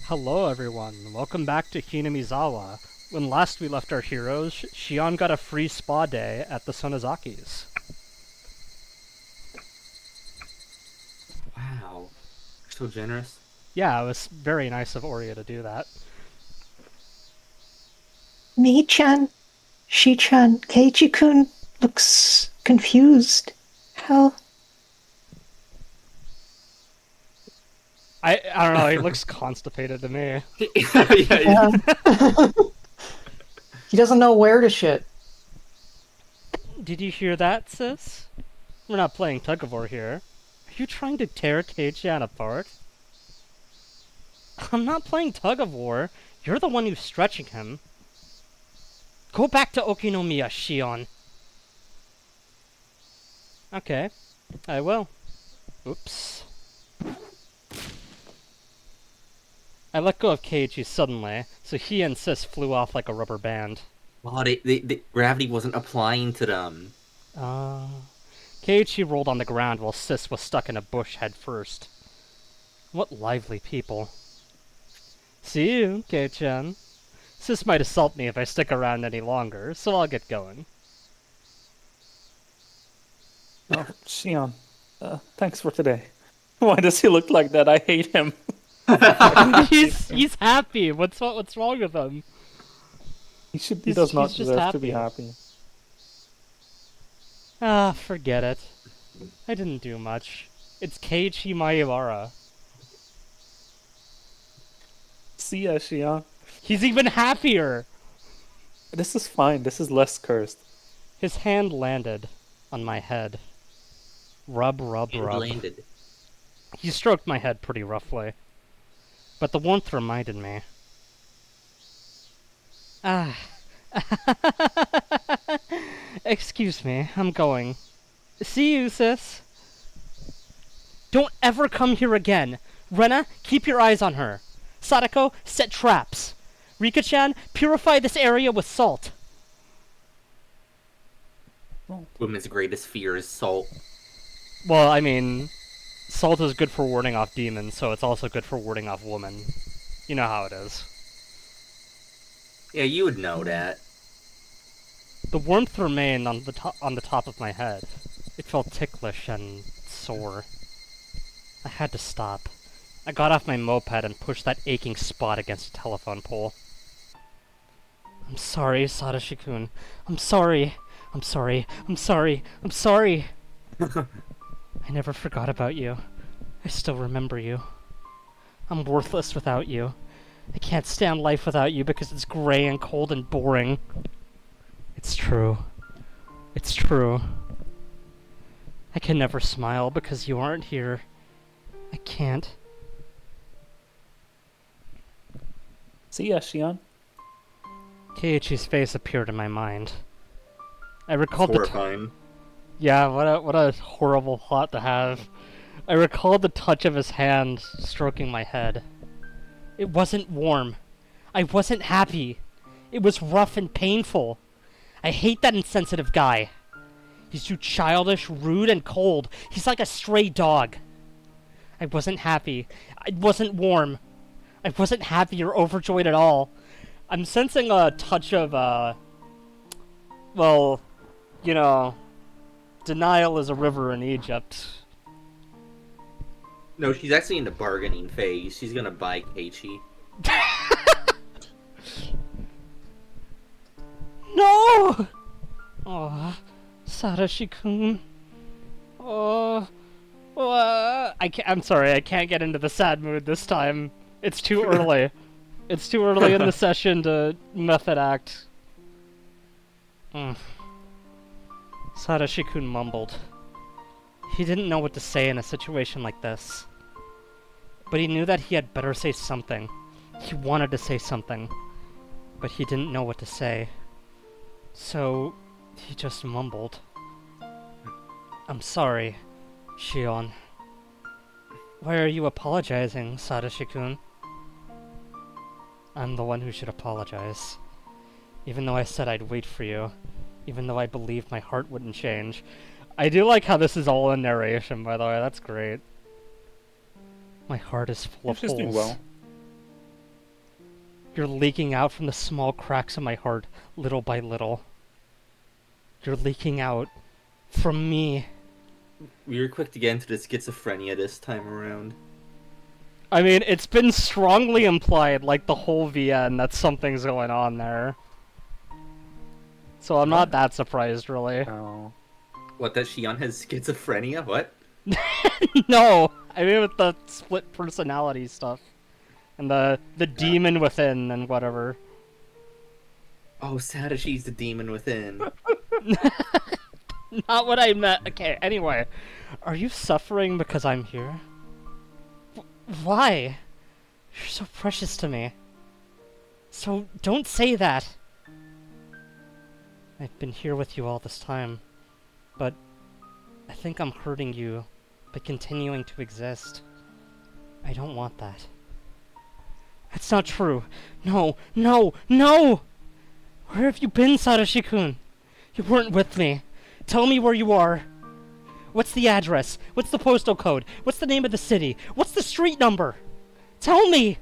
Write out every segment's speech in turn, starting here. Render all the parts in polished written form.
Hello everyone, welcome back to Hinamizawa. When last we left our heroes, Shion got a free spa day at the Sonozakis. Wow. You're so generous. Yeah, it was very nice of Oria to do that. Mei-chan, Shi-chan, Keiichi-kun looks confused. How? I don't know, he looks constipated to me. Yeah. Yeah. He doesn't know where to shit. Did you hear that, sis? We're not playing tug of war here. Are you trying to tear Kei-chan apart? I'm not playing tug of war. You're the one who's stretching him. Go back to Okinomiya, Shion. Okay, I will. Oops. I let go of Keiichi suddenly, so he and Sis flew off like a rubber band. Wow, the gravity wasn't applying to them. Uh... Keiichi rolled on the ground while Sis was stuck in a bush head first. What lively people. See you, Kei-chan. Sis might assault me if I stick around any longer, so I'll get going. Oh, Shion. Thanks for today. Why does he look like that? I hate him. he's happy. What's wrong with him? He does not he's just deserve to be happy. happy. Ah, forget it. I didn't do much. It's Keiichi Maibara. See ya, Shion. He's even happier! This is fine. This is less cursed. His hand landed on my head. Rub, rub, It rub. landed. He stroked my head pretty roughly. But the warmth reminded me. Ah. Excuse me, I'm going. See you, sis. Don't ever come here again. Rena, keep your eyes on her. Sadako, set traps. Rika-chan, purify this area with salt. Women's greatest fear is salt. Well, I mean, salt is good for warding off demons, so it's also good for warding off women. You know how it is. Yeah, you would know that. The warmth remained on the top of my head. It felt ticklish and sore. I had to stop. I got off my moped and pushed that aching spot against a telephone pole. I'm sorry, Sadashi-kun. I'm sorry. I'm sorry. I'm sorry. I'm sorry. I never forgot about you. I still remember you. I'm worthless without you. I can't stand life without you because it's gray and cold and boring. It's true. It's true. I can never smile because you aren't here. I can't. See ya, Shion. Keiichi's face appeared in my mind. I It's recalled the horrifying. Yeah, what a horrible thought to have. I recalled the touch of his hand stroking my head. It wasn't warm. I wasn't happy. It was rough and painful. I hate that insensitive guy. He's too childish, rude, and cold. He's like a stray dog. I wasn't happy. I wasn't warm. I wasn't happy or overjoyed at all. I'm sensing a touch of, well, you know, denial is a river in Egypt. No, she's actually in the bargaining phase. She's gonna buy Keiichi. No! Oh, Sadashi-kun. Oh, I'm sorry, I can't get into the sad mood this time. It's too early. It's too early in the session to method act. Sadashi-kun mumbled. He didn't know what to say in a situation like this. But he knew that he had better say something. He wanted to say something. But he didn't know what to say. So, he just mumbled. I'm sorry, Shion. Why are you apologizing, Sadashi-kun? I'm the one who should apologize. Even though I said I'd wait for you. Even though I believed my heart wouldn't change. I do like how this is all in narration, by the way. That's great. My heart is full of She's holes. doing well. You're leaking out from the small cracks in my heart, little by little. You're leaking out from me. We were quick to get into the schizophrenia this time around. I mean, it's been strongly implied, like the whole VN, that something's going on there. So I'm not that surprised, really. Oh. What, that Shion has schizophrenia? What? No! I mean with the split personality stuff. And the demon within and whatever. Oh, Sadashi's the demon within. Not what I meant. Okay, anyway. Are you suffering because I'm here? Why? You're so precious to me. So don't say that. I've been here with you all this time, but I think I'm hurting you by continuing to exist. I don't want that. That's not true. No, no, no! Where have you been, Sadashi-kun? You weren't with me. Tell me where you are. What's the address? What's the postal code? What's the name of the city? What's the street number? Tell me!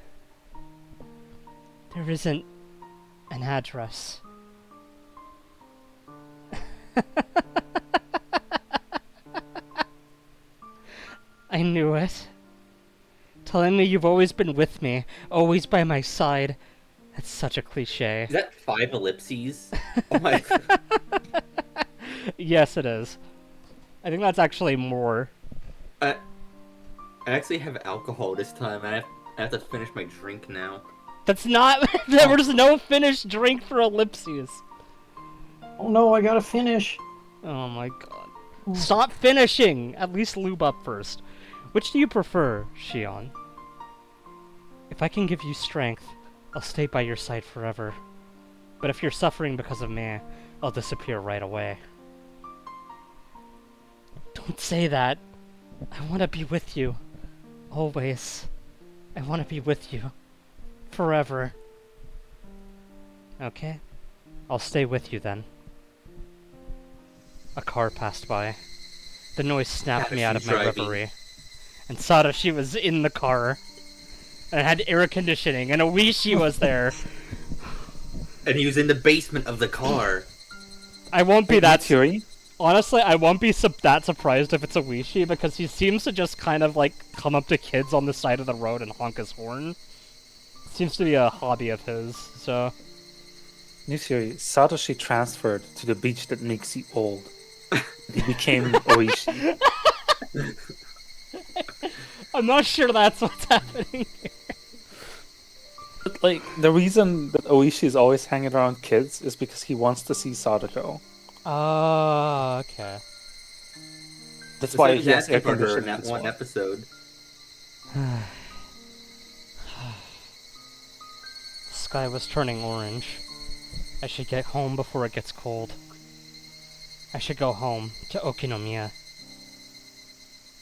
There isn't an address. I knew it. Telling me you've always been with me, always by my side. That's such a cliche. Is that 5 ellipses? Oh my... Yes, it is. I think that's actually more. I actually have alcohol this time. I have to finish my drink now. That's not. There was no finished drink for ellipses. Oh no, I gotta finish. Oh my god. Stop finishing! At least lube up first. Which do you prefer, Shion? If I can give you strength, I'll stay by your side forever. But if you're suffering because of me, I'll disappear right away. Don't say that. I want to be with you. Always. I want to be with you. Forever. Okay. I'll stay with you then. A car passed by. The noise snapped me out of my reverie. And Sadashi was in the car. And it had air conditioning, and Oishi was there. And he was in the basement of the car. I won't be that... Theory? Honestly, I won't be that surprised if it's Oishi, because he seems to just kind of, like, come up to kids on the side of the road and honk his horn. Seems to be a hobby of his, so... New theory. Satoshi transferred to the beach that makes you old. He became Oishi. I'm not sure that's what's happening here. But, like, the reason that Oishi is always hanging around kids is because he wants to see Sadako. Oh, okay. That's why he has asking air for her in conditioning that as one well. episode. The sky was turning orange. I should get home before it gets cold. I should go home to Okinomiya.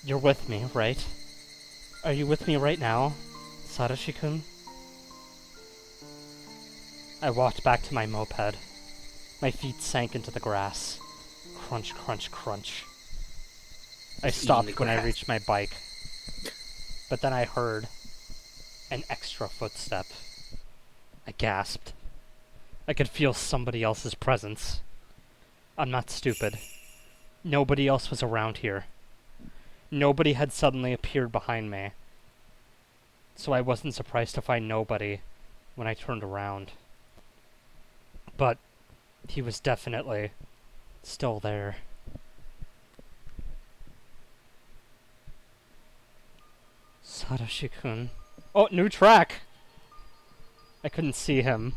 You're with me, right? Are you with me right now, Sadashi-kun? I walked back to my moped. My feet sank into the grass. Crunch, crunch, crunch. I stopped when I reached my bike. But then I heard an extra footstep. I gasped. I could feel somebody else's presence. I'm not stupid. Nobody else was around here. Nobody had suddenly appeared behind me. So I wasn't surprised to find nobody when I turned around. But he was definitely still there. Sadashi-kun. Oh, new track! I couldn't see him,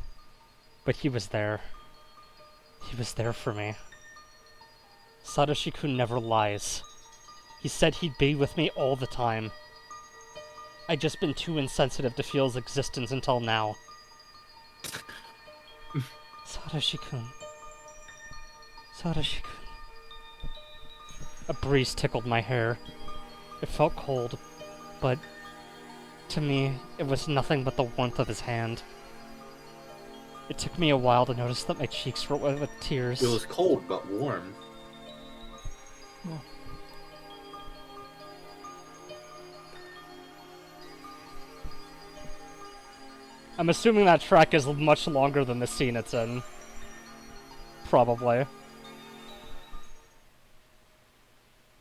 but he was there. He was there for me. Sadashi-kun never lies. He said he'd be with me all the time. I'd just been too insensitive to feel his existence until now. Sadashi-kun. Sadashi-kun. A breeze tickled my hair. It felt cold, but to me, it was nothing but the warmth of his hand. It took me a while to notice that my cheeks were wet with tears. It was cold, but warm. I'm assuming that track is much longer than the scene it's in. Probably.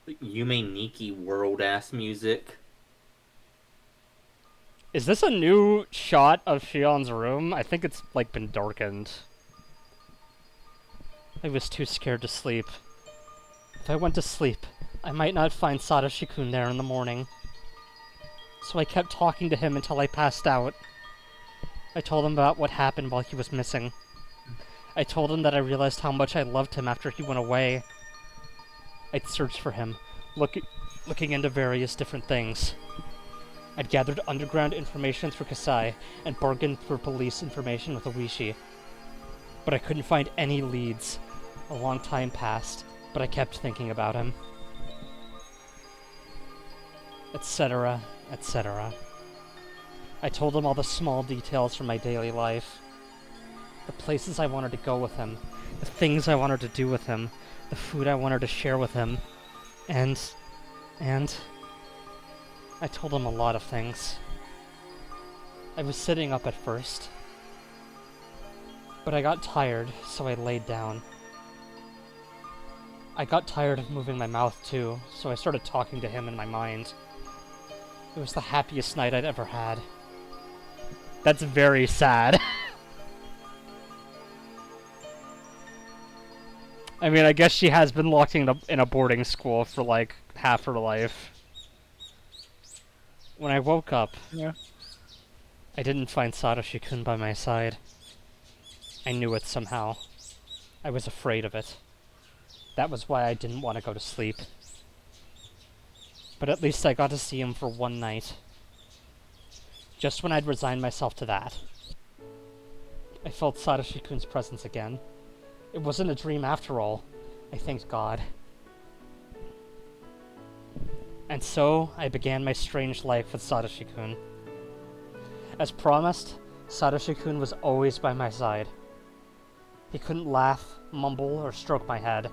Yume Nikki world-ass music. Is this a new shot of Shion's room? I think it's, like, been darkened. I was too scared to sleep. If I went to sleep, I might not find Satoshi-kun there in the morning. So I kept talking to him until I passed out. I told him about what happened while he was missing. I told him that I realized how much I loved him after he went away. I'd searched for him, looking into various different things. I'd gathered underground information through Kasai, and bargained for police information with Oishi. But I couldn't find any leads. A long time passed, but I kept thinking about him. Etc., etc. I told him all the small details from my daily life. The places I wanted to go with him, the things I wanted to do with him, the food I wanted to share with him, and I told him a lot of things. I was sitting up at first, but I got tired, so I laid down. I got tired of moving my mouth too, so I started talking to him in my mind. It was the happiest night I'd ever had. That's very sad. I mean, I guess she has been locked in a boarding school for, like, half her life. When I woke up, Yeah. I didn't find Satoshi-kun by my side. I knew it somehow. I was afraid of it. That was why I didn't want to go to sleep. But at least I got to see him for one night. Just when I'd resigned myself to that, I felt Satoshi-kun's presence again. It wasn't a dream after all. I thanked God. And so, I began my strange life with Satoshi-kun. As promised, Satoshi-kun was always by my side. He couldn't laugh, mumble, or stroke my head.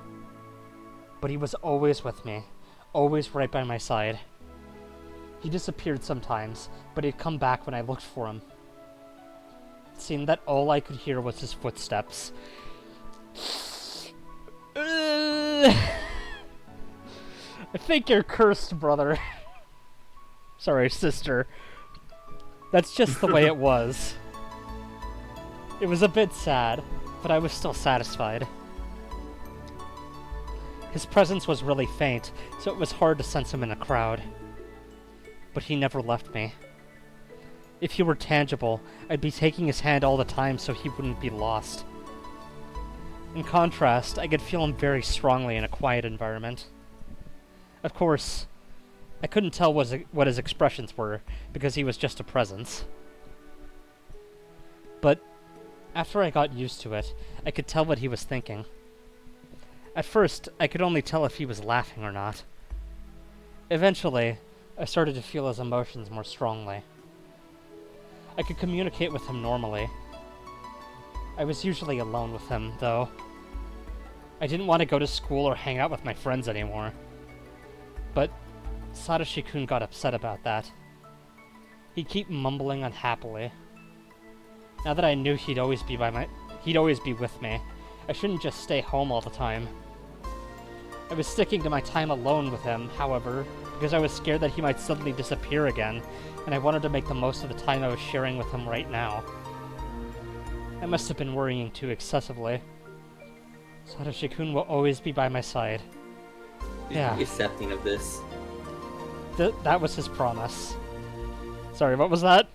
But he was always with me, always right by my side. He disappeared sometimes, but he'd come back when I looked for him. It seemed that all I could hear was his footsteps. I think you're cursed, brother. Sorry, sister. That's just the way it was. It was a bit sad, but I was still satisfied. His presence was really faint, so it was hard to sense him in a crowd. But he never left me. If he were tangible, I'd be taking his hand all the time so he wouldn't be lost. In contrast, I could feel him very strongly in a quiet environment. Of course, I couldn't tell what his expressions were, because he was just a presence. But after I got used to it, I could tell what he was thinking. At first, I could only tell if he was laughing or not. Eventually, I started to feel his emotions more strongly. I could communicate with him normally. I was usually alone with him, though. I didn't want to go to school or hang out with my friends anymore. But Satoshi-kun got upset about that. He'd keep mumbling unhappily. Now that I knew he'd always be with me, I shouldn't just stay home all the time. I was sticking to my time alone with him, however, because I was scared that he might suddenly disappear again, and I wanted to make the most of the time I was sharing with him right now. I must have been worrying too excessively. Satoshi-kun will always be by my side. Yeah. He's accepting of this. That was his promise. Sorry, what was that?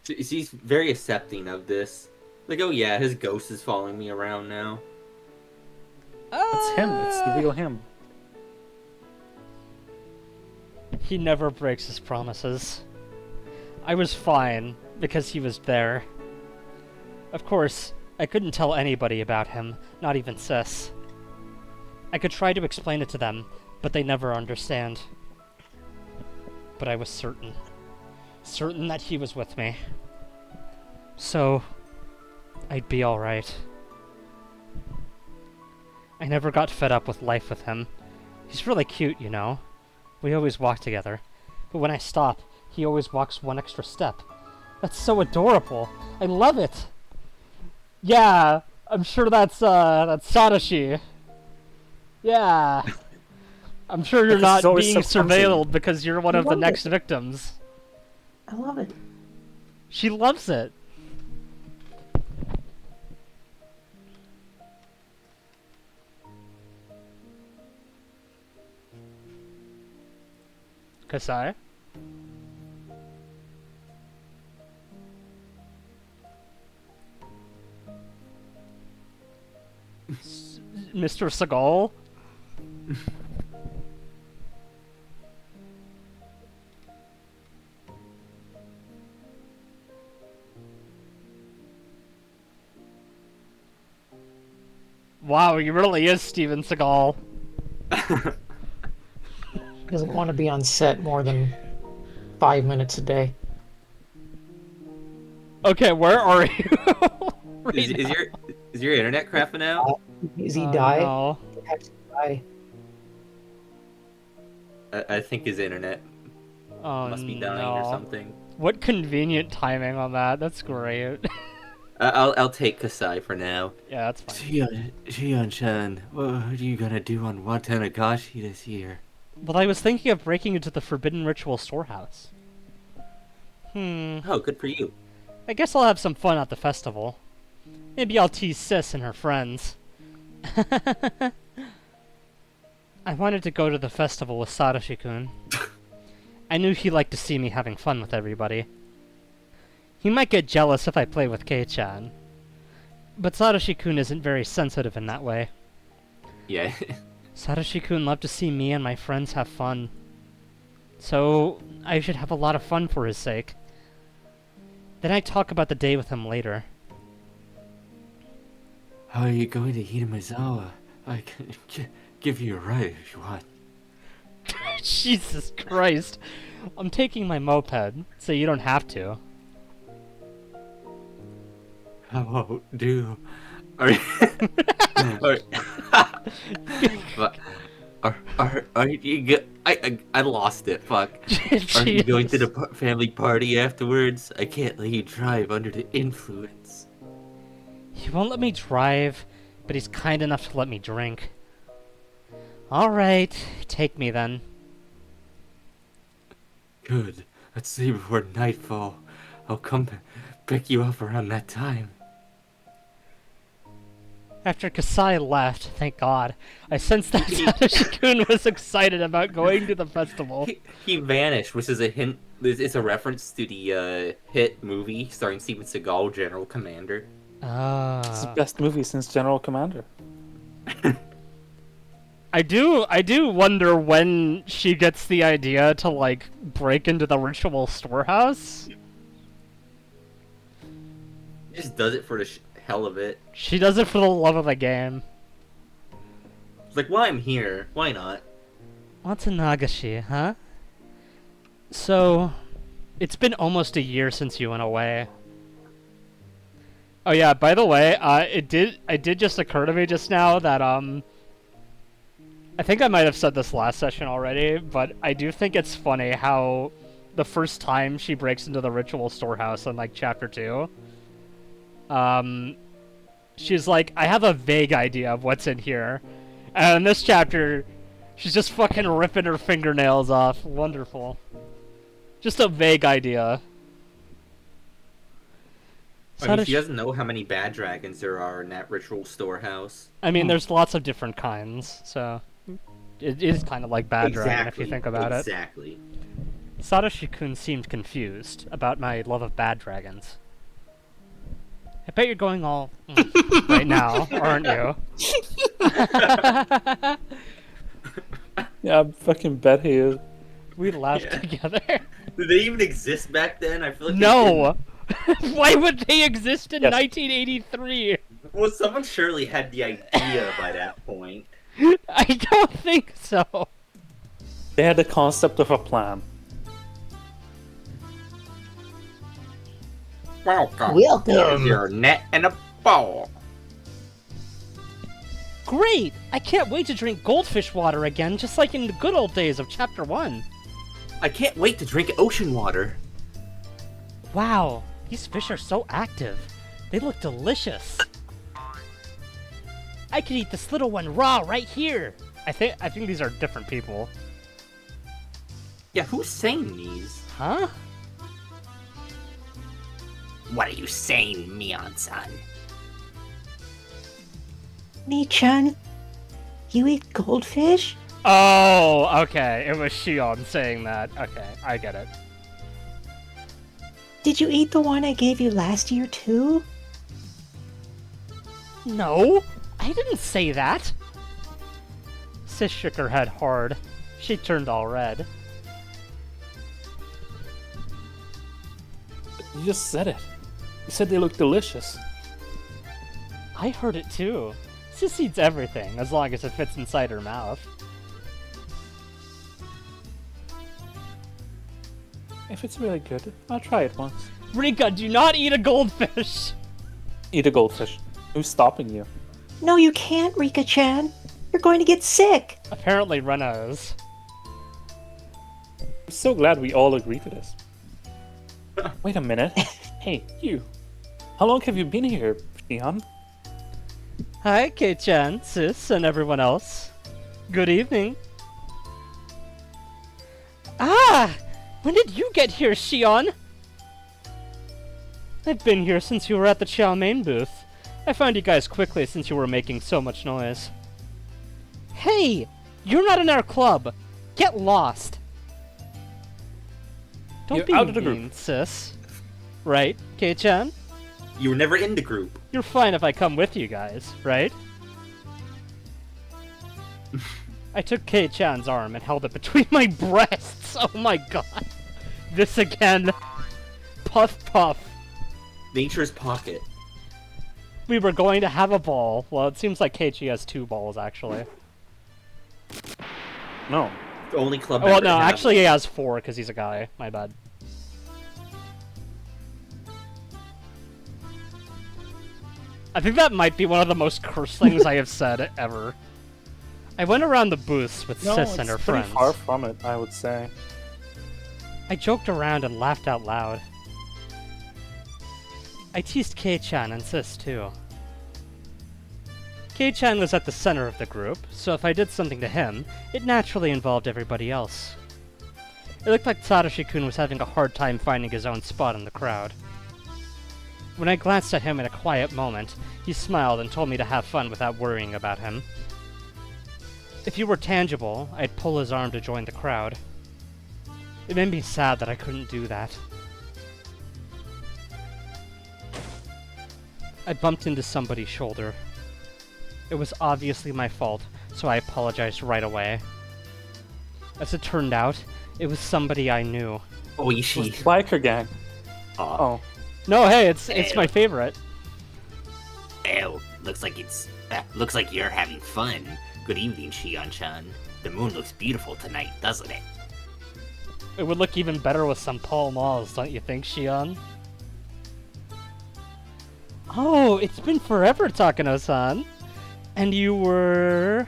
He's very accepting of this. Like, oh yeah, his ghost is following me around now. It's him. It's the real him. He never breaks his promises. I was fine, because he was there. Of course, I couldn't tell anybody about him, not even Sis. I could try to explain it to them, but they never understand. But I was certain. Certain that he was with me. So, I'd be alright. I never got fed up with life with him. He's really cute, you know. We always walk together. But when I stop, he always walks one extra step. That's so adorable. I love it. Yeah, I'm sure that's Satoshi. Yeah. I'm sure you're Because not it's always being so clumsy. surveilled because you're one I of the love next it. victims. I love it. She loves it. Kasai? Mr. Seagal? Wow, he really is Steven Seagal. He doesn't want to be on set more than 5 minutes a day. Okay, where are you? Right Is now. your internet crapping out? Is he Oh, die? no. Actually die. I think his internet Oh, must be dying or no. something. What convenient timing on that. That's great. I'll take Kasai for now. Yeah, that's fine. Shion-chan, what are you gonna do on Watanagashi this year? But I was thinking of breaking into the Forbidden Ritual storehouse. Oh, good for you. I guess I'll have some fun at the festival. Maybe I'll tease Sis and her friends. I wanted to go to the festival with Satoshi-kun. I knew he liked to see me having fun with everybody. He might get jealous if I play with Kei-chan. But Satoshi-kun isn't very sensitive in that way. Yeah. Satoshi-kun loved to see me and my friends have fun. So, I should have a lot of fun for his sake. Then I talk about the day with him later. How are you going to Hinamizawa? I can give you a ride if you want. Jesus Christ. I'm taking my moped, so you don't have to. How do... Are you... are you I lost it, fuck. Are you going to the family party afterwards? I can't let you drive under the influence. He won't let me drive, but he's kind enough to let me drink. Alright, take me then. Good. Let's see before nightfall. I'll come pick you up around that time. After Kasai left, thank God, I sensed that Satoshi-kun was excited about going to the festival. He vanished, which is a hint. It's a reference to the hit movie starring Steven Seagal, General Commander. It's the best movie since General Commander. I do wonder when she gets the idea to, like, break into the ritual storehouse. Just does it for the hell of it. She does it for the love of the game. It's like, while I'm here, why not? Watanagashi, huh? So, it's been almost a year since you went away. Oh yeah, by the way, it did just occur to me just now that, I think I might have said this last session already, but I do think it's funny how the first time she breaks into the ritual storehouse in, like, Chapter 2, she's like, I have a vague idea of what's in here. And in this chapter, she's just fucking ripping her fingernails off. Wonderful. Just a vague idea. I mean, she doesn't know how many bad dragons there are in that ritual storehouse. I mean, there's lots of different kinds, so it is kind of like Bad Dragon if you think about it. Exactly. Satoshi-kun seemed confused about my love of bad dragons. I bet you're going all right now, aren't you? Yeah, I fucking bet he is. We laughed together. Did they even exist back then? I feel like No! Why would they exist in Yes. 1983? Well, someone surely had the idea by that point. I don't think so. They had the concept of a plan. Welcome. Welcome. Your net and a ball. Great! I can't wait to drink goldfish water again, just like in the good old days of Chapter 1. I can't wait to drink ocean water. Wow, These fish are so active. They look delicious. I could eat this little one raw right here. I think these are different people. Yeah, who's saying these? Huh? What are you saying, Mion-san? Mi-chan, you eat goldfish? Oh, okay. It was Shion saying that. Okay, I get it. Did you eat the one I gave you last year too? No, I didn't say that. Sis shook her head hard. She turned all red. You just said it. You said they look delicious. I heard it too. Sis eats everything, as long as it fits inside her mouth. If it's really good, I'll try it once. Rika, do not eat a goldfish! Eat a goldfish. Who's stopping you? No, you can't, Rika-chan. You're going to get sick. Apparently Rena is. I'm so glad we all agree to this. Wait a minute. Hey, you. How long have you been here, Shion? Hi, Kei-chan, Sis, and everyone else. Good evening. Ah! When did you get here, Shion? I've been here since you were at the chow mein booth. I found you guys quickly since you were making so much noise. Hey! You're not in our club! Get lost! Don't You're be out of the mean, group. Sis. Right, Kei-chan? You were never in the group. You're fine if I come with you guys, right? I took Kei-chan's arm and held it between my breasts. Oh my god. This again. Puff puff. Nature's pocket. We were going to have a ball. Well, it seems like Keiichi has 2 balls, actually. No. The only club Well, member no, to have actually he has 4 because he's a guy. My bad. I think that might be one of the most cursed things I have said ever. I went around the booths with No, Sis and her it's pretty friends. far from it, I would say. I joked around and laughed out loud. I teased Kei-chan and Sis too. Kei-chan was at the center of the group, so if I did something to him, it naturally involved everybody else. It looked like Satoshi-kun was having a hard time finding his own spot in the crowd. When I glanced at him in a quiet moment, he smiled and told me to have fun without worrying about him. If he were tangible, I'd pull his arm to join the crowd. It made me sad that I couldn't do that. I bumped into somebody's shoulder. It was obviously my fault, so I apologized right away. As it turned out, it was somebody I knew. It was Oishi. the biker gang. Aw. Oh. No, hey, it's my favorite. Ew, looks like you're having fun. Good evening, Shion-chan. The moon looks beautiful tonight, doesn't it? It would look even better with some Pall Malls, don't you think, Shion? Oh, it's been forever, Takano-san. And you were...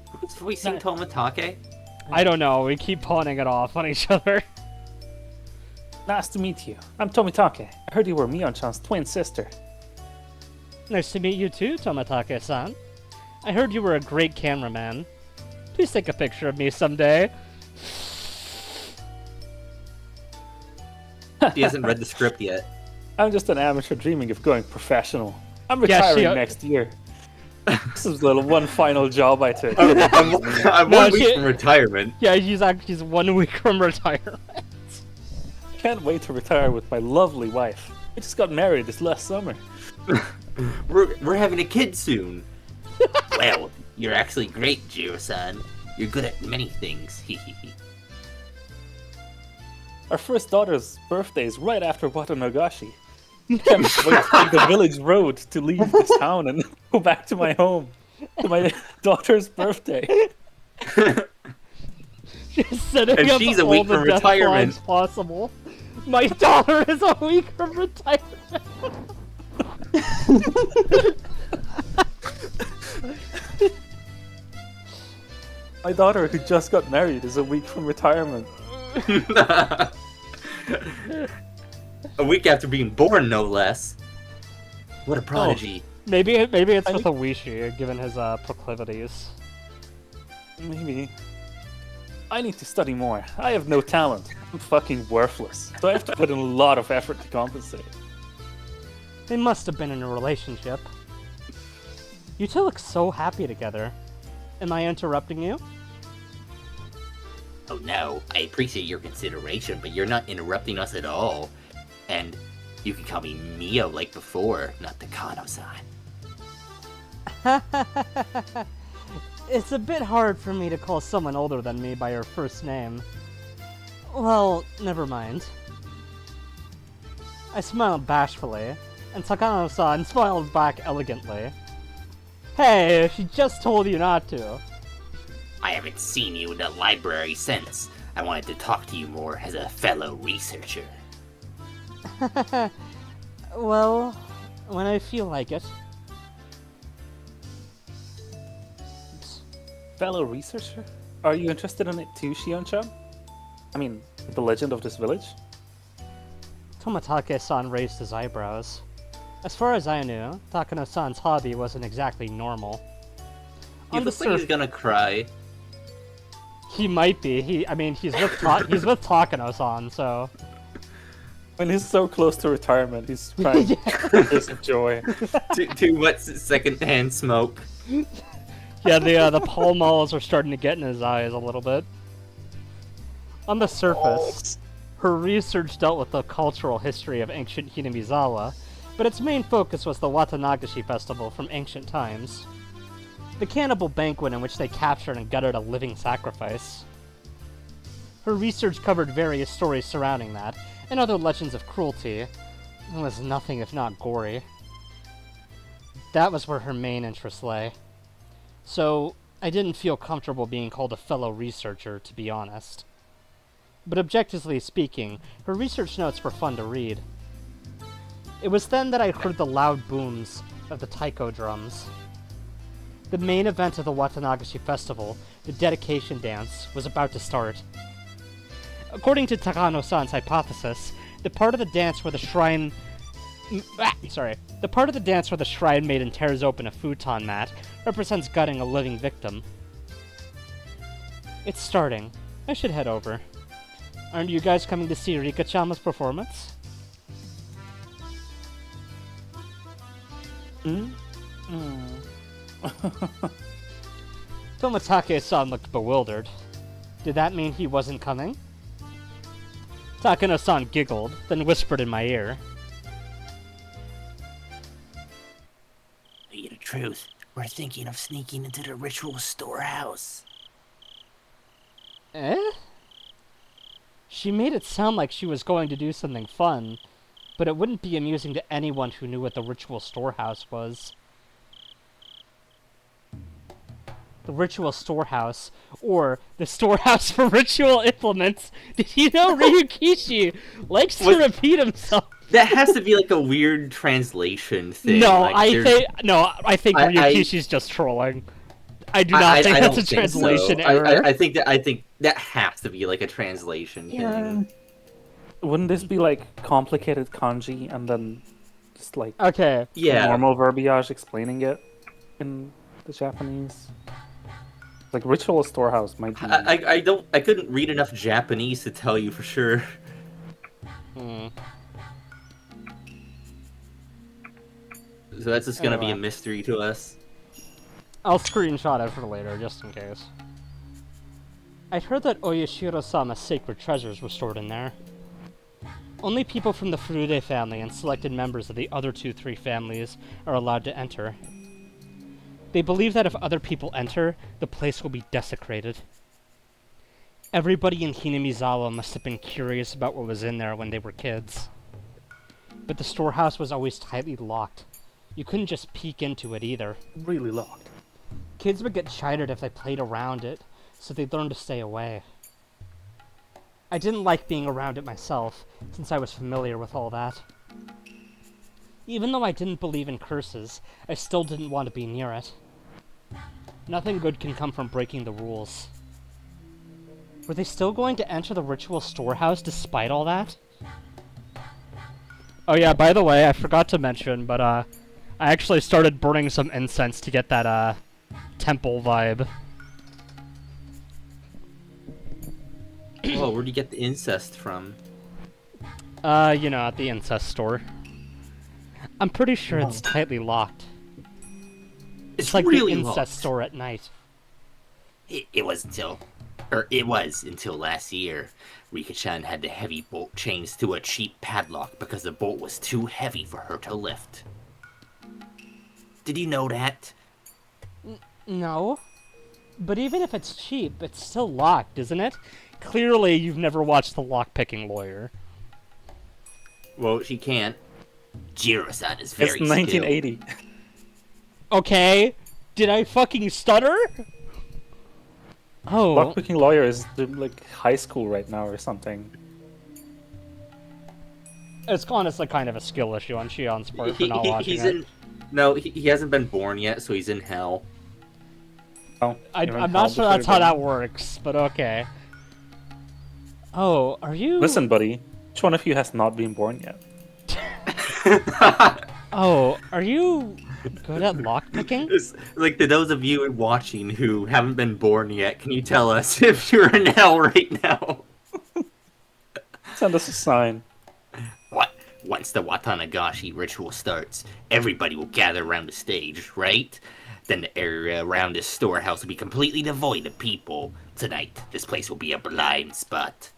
Who's voicing Tomatake? I don't know, we keep pawning it off on each other. Nice to meet you. I'm Tomitake. I heard you were Mion-chan's twin sister. Nice to meet you too, Tomatake-san. I heard you were a great cameraman. Please take a picture of me someday. He hasn't read the script yet. I'm just an amateur dreaming of going professional. I'm Yeah, retiring next year. This is the one final job I took. I'm No, 1 week she- from retirement. Yeah, he's 1 week from retirement. Can't wait to retire with my lovely wife. We just got married this last summer. We're having a kid soon. Well, you're actually great, Jiro-san. You're good at many things. Our first daughter's birthday is right after Watanagashi. Can't wait to take the village road to leave this town and go back to my home. To my daughter's birthday. Just setting And up she's a all week the from death retirement. lines possible. My daughter is a week from retirement. My daughter, who just got married, is a week from retirement. A week after being born, no less. What a prodigy. Maybe it's with a Wishi, given his proclivities. Maybe. I need to study more. I have no talent. I'm fucking worthless. So I have to put in a lot of effort to compensate. They must have been in a relationship. You two look so happy together. Am I interrupting you? Oh no, I appreciate your consideration, but you're not interrupting us at all. And you can call me Mio like before, not Takano-san. It's a bit hard for me to call someone older than me by her first name. Well, never mind. I smiled bashfully, and Takano-san smiled back elegantly. Hey, she just told you not to. I haven't seen you in the library since. I wanted to talk to you more as a fellow researcher. Well, when I feel like it. Fellow researcher? Are you interested in it too, Shion-chan? I mean, the legend of this village? Tomatake-san raised his eyebrows. As far as I knew, Takano-san's hobby wasn't exactly normal. He looks like he's gonna cry. He might be. He's with Takano-san, so. When he's so close to retirement, he's crying tears of joy. Too much secondhand smoke. Yeah, the Pall Malls are starting to get in his eyes a little bit. On the surface, her research dealt with the cultural history of ancient Hinamizawa, but its main focus was the Watanagashi festival from ancient times. The cannibal banquet in which they captured and gutted a living sacrifice. Her research covered various stories surrounding that, and other legends of cruelty. It was nothing if not gory. That was where her main interest lay. So, I didn't feel comfortable being called a fellow researcher, to be honest. But objectively speaking, her research notes were fun to read. It was then that I heard the loud booms of the taiko drums. The main event of the Watanagashi festival, the dedication dance, was about to start. According to Takano-san's hypothesis, the part of the dance where the shrine maiden tears open a futon mat represents gutting a living victim. It's starting. I should head over. Aren't you guys coming to see Rika-chama's performance? Tomatake-san looked bewildered. Did that mean he wasn't coming? Takano-san giggled, then whispered in my ear. Tell you the truth, we're thinking of sneaking into the ritual storehouse. Eh? She made it sound like she was going to do something fun, but it wouldn't be amusing to anyone who knew what the ritual storehouse was. The ritual storehouse, or the storehouse for ritual implements. Did you know Ryukishi likes to repeat himself? That has to be like a weird translation thing. I think Ryukishi's just trolling. I do not think that's a translation error. I think that has to be like a translation thing. Wouldn't this be like complicated kanji and then just like normal verbiage explaining it in the Japanese? Like ritual storehouse might be. I couldn't read enough Japanese to tell you for sure. So that's just gonna be a mystery to us. I'll screenshot it for later, just in case. I'd heard that Oyashiro-sama's sacred treasures were stored in there. Only people from the Furude family and selected members of the other 2-3 families are allowed to enter. They believe that if other people enter, the place will be desecrated. Everybody in Hinamizawa must have been curious about what was in there when they were kids. But the storehouse was always tightly locked. You couldn't just peek into it either. Really locked. Kids would get chided if they played around it, so they learned to stay away. I didn't like being around it myself, since I was familiar with all that. Even though I didn't believe in curses, I still didn't want to be near it. Nothing good can come from breaking the rules. Were they still going to enter the ritual storehouse despite all that? Oh yeah, by the way, I forgot to mention, but I actually started burning some incense to get that temple vibe. Oh, where'd you get the incest from? You know, at the incest store. I'm pretty sure it's tightly locked. It's like really the incest locked. store at night. It was until last year. Rika-chan had the heavy bolt changed to a cheap padlock because the bolt was too heavy for her to lift. Did you know that? No. But even if it's cheap, it's still locked, isn't it? Clearly, you've never watched The Lockpicking Lawyer. Well, she can't. Jiro-san is very It's 1980. Okay. Did I fucking stutter? Oh. Lockpicking Lawyer is like high school right now or something. It's honestly kind of a skill issue on Shion's part for not watching it. He hasn't been born yet, so he's in hell. Oh, I'm not sure that's how that works, but okay. Oh, are you... Listen, buddy. Which one of you has not been born yet? Oh, are you good at lockpicking? Like, to those of you watching who haven't been born yet, can you tell us if you're in hell right now? Send us a sign. Once the Watanagashi ritual starts, everybody will gather around the stage, right? Then the area around this storehouse will be completely devoid of people. Tonight, this place will be a blind spot.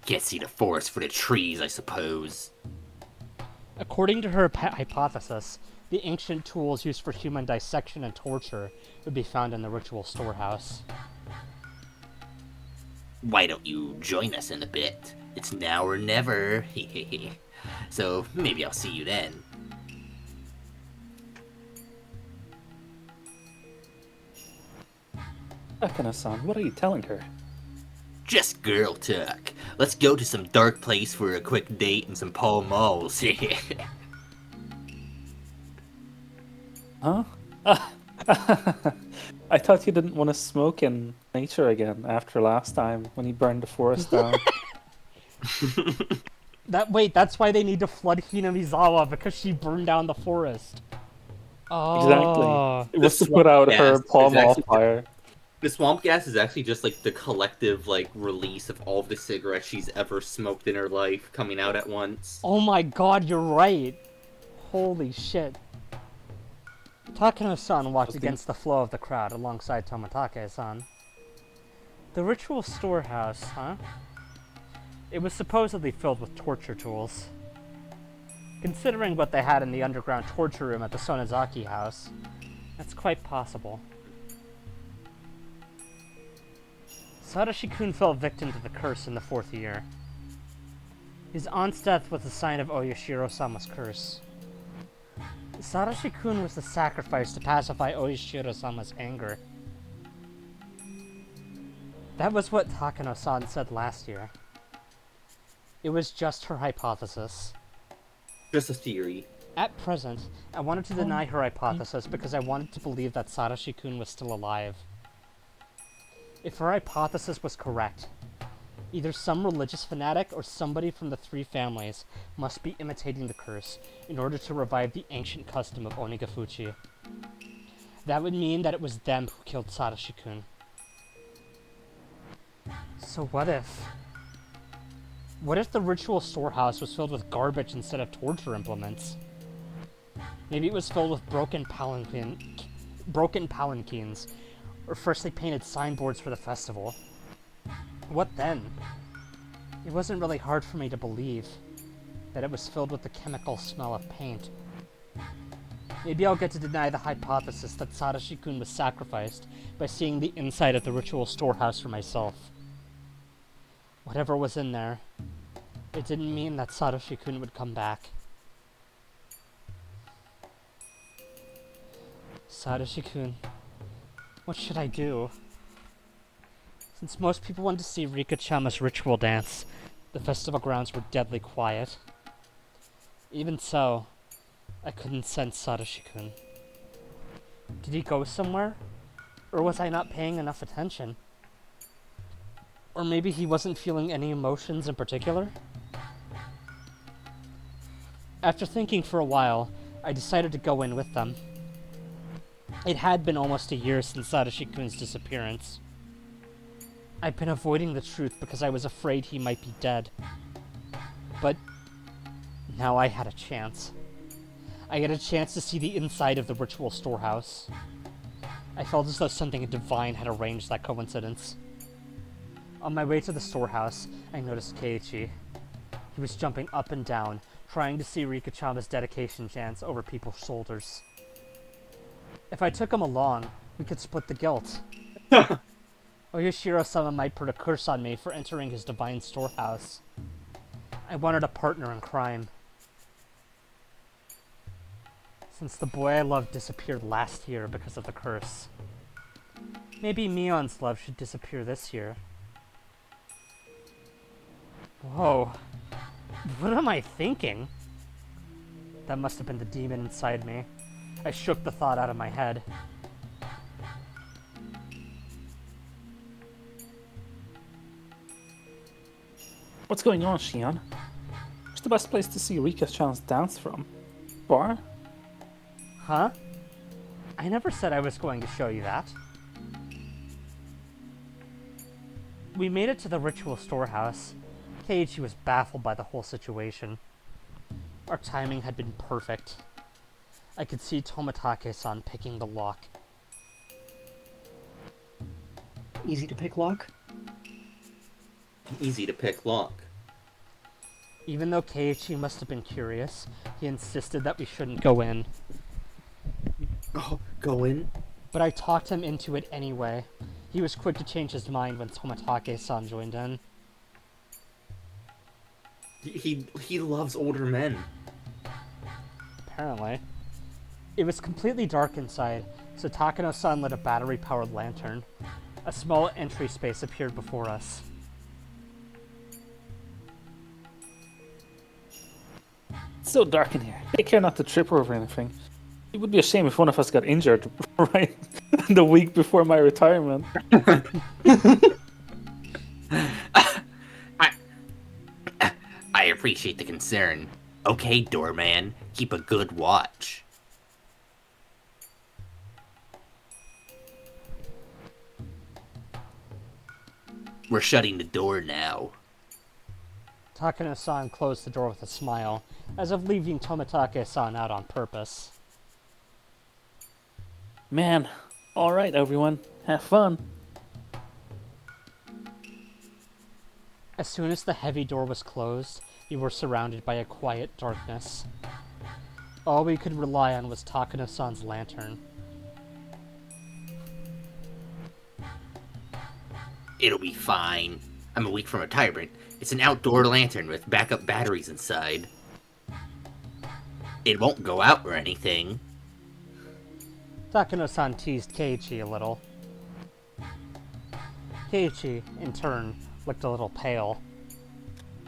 Can't see the forest for the trees, I suppose. According to her hypothesis, the ancient tools used for human dissection and torture would be found in the ritual storehouse. Why don't you join us in a bit? It's now or never. So maybe I'll see you then. Akana-san, what are you telling her? Just girl talk. Let's go to some dark place for a quick date and some Pall Malls. Huh? I thought you didn't want to smoke in nature again after last time when you burned the forest down. Wait, that's why they need to flood Hinamizawa, because she burned down the forest. Oh. Exactly. It was to put out her Pall Mall fire. The swamp gas is actually just like the collective release of all of the cigarettes she's ever smoked in her life coming out at once. Oh my god, you're right. Holy shit. Takano-san walked against the flow of the crowd alongside Tomatake-san. The ritual storehouse, huh? It was supposedly filled with torture tools. Considering what they had in the underground torture room at the Sonozaki house, that's quite possible. Sadashi-kun fell victim to the curse in the 4th year. His aunt's death was a sign of Oyashiro-sama's curse. Sadashi-kun was the sacrifice to pacify Oyashiro-sama's anger. That was what Takano-san said last year. It was just her hypothesis. Just a theory. At present, I wanted to deny her hypothesis because I wanted to believe that Sadashi-kun was still alive. If her hypothesis was correct, either some religious fanatic or somebody from the 3 families must be imitating the curse in order to revive the ancient custom of Onigafuchi. That would mean that it was them who killed Sadashi-kun. So what if... What if the ritual storehouse was filled with garbage instead of torture implements? Maybe it was filled with broken palanquins, or freshly painted signboards for the festival. What then? It wasn't really hard for me to believe that it was filled with the chemical smell of paint. Maybe I'll get to deny the hypothesis that Sadashi-kun was sacrificed by seeing the inside of the ritual storehouse for myself. Whatever was in there, it didn't mean that Sadashi-kun would come back. Sadashi-kun, what should I do? Since most people went to see Rika-chama's ritual dance, the festival grounds were deadly quiet. Even so, I couldn't sense Sadashi-kun. Did he go somewhere? Or was I not paying enough attention? Or maybe he wasn't feeling any emotions in particular? After thinking for a while, I decided to go in with them. It had been almost a year since Sadashi-kun's disappearance. I'd been avoiding the truth because I was afraid he might be dead. But now I had a chance. I had a chance to see the inside of the ritual storehouse. I felt as though something divine had arranged that coincidence. On my way to the storehouse, I noticed Keiichi. He was jumping up and down, trying to see Rika-chama's dedication chants over people's shoulders. If I took him along, we could split the guilt. Oyashiro-sama might put a curse on me for entering his divine storehouse. I wanted a partner in crime. Since the boy I loved disappeared last year because of the curse, maybe Mion's love should disappear this year. Whoa. What am I thinking? That must have been the demon inside me. I shook the thought out of my head. What's going on, Shion? Where's the best place to see Rika-chan's dance from? Bar? Huh? I never said I was going to show you that. We made it to the ritual storehouse. Keiichi was baffled by the whole situation. Our timing had been perfect. I could see Tomitake-san picking the lock. Easy to pick lock. Easy to pick lock. Even though Keiichi must have been curious, he insisted that we shouldn't go in. Oh, go in? But I talked him into it anyway. He was quick to change his mind when Tomitake-san joined in. He loves older men. Apparently. It was completely dark inside, so Takano-san lit a battery-powered lantern. A small entry space appeared before us. It's so dark in here. Take care not to trip over anything. It would be a shame if one of us got injured right the week before my retirement. I appreciate the concern. Okay, doorman, keep a good watch. We're shutting the door now. Takano-san closed the door with a smile, as if leaving Tomitake-san out on purpose. Man, alright everyone, have fun. As soon as the heavy door was closed, we were surrounded by a quiet darkness. All we could rely on was Takano-san's lantern. It'll be fine. I'm a week from retirement. It's an outdoor lantern with backup batteries inside. It won't go out or anything. Takano-san teased Keiichi a little. Keiichi, in turn, looked a little pale.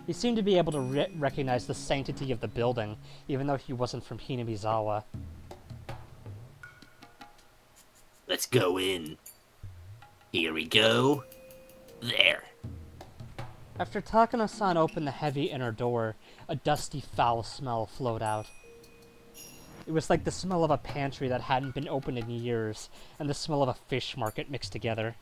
He seemed to be able to recognize the sanctity of the building, even though he wasn't from Hinamizawa. Let's go in. Here we go. There. After Takano-san opened the heavy inner door, a dusty, foul smell flowed out. It was like the smell of a pantry that hadn't been opened in years, and the smell of a fish market mixed together.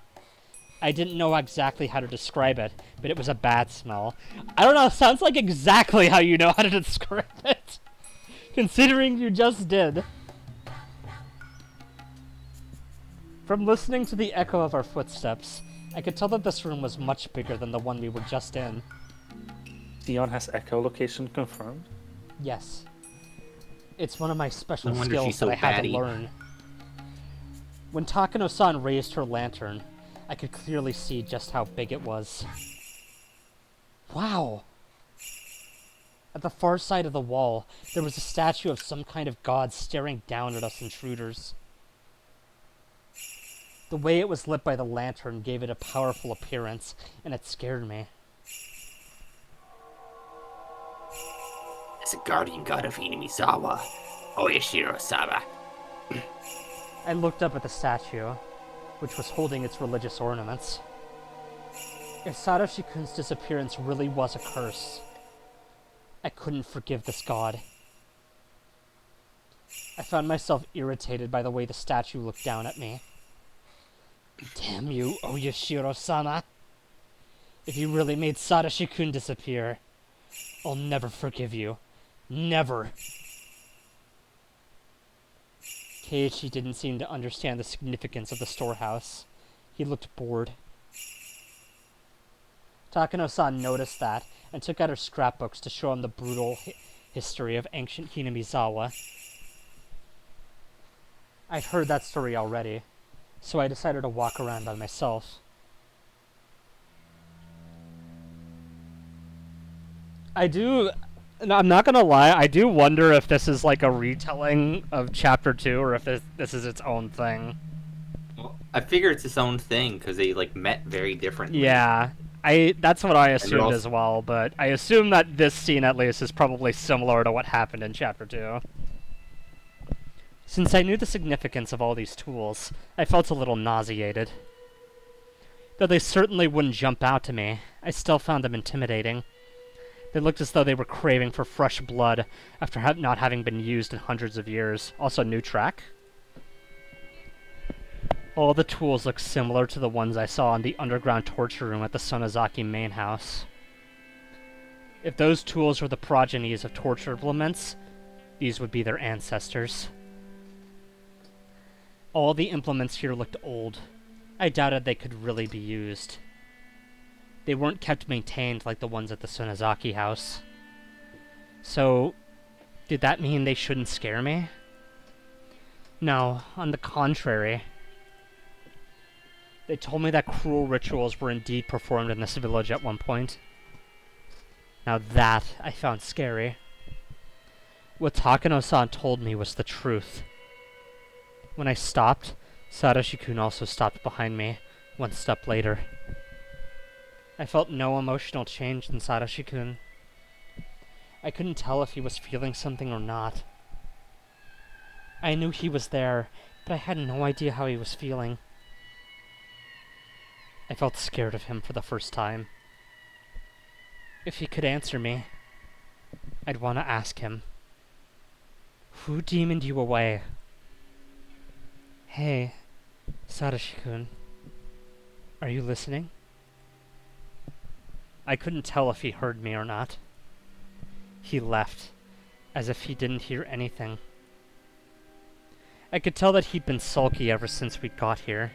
I didn't know exactly how to describe it, but it was a bad smell. I don't know, it sounds like exactly how you know how to describe it. Considering you just did. From listening to the echo of our footsteps, I could tell that this room was much bigger than the one we were just in. Dion has echolocation confirmed. Yes. It's one of my special No wonder skills she's so that I had batty. to learn. When Takano-san raised her lantern, I could clearly see just how big it was. Wow! At the far side of the wall, there was a statue of some kind of god staring down at us intruders. The way it was lit by the lantern gave it a powerful appearance, and it scared me. As a guardian god of Hinamizawa, Oyashiro-sama. I looked up at the statue, which was holding its religious ornaments. If Satoshi-kun's disappearance really was a curse, I couldn't forgive this god. I found myself irritated by the way the statue looked down at me. Damn you, Oyashiro-sama. If you really made Satoshi-kun disappear, I'll never forgive you. Never. Keiichi didn't seem to understand the significance of the storehouse. He looked bored. Takano-san noticed that and took out her scrapbooks to show him the brutal history of ancient Hinamizawa. I'd heard that story already, so I decided to walk around by myself. I'm not gonna lie, I do wonder if this is like a retelling of Chapter 2, or if this is its own thing. Well, I figure it's its own thing, because they, like, met very differently. Yeah, that's what I assumed as well, but I assume that this scene, at least, is probably similar to what happened in Chapter 2. Since I knew the significance of all these tools, I felt a little nauseated. Though they certainly wouldn't jump out to me, I still found them intimidating. They looked as though they were craving for fresh blood after not having been used in hundreds of years. Also, new track. All the tools looked similar to the ones I saw in the underground torture room at the Sonozaki main house. If those tools were the progenies of torture implements, these would be their ancestors. All the implements here looked old. I doubted they could really be used. They weren't kept maintained like the ones at the Sonozaki house. So, did that mean they shouldn't scare me? No, on the contrary. They told me that cruel rituals were indeed performed in this village at one point. Now that I found scary. What Takano-san told me was the truth. When I stopped, Satoshi-kun also stopped behind me, one step later. I felt no emotional change in Satoshi-kun. I couldn't tell if he was feeling something or not. I knew he was there, but I had no idea how he was feeling. I felt scared of him for the first time. If he could answer me, I'd want to ask him, "Who demoned you away?" Hey, Satoshi-kun, are you listening? I couldn't tell if he heard me or not. He left, as if he didn't hear anything. I could tell that he'd been sulky ever since we got here.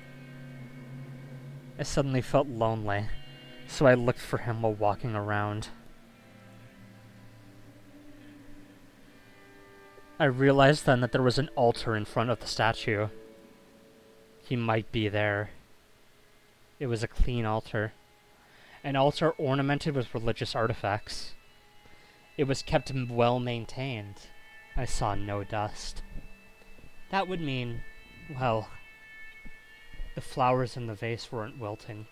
I suddenly felt lonely, so I looked for him while walking around. I realized then that there was an altar in front of the statue. He might be there. It was a clean altar. An altar ornamented with religious artifacts. It was kept well maintained. I saw no dust. That would mean, well, the flowers in the vase weren't wilting.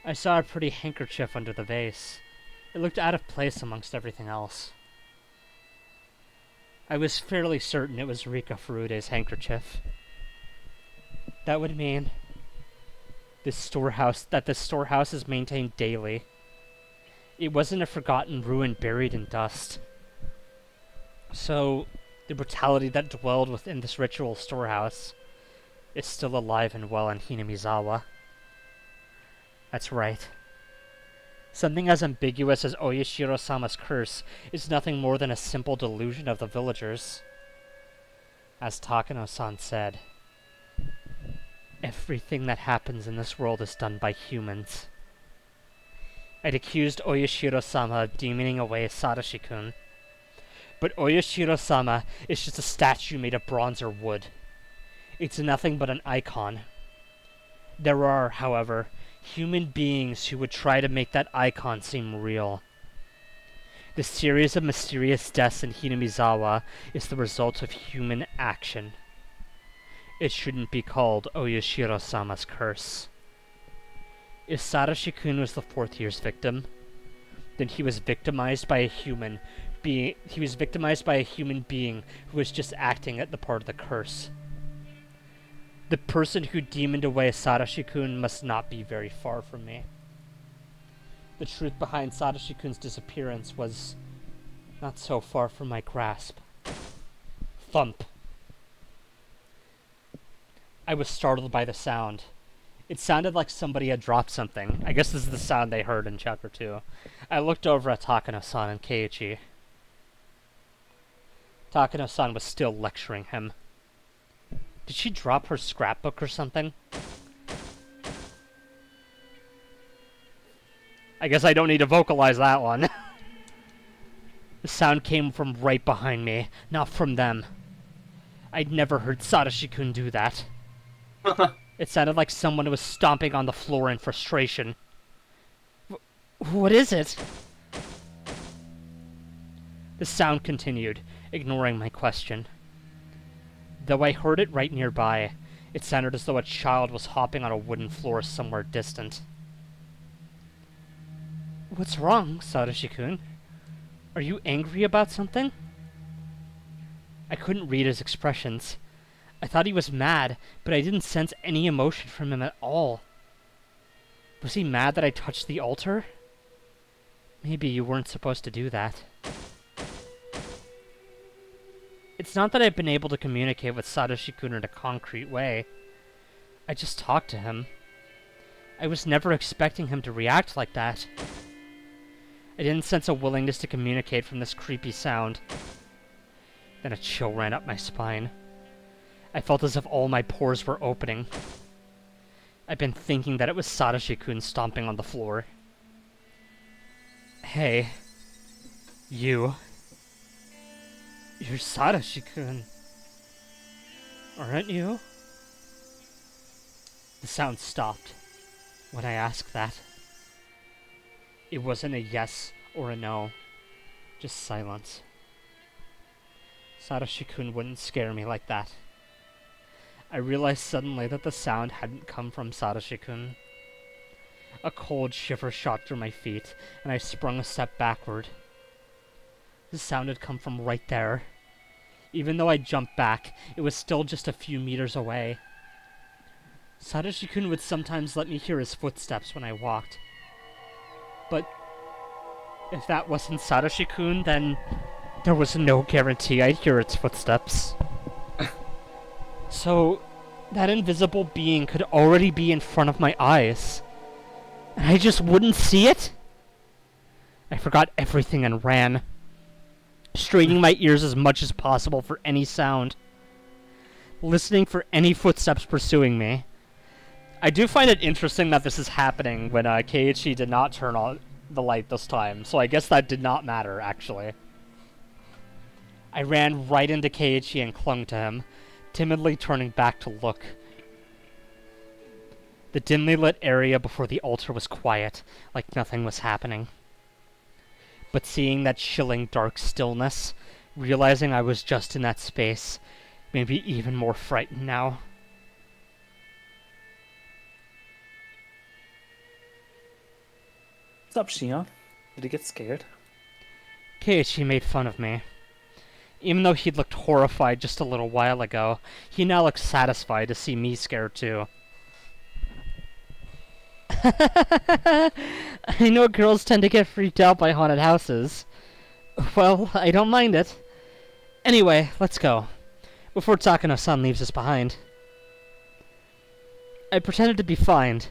I saw a pretty handkerchief under the vase. It looked out of place amongst everything else. I was fairly certain it was Rika Furude's handkerchief. That would mean this storehouse is maintained daily. It wasn't a forgotten ruin buried in dust. So, the brutality that dwelled within this ritual storehouse is still alive and well in Hinamizawa. That's right. Something as ambiguous as Oyashiro-sama's curse is nothing more than a simple delusion of the villagers. As Takano-san said, everything that happens in this world is done by humans. I'd accused Oyashiro-sama of demoning away Satoshi-kun, but Oyashiro-sama is just a statue made of bronze or wood. It's nothing but an icon. There are, however, human beings who would try to make that icon seem real. The series of mysterious deaths in Hinamizawa is the result of human action. It shouldn't be called Oyashiro-sama's curse. If Satoshi-kun was the fourth year's victim, then he was victimized by a human being. He was victimized by a human being who was just acting at the part of the curse. The person who demoned away Satoshi-kun must not be very far from me. The truth behind Satoshi-kun's disappearance was not so far from my grasp. Thump. I was startled by the sound. It sounded like somebody had dropped something. I guess this is the sound they heard in Chapter 2. I looked over at Takano-san and Keiichi. Takano-san was still lecturing him. Did she drop her scrapbook or something? I guess I don't need to vocalize that one. The sound came from right behind me, not from them. I'd never heard Satoshi-kun do that. It sounded like someone was stomping on the floor in frustration. What is it? The sound continued, ignoring my question. Though I heard it right nearby, it sounded as though a child was hopping on a wooden floor somewhere distant. What's wrong, Satoshi-kun? Are you angry about something? I couldn't read his expressions. I thought he was mad, but I didn't sense any emotion from him at all. Was he mad that I touched the altar? Maybe you weren't supposed to do that. It's not that I've been able to communicate with Satoshi-kun in a concrete way. I just talked to him. I was never expecting him to react like that. I didn't sense a willingness to communicate from this creepy sound. Then a chill ran up my spine. I felt as if all my pores were opening. I've been thinking that it was Satoshi-kun stomping on the floor. Hey. You. You're Satoshi-kun. Aren't you? The sound stopped when I asked that. It wasn't a yes or a no, just silence. Satoshi-kun wouldn't scare me like that. I realized suddenly that the sound hadn't come from Satoshi-kun. A cold shiver shot through my feet, and I sprung a step backward. The sound had come from right there. Even though I jumped back, it was still just a few meters away. Satoshi-kun would sometimes let me hear his footsteps when I walked. But if that wasn't Satoshi-kun, then there was no guarantee I'd hear its footsteps. So, that invisible being could already be in front of my eyes. And I just wouldn't see it? I forgot everything and ran, straining my ears as much as possible for any sound, listening for any footsteps pursuing me. I do find it interesting that this is happening when Keiichi did not turn on the light this time, so I guess that did not matter, actually. I ran right into Keiichi and clung to him, timidly turning back to look. The dimly lit area before the altar was quiet, like nothing was happening. But seeing that chilling dark stillness, realizing I was just in that space, made me even more frightened now. What's up, Shion? Did he get scared? Keiichi made fun of me. Even though he'd looked horrified just a little while ago, he now looked satisfied to see me scared too. I know girls tend to get freaked out by haunted houses. Well, I don't mind it. Anyway, let's go, before Takano-san leaves us behind. I pretended to be fine,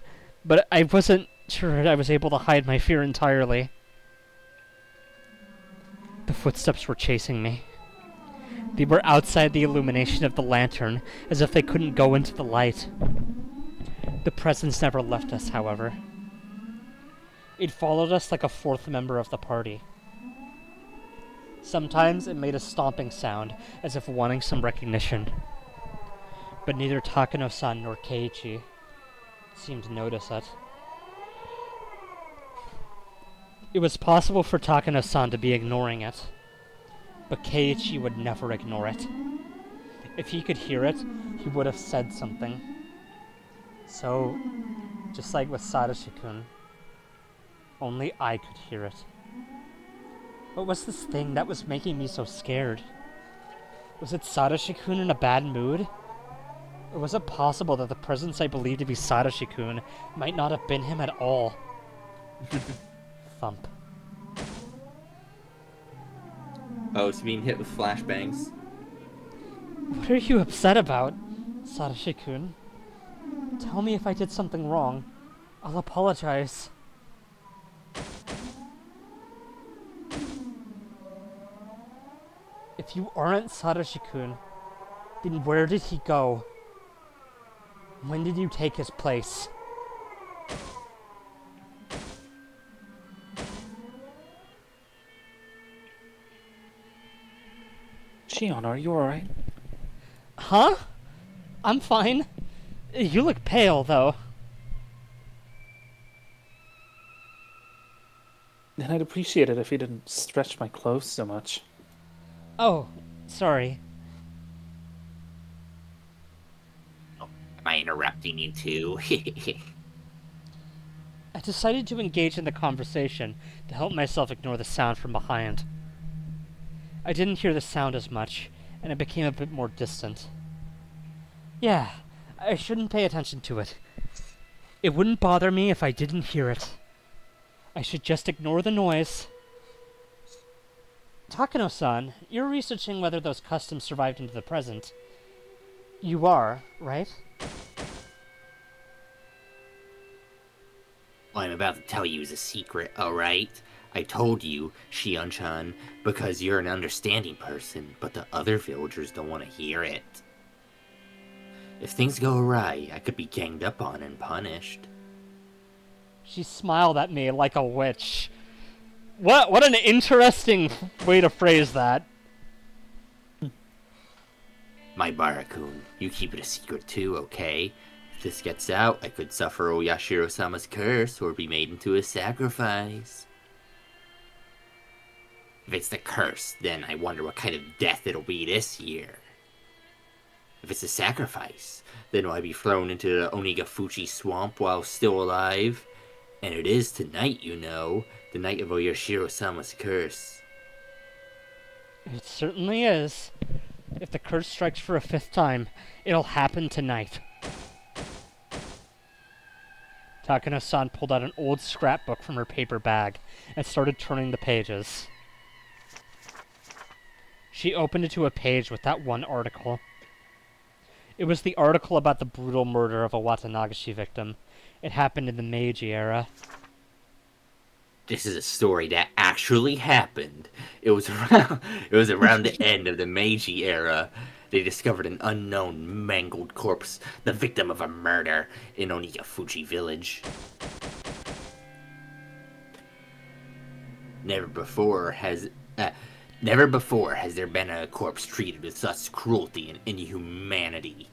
but I wasn't sure I was able to hide my fear entirely. The footsteps were chasing me. They were outside the illumination of the lantern, as if they couldn't go into the light. The presence never left us, however. It followed us like a fourth member of the party. Sometimes it made a stomping sound, as if wanting some recognition. But neither Takano-san nor Keiichi seemed to notice it. It was possible for Takano-san to be ignoring it, but Keiichi would never ignore it. If he could hear it, he would have said something. So, just like with Satoshi-kun, only I could hear it. What was this thing that was making me so scared? Was it Satoshi-kun in a bad mood? Or was it possible that the presence I believed to be Satoshi-kun might not have been him at all? thump. Oh, it's being hit with flashbangs. What are you upset about, Sadashi-kun? Tell me if I did something wrong. I'll apologize. If you aren't Sadashi-kun, then where did he go? When did you take his place? Shion, are you alright? Huh? I'm fine. You look pale, though. Then I'd appreciate it if you didn't stretch my clothes so much. Oh, sorry. Am I interrupting you too? I decided to engage in the conversation to help myself ignore the sound from behind. I didn't hear the sound as much, and it became a bit more distant. Yeah, I shouldn't pay attention to it. It wouldn't bother me if I didn't hear it. I should just ignore the noise. Takano-san, you're researching whether those customs survived into the present. You are, right? What I'm about to tell you is a secret, alright? I told you, Shion-chan, because you're an understanding person, but the other villagers don't want to hear it. If things go awry, I could be ganged up on and punished. She smiled at me like a witch. What an interesting way to phrase that. My Barakun, you keep it a secret too, okay? If this gets out, I could suffer Oyashiro-sama's curse or be made into a sacrifice. If it's the curse, then I wonder what kind of death it'll be this year. If it's a sacrifice, then will I be thrown into the Onigafuchi swamp while still alive? And it is tonight, you know, the night of Oyashiro-sama's curse. It certainly is. If the curse strikes for a 5th time, it'll happen tonight. Takano-san pulled out an old scrapbook from her paper bag and started turning the pages. She opened it to a page with that one article. It was the article about the brutal murder of a Watanagashi victim. It happened in the Meiji era. This is a story that actually happened. It was around the end of the Meiji era. They discovered an unknown mangled corpse, the victim of a murder in Onigafuchi village. Never before has there been a corpse treated with such cruelty and inhumanity.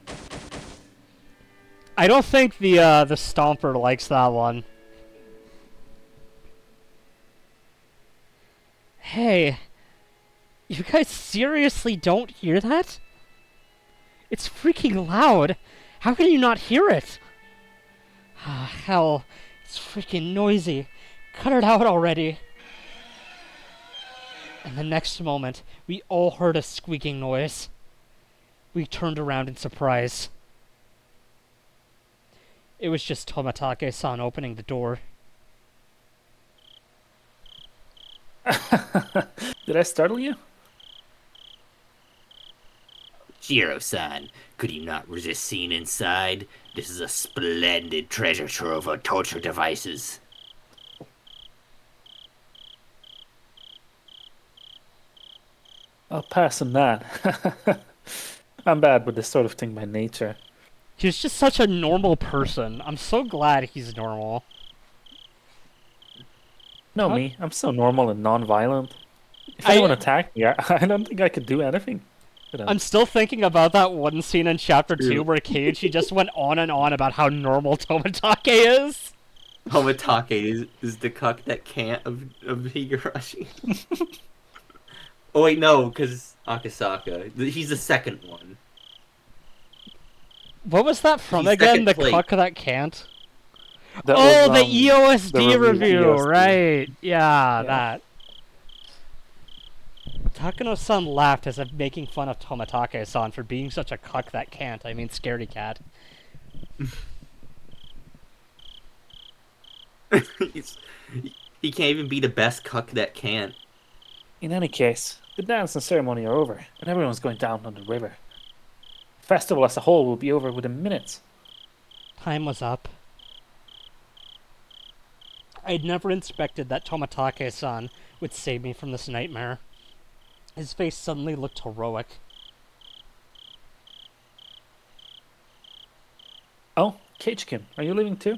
I don't think the Stomper likes that one. Hey, you guys seriously don't hear that? It's freaking loud. How can you not hear it? Ah, hell, it's freaking noisy. Cut it out already. And the next moment, we all heard a squeaking noise. We turned around in surprise. It was just Tomatake-san opening the door. Did I startle you? Jiro-san, could you not resist seeing inside? This is a splendid treasure trove of torture devices. I'll pass on that. I'm bad with this sort of thing by nature. He's just such a normal person. I'm so glad he's normal. No, Huh? me. I'm so normal and non-violent. If anyone attacked me, I don't think I could do anything. I'm still thinking about that one scene in Chapter 2 where Keiichi just went on and on about how normal Tomatake is. Tomatake is the cuck that can't of Higurashi. Oh wait, no, because Akasaka. He's the second one. What was that from He's again? second The plate. cuck that can't? That Oh, was, the EOSD the review, EOSD. right. Yeah, Yeah. that. Takano-san laughed as if making fun of Tomatake-san for being such a cuck that can't. I mean, scaredy cat. he's, He can't even be the best cuck that can. In any case, the dance and ceremony are over, and everyone's going down on the river. The festival as a whole will be over within minutes. Time was up. I'd never expected that Tomatake-san would save me from this nightmare. His face suddenly looked heroic. Oh, Keiichikin, are you leaving too?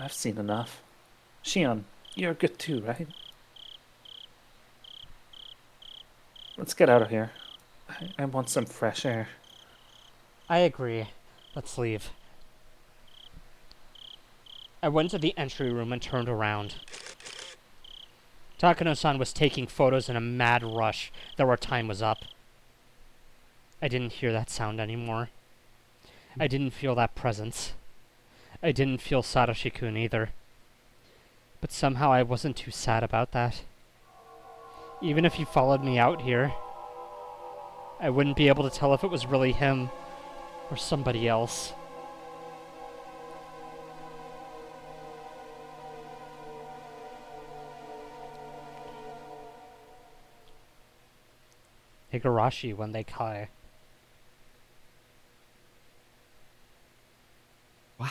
I've seen enough. Shion, you're good too, right? Let's get out of here. I want some fresh air. I agree. Let's leave. I went to the entry room and turned around. Takano-san was taking photos in a mad rush that our time was up. I didn't hear that sound anymore. I didn't feel that presence. I didn't feel Satoshi-kun either. But somehow I wasn't too sad about that. Even if he followed me out here, I wouldn't be able to tell if it was really him or somebody else. Higurashi when they kai. Wow.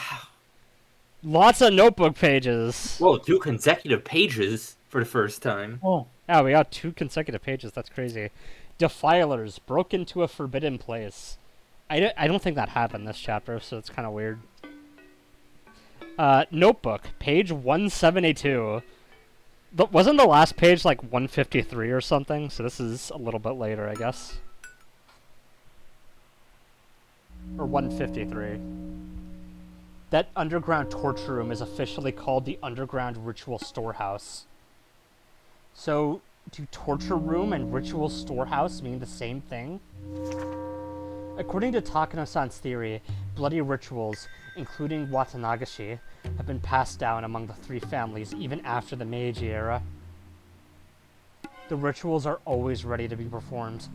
Lots of notebook pages. Whoa, 2 consecutive pages for the first time. Oh, Yeah, we got 2 consecutive pages. That's crazy. Defilers broke into a forbidden place. I don't think that happened this chapter, so it's kind of weird. Notebook, page 172. Wasn't the last page like 153 or something? So this is a little bit later, I guess. Or 153. That underground torture room is officially called the Underground Ritual Storehouse. So, do torture room and ritual storehouse mean the same thing? According to Takano-san's theory, bloody rituals, including Watanagashi, have been passed down among the 3 families even after the Meiji era. The rituals are always ready to be performed.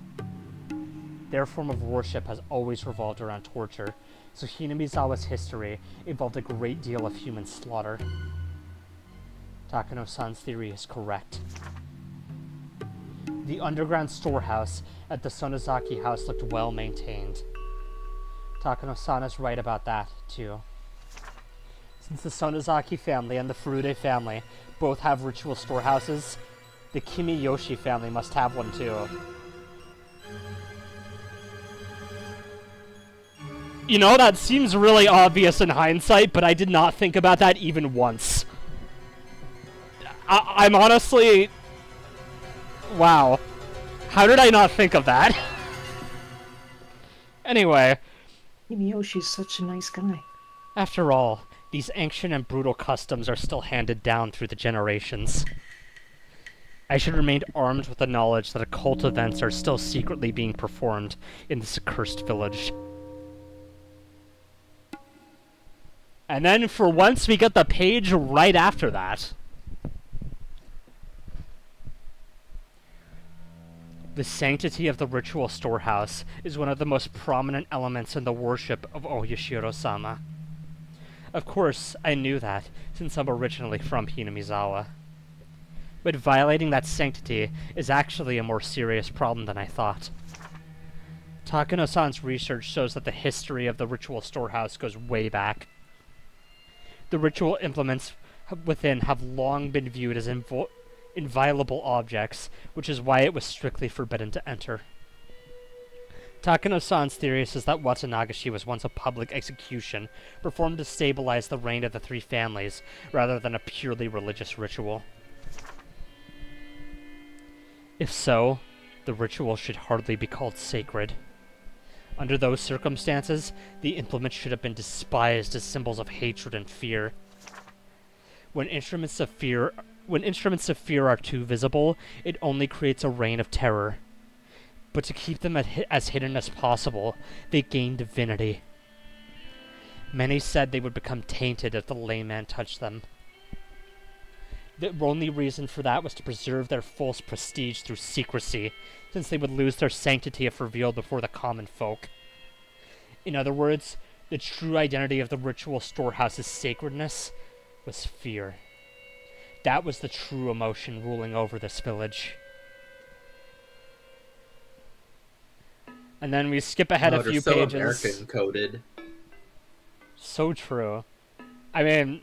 Their form of worship has always revolved around torture, so Hinamizawa's history involved a great deal of human slaughter. Takano-san's theory is correct. The underground storehouse at the Sonozaki house looked well maintained. Takano-san is right about that, too. Since the Sonozaki family and the Furude family both have ritual storehouses, the Kimiyoshi family must have one too. You know, that seems really obvious in hindsight, but I did not think about that even once. I'm honestly... Wow. How did I not think of that? Anyway. Yoshi's such a nice guy. After all, these ancient and brutal customs are still handed down through the generations. I should remain armed with the knowledge that occult events are still secretly being performed in this accursed village. And then, for once, we get the page right after that. The sanctity of the ritual storehouse is one of the most prominent elements in the worship of Oyashiro-sama. Of course, I knew that, since I'm originally from Hinamizawa. But violating that sanctity is actually a more serious problem than I thought. Takano-san's research shows that the history of the ritual storehouse goes way back. The ritual implements within have long been viewed as inviolable objects, which is why it was strictly forbidden to enter. Takano-san's theory is that Watanagashi was once a public execution, performed to stabilize the reign of the 3 families, rather than a purely religious ritual. If so, the ritual should hardly be called sacred. Under those circumstances, the implements should have been despised as symbols of hatred and fear. When instruments of fear are too visible, it only creates a reign of terror. But to keep them as hidden as possible, they gain divinity. Many said they would become tainted if the layman touched them. The only reason for that was to preserve their false prestige through secrecy, since they would lose their sanctity if revealed before the common folk. In other words, The true identity of the ritual storehouse's sacredness was fear. That was the true emotion ruling over this village. And then we skip ahead a they're few so pages. American coded. So true. I mean,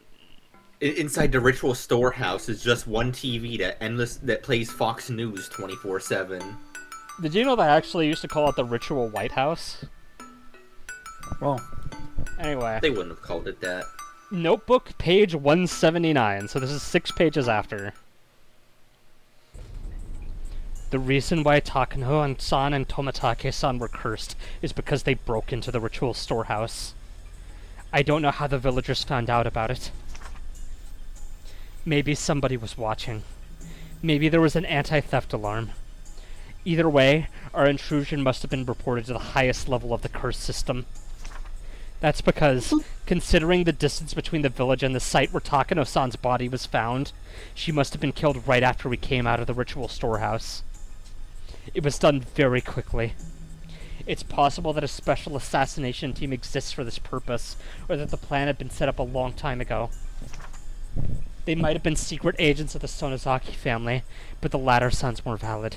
Inside the ritual storehouse is just one TV that plays Fox News 24/7. did you know they actually used to call it the Ritual White House? Well, Anyway. They wouldn't have called it that. Notebook, page 179. So this is 6 pages after. The reason why Takano-san and Tomitake-san were cursed is because they broke into the ritual storehouse. I don't know how the villagers found out about it. Maybe somebody was watching. Maybe there was an anti-theft alarm. Either way, our intrusion must have been reported to the highest level of the curse system. That's because, considering the distance between the village and the site where Takano-san's body was found, she must have been killed right after we came out of the ritual storehouse. It was done very quickly. It's possible that a special assassination team exists for this purpose, or that the plan had been set up a long time ago. They might have been secret agents of the Sonozaki family, but the latter sounds more valid.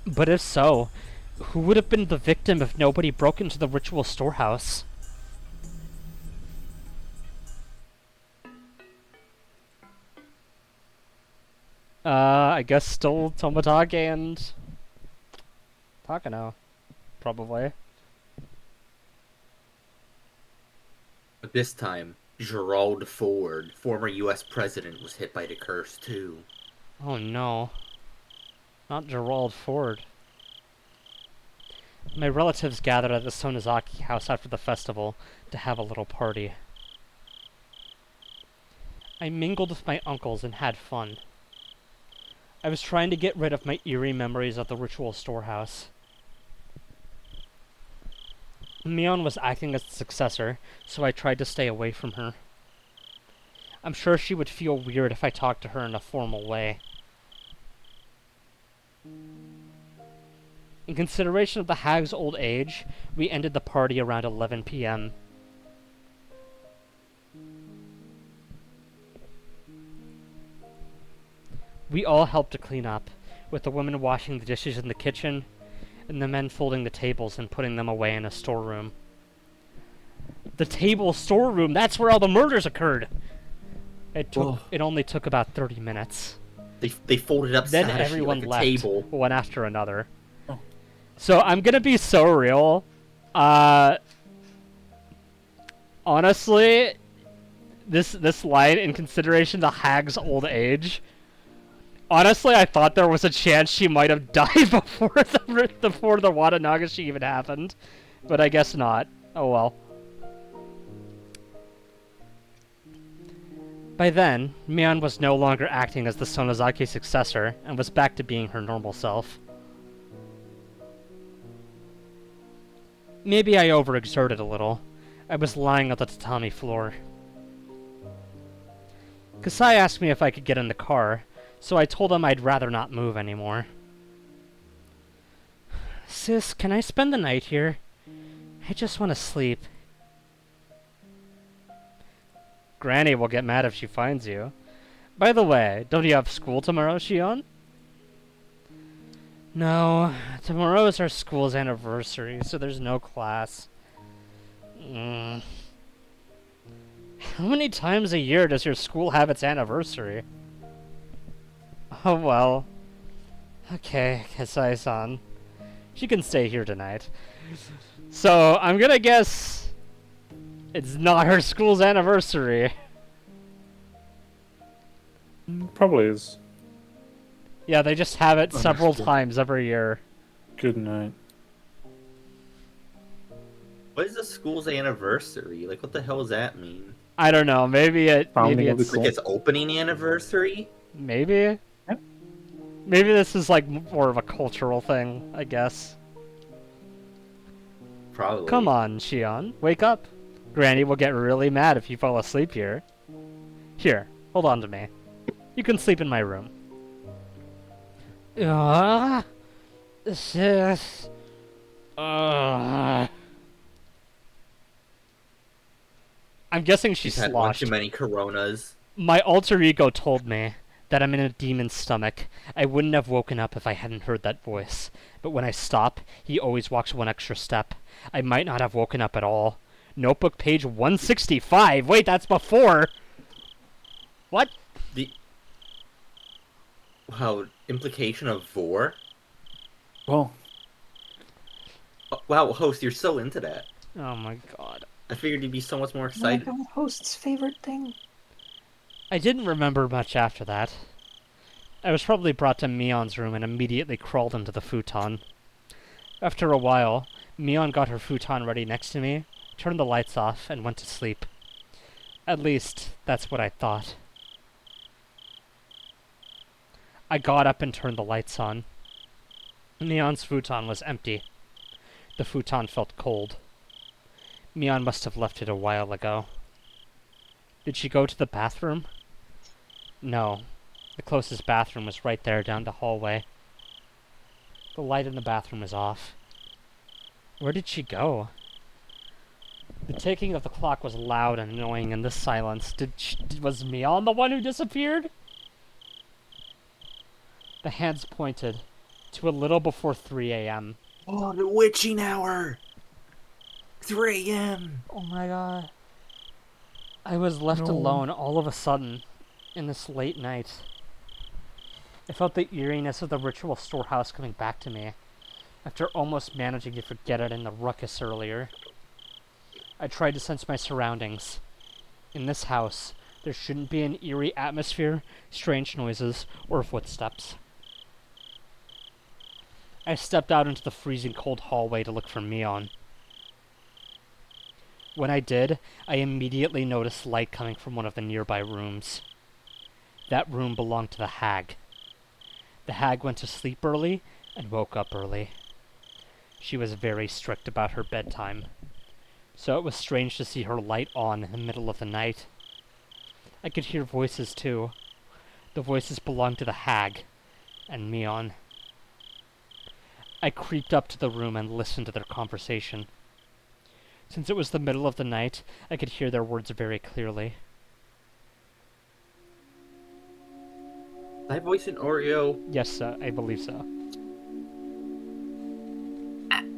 But if so, who would have been the victim if nobody broke into the ritual storehouse? I guess still Tomitake and Takano. Probably. But this time, Gerald Ford, former U.S. president, was hit by the curse too. Oh no. Not Gerald Ford. My relatives gathered at the Sonozaki house after the festival to have a little party. I mingled with my uncles and had fun. I was trying to get rid of my eerie memories of the ritual storehouse. Mion was acting as the successor, so I tried to stay away from her. I'm sure she would feel weird if I talked to her in a formal way. In consideration of the hag's old age, we ended the party around 11 p.m. We all helped to clean up, with the women washing the dishes in the kitchen, and the men folding the tables and putting them away in a storeroom. The table storeroom, that's where all the murders occurred! It only took about 30 minutes. They folded up Then Satoshi everyone like a left, table. one after another. Oh. So I'm gonna be so real. Honestly, this line, in consideration the hag's old age, honestly, I thought there was a chance she might have died before the Wada Nagashi even happened, but I guess not. Oh well. By then, Mion was no longer acting as the Sonozaki successor, and was back to being her normal self. Maybe I overexerted a little. I was lying on the tatami floor. Kasai asked me if I could get in the car, so I told him I'd rather not move anymore. Sis, can I spend the night here? I just want to sleep. Granny will get mad if she finds you. By the way, don't you have school tomorrow, Shion? No, tomorrow is our school's anniversary, so there's no class. How many times a year does your school have its anniversary? Oh well. Okay, Kasai-san. She can stay here tonight. So, I'm gonna guess it's not her school's anniversary. Probably is. Yeah, they just have it several times every year. Good night. What is the school's anniversary? Like, what the hell does that mean? I don't know. Maybe Founding of the it's school. Like its opening anniversary? maybe. Yep. Maybe this is like more of a cultural thing, I guess. Probably. Come on, Shion, wake up. Granny will get really mad if you fall asleep here. Here, hold on to me. You can sleep in my room. Sis. I'm guessing she She's had one sloshed. too many Coronas. My alter ego told me that I'm in a demon's stomach. I wouldn't have woken up if I hadn't heard that voice. But when I stop, he always walks one extra step. I might not have woken up at all. Notebook page 165. Wait, that's before. What? The wow, implication of vor. Well, Oh, wow, host, you're so into that. Oh my god. I figured you'd be so much more Oh my excited. god, host's favorite thing. I didn't remember much after that. I was probably brought to Mion's room and immediately crawled into the futon. After a while, Mion got her futon ready next to me, turned the lights off, and went to sleep. At least, that's what I thought. I got up and turned the lights on. Mion's futon was empty. The futon felt cold. Mion must have left it a while ago. Did she go to the bathroom? No. The closest bathroom was right there down the hallway. The light in the bathroom is off. Where did she go? The ticking of the clock was loud and annoying in this silence. Was Mion the one who disappeared? The hands pointed to a little before 3 a.m. Oh, the witching hour! 3 a.m. Oh my god. I was left No. alone all of a sudden in this late night. I felt the eeriness of the ritual storehouse coming back to me after almost managing to forget it in the ruckus earlier. I tried to sense my surroundings. In this house, there shouldn't be an eerie atmosphere, strange noises, or footsteps. I stepped out into the freezing cold hallway to look for Mion. When I did, I immediately noticed light coming from one of the nearby rooms. That room belonged to the hag. The hag went to sleep early and woke up early. She was very strict about her bedtime, so it was strange to see her light on in the middle of the night. I could hear voices too. The voices belonged to the hag and Mion. I creeped up to the room and listened to their conversation. Since it was the middle of the night, I could hear their words very clearly. Did I voice an Oreo? Yes, I believe so.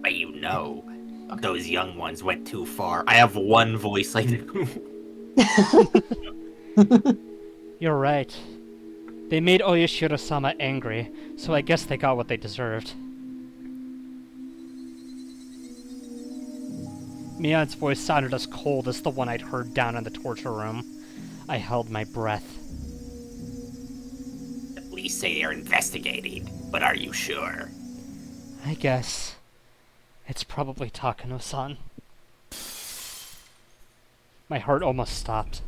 But you know, those young ones went too far. I have one voice I do. You're right. They made Oyashiro-sama angry, so I guess they got what they deserved. Mion's voice sounded as cold as the one I'd heard down in the torture room. I held my breath. At least say they're investigating, but are you sure? I guess it's probably Takano-san. My heart almost stopped.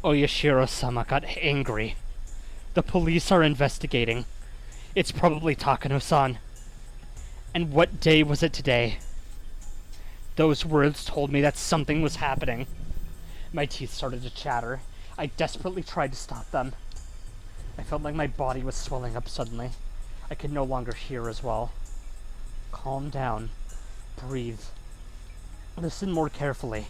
Oyashiro-sama got angry. The police are investigating. It's probably Takano-san. And what day was it today? Those words told me that something was happening. My teeth started to chatter. I desperately tried to stop them. I felt like my body was swelling up suddenly. I could no longer hear as well. Calm down. Breathe. Listen more carefully.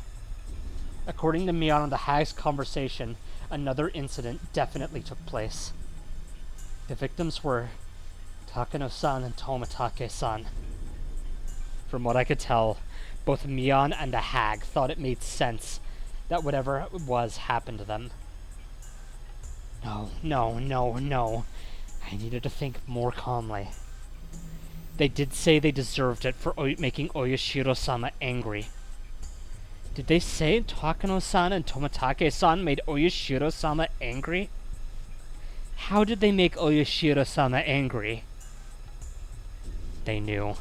According to Mion and the hag's conversation, another incident definitely took place. The victims were Takano-san and Tomatake-san. From what I could tell, both Mion and the hag thought it made sense that whatever it was happened to them. No. I needed to think more calmly. They did say they deserved it for making Oyashiro-sama angry. Did they say Takano-san and Tomatake-san made Oyashiro-sama angry? How did they make Oyashiro-sama angry? They knew.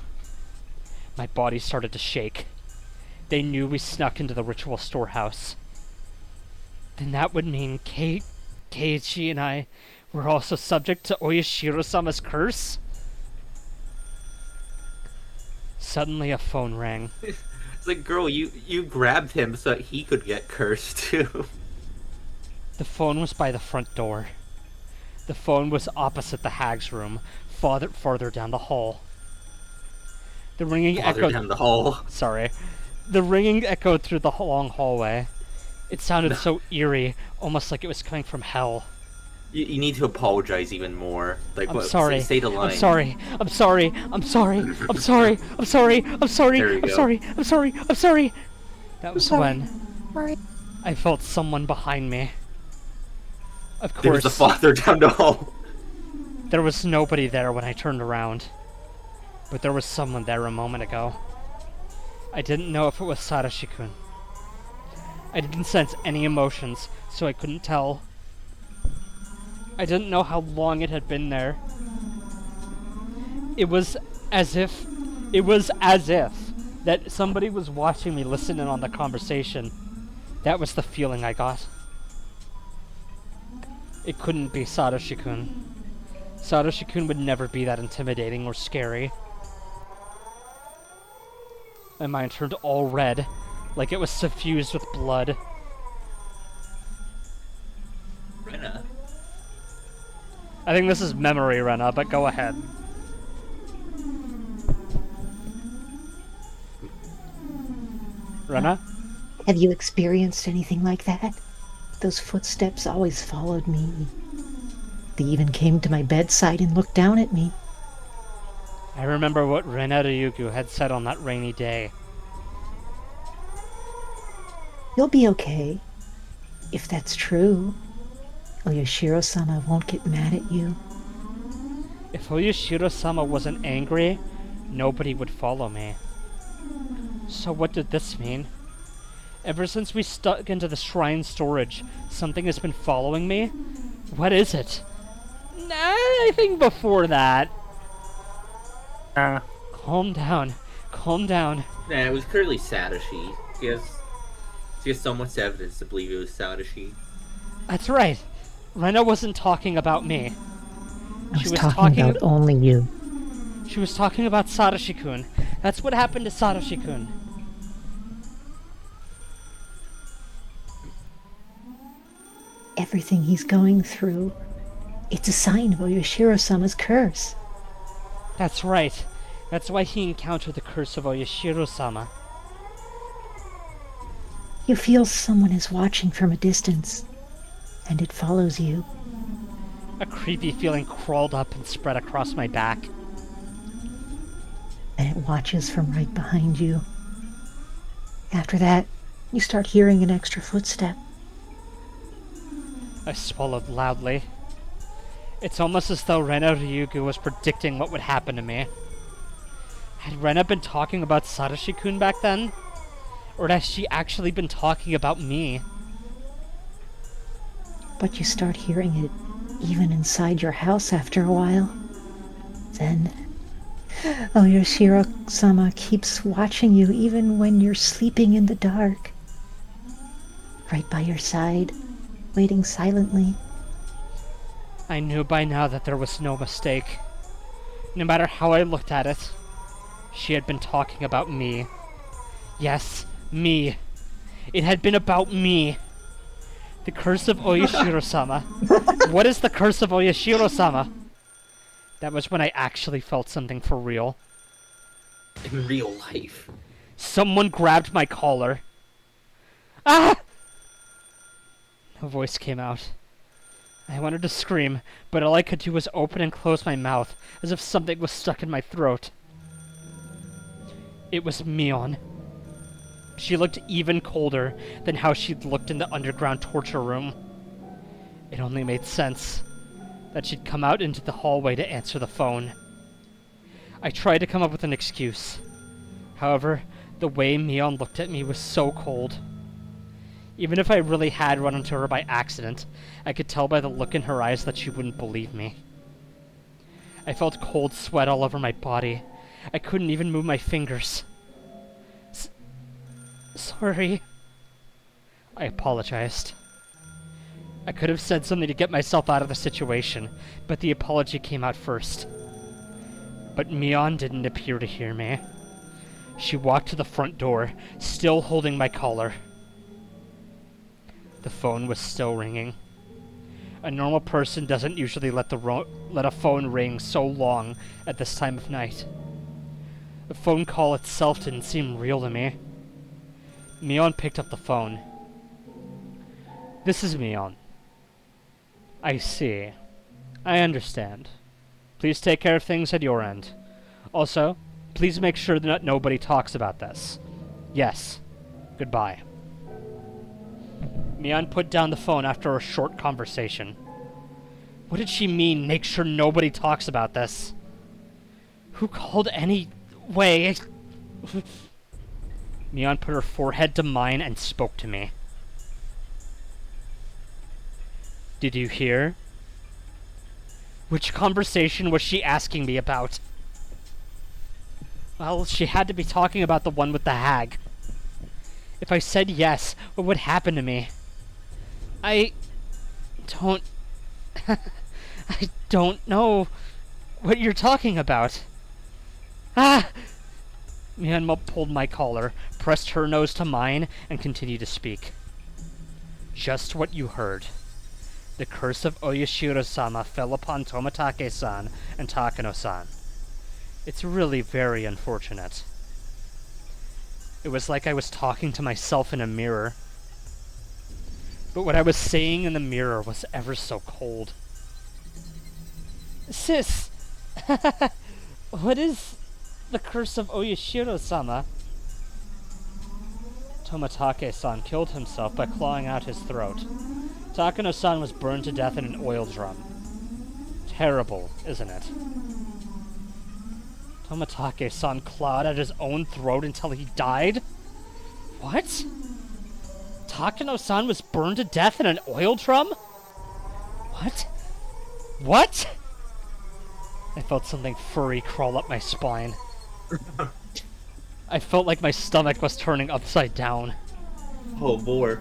My body started to shake. They knew we snuck into the ritual storehouse. Then that would mean Keiichi and I were also subject to Oyashiro-sama's curse? Suddenly a phone rang. It's like, girl, you grabbed him so that he could get cursed too. The phone was by the front door. The phone was opposite the hag's room, farther down the hall. The ringing Farther echoed down the hall. Sorry. The ringing echoed through the long hallway. It sounded so eerie, almost like it was coming from hell. You need to apologize even more. Like, I'm what? sorry. Say the line. I'm sorry. I'm sorry. I'm sorry. I'm sorry. I'm sorry. I'm sorry. There you I'm go. sorry. I'm sorry. I'm sorry. That was sorry. when I felt someone behind me. Of There was course, the father down the hall. there was nobody there when I turned around. But there was someone there a moment ago. I didn't know if it was Satoshi-kun. I didn't sense any emotions, so I couldn't tell. I didn't know how long it had been there. It was as if that somebody was watching me listen in on the conversation. That was the feeling I got. It couldn't be Satoshi-kun. Satoshi-kun would never be that intimidating or scary. My mind turned all red, like it was suffused with blood. Rena. I think this is memory, Rena, but go ahead. Rena? Have you experienced anything like that? Those footsteps always followed me. They even came to my bedside and looked down at me. I remember what Rena Ryugu had said on that rainy day. You'll be okay. If that's true, Oyashiro-sama won't get mad at you. If Oyashiro-sama wasn't angry, nobody would follow me. So what did this mean? Ever since we stuck into the shrine storage, something has been following me? What is it? Nah, I think before that. Calm down. Calm down. Nah, it was clearly Satoshi. He has so much evidence to believe it was Satoshi. That's right. Rena wasn't talking about me. I was talking about only you. She was talking about Satoshi-kun. That's what happened to Satoshi-kun. Everything he's going through, it's a sign of Oyashiro-sama's curse. That's right. That's why he encountered the curse of Oyashiro-sama. You feel someone is watching from a distance, and it follows you. A creepy feeling crawled up and spread across my back. And it watches from right behind you. After that, you start hearing an extra footstep. I swallowed loudly. It's almost as though Rena Ryugu was predicting what would happen to me. Had Rena been talking about Satoshi-kun back then? Or has she actually been talking about me? But you start hearing it even inside your house after a while. Then, Oyashiro-sama keeps watching you even when you're sleeping in the dark. Right by your side, waiting silently. I knew by now that there was no mistake. No matter how I looked at it, she had been talking about me. Yes, me. It had been about me. The curse of Oyashiro-sama. What is the curse of Oyashiro-sama? That was when I actually felt something for real. In real life. Someone grabbed my collar. Ah! No voice came out. I wanted to scream, but all I could do was open and close my mouth, as if something was stuck in my throat. It was Mion. She looked even colder than how she'd looked in the underground torture room. It only made sense that she'd come out into the hallway to answer the phone. I tried to come up with an excuse. However, the way Mion looked at me was so cold. Even if I really had run into her by accident, I could tell by the look in her eyes that she wouldn't believe me. I felt cold sweat all over my body. I couldn't even move my fingers. Sorry. I apologized. I could have said something to get myself out of the situation, but the apology came out first. But Mion didn't appear to hear me. She walked to the front door, still holding my collar. The phone was still ringing. A normal person doesn't usually let a phone ring so long at this time of night. The phone call itself didn't seem real to me. Mion picked up the phone. This is Mion. I see. I understand. Please take care of things at your end. Also, please make sure that nobody talks about this. Yes. Goodbye. Mion put down the phone after a short conversation. What did she mean, make sure nobody talks about this? Who called anyway? Mion put her forehead to mine and spoke to me. Did you hear? Which conversation was she asking me about? Well, she had to be talking about the one with the hag. If I said yes, what would happen to me? I don't know what you're talking about. Ah! Mion pulled my collar, pressed her nose to mine, and continued to speak. Just what you heard. The curse of Oyashiro-sama fell upon Tomatake-san and Takano-san. It's really very unfortunate. It was like I was talking to myself in a mirror. But what I was saying in the mirror was ever so cold. Sis! What is the curse of Oyashiro-sama? Tomatake-san killed himself by clawing out his throat. Takano-san was burned to death in an oil drum. Terrible, isn't it? Tomatake-san clawed at his own throat until he died? What? Takano-san was burned to death in an oil drum? What? What? I felt something furry crawl up my spine. I felt like my stomach was turning upside down. Oh boy.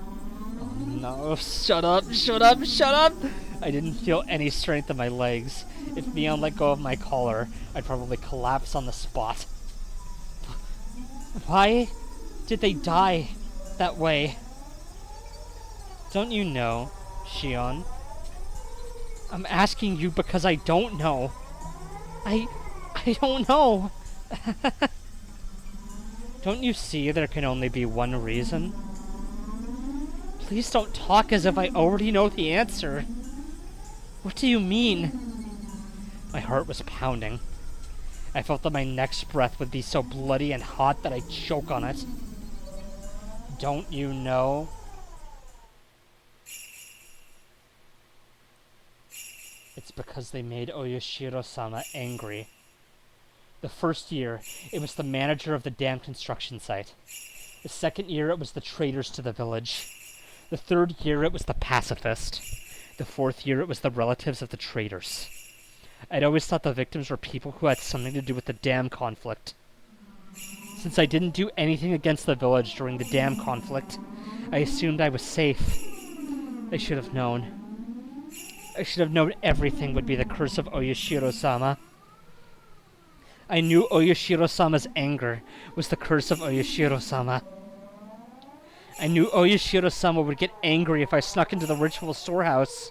Oh no, shut up, shut up, shut up! I didn't feel any strength in my legs. If Mion let go of my collar, I'd probably collapse on the spot. Why did they die that way? Don't you know, Shion? I'm asking you because I don't know. I don't know. Don't you see there can only be one reason? Please don't talk as if I already know the answer. What do you mean? My heart was pounding. I felt that my next breath would be so bloody and hot that I'd choke on it. Don't you know? It's because they made Oyashiro-sama angry. The first year, it was the manager of the damn construction site. The second year, it was the traitors to the village. The third year, it was the pacifist. The fourth year, it was the relatives of the traitors. I'd always thought the victims were people who had something to do with the dam conflict. Since I didn't do anything against the village during the dam conflict, I assumed I was safe. I should have known. I should have known everything would be the curse of Oyashiro-sama. I knew Oyashiro-sama's anger was the curse of Oyashiro-sama. I knew Oyashiro-sama would get angry if I snuck into the ritual storehouse.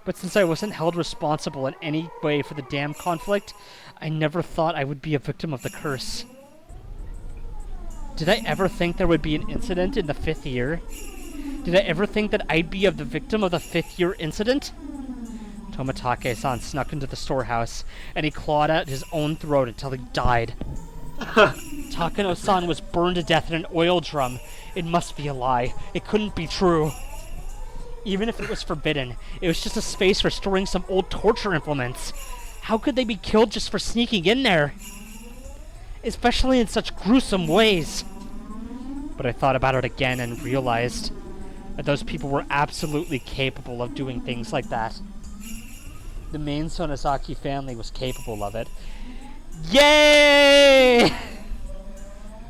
But since I wasn't held responsible in any way for the dam conflict, I never thought I would be a victim of the curse. Did I ever think there would be an incident in the 5th year? Did I ever think that I'd be the victim of the 5th year incident? Tomatake-san snuck into the storehouse, and he clawed at his own throat until he died. Takano-san was burned to death in an oil drum. It must be a lie. It couldn't be true. Even if it was forbidden, it was just a space for storing some old torture implements. How could they be killed just for sneaking in there? Especially in such gruesome ways. But I thought about it again and realized that those people were absolutely capable of doing things like that. The main Sonozaki family was capable of it. Yay!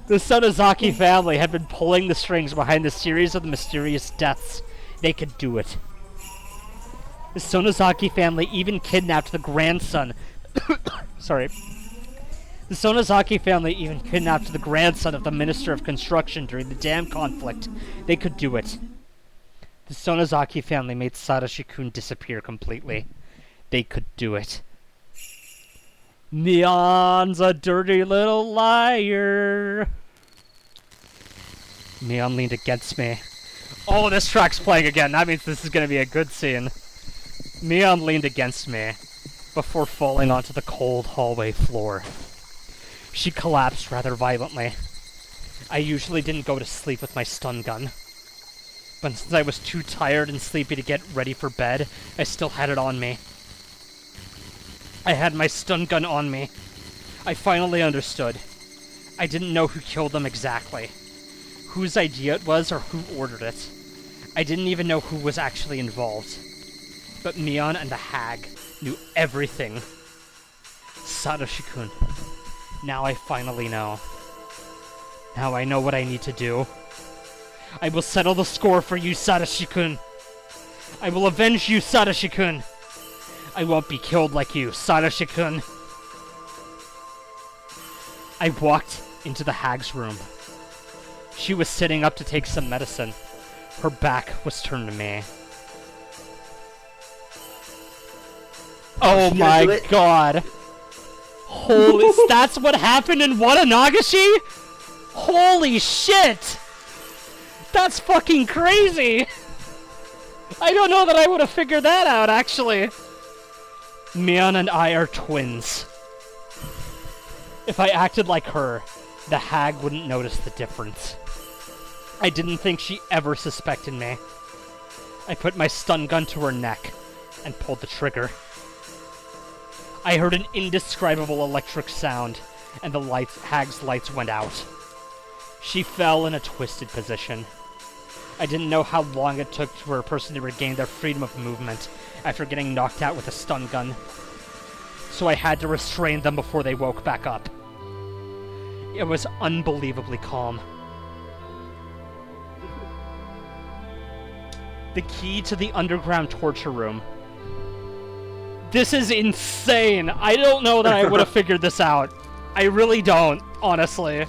The Sonozaki family had been pulling the strings behind the series of the mysterious deaths. They could do it. The Sonozaki family even kidnapped the grandson. Sorry. The Sonozaki family even kidnapped the grandson of the Minister of Construction during the dam conflict. They could do it. The Sonozaki family made Sadashi-kun disappear completely. They could do it. Mion's a dirty little liar. Mion leaned against me. Oh, this track's playing again. That means this is gonna be a good scene. Mion leaned against me before falling onto the cold hallway floor. She collapsed rather violently. I usually didn't go to sleep with my stun gun, but since I was too tired and sleepy to get ready for bed, I still had it on me. I had my stun gun on me. I finally understood. I didn't know who killed them exactly, whose idea it was or who ordered it. I didn't even know who was actually involved. But Mion and the hag knew everything. Satoshi-kun. Now I finally know. Now I know what I need to do. I will settle the score for you, Satoshi-kun. I will avenge you, Satoshi-kun. I won't be killed like you, Satoshi-kun. I walked into the hag's room. She was sitting up to take some medicine. Her back was turned to me. Oh my god. Holy... That's what happened in Watanagashi? Holy shit! That's fucking crazy! I don't know that I would have figured that out, actually. Mion and I are twins. If I acted like her, the hag wouldn't notice the difference. I didn't think she ever suspected me. I put my stun gun to her neck and pulled the trigger. I heard an indescribable electric sound, and the hag's lights went out. She fell in a twisted position. I didn't know how long it took for a person to regain their freedom of movement after getting knocked out with a stun gun, so I had to restrain them before they woke back up. It was unbelievably calm. The key to the underground torture room. This is insane! I don't know that I would have figured this out. I really don't, honestly.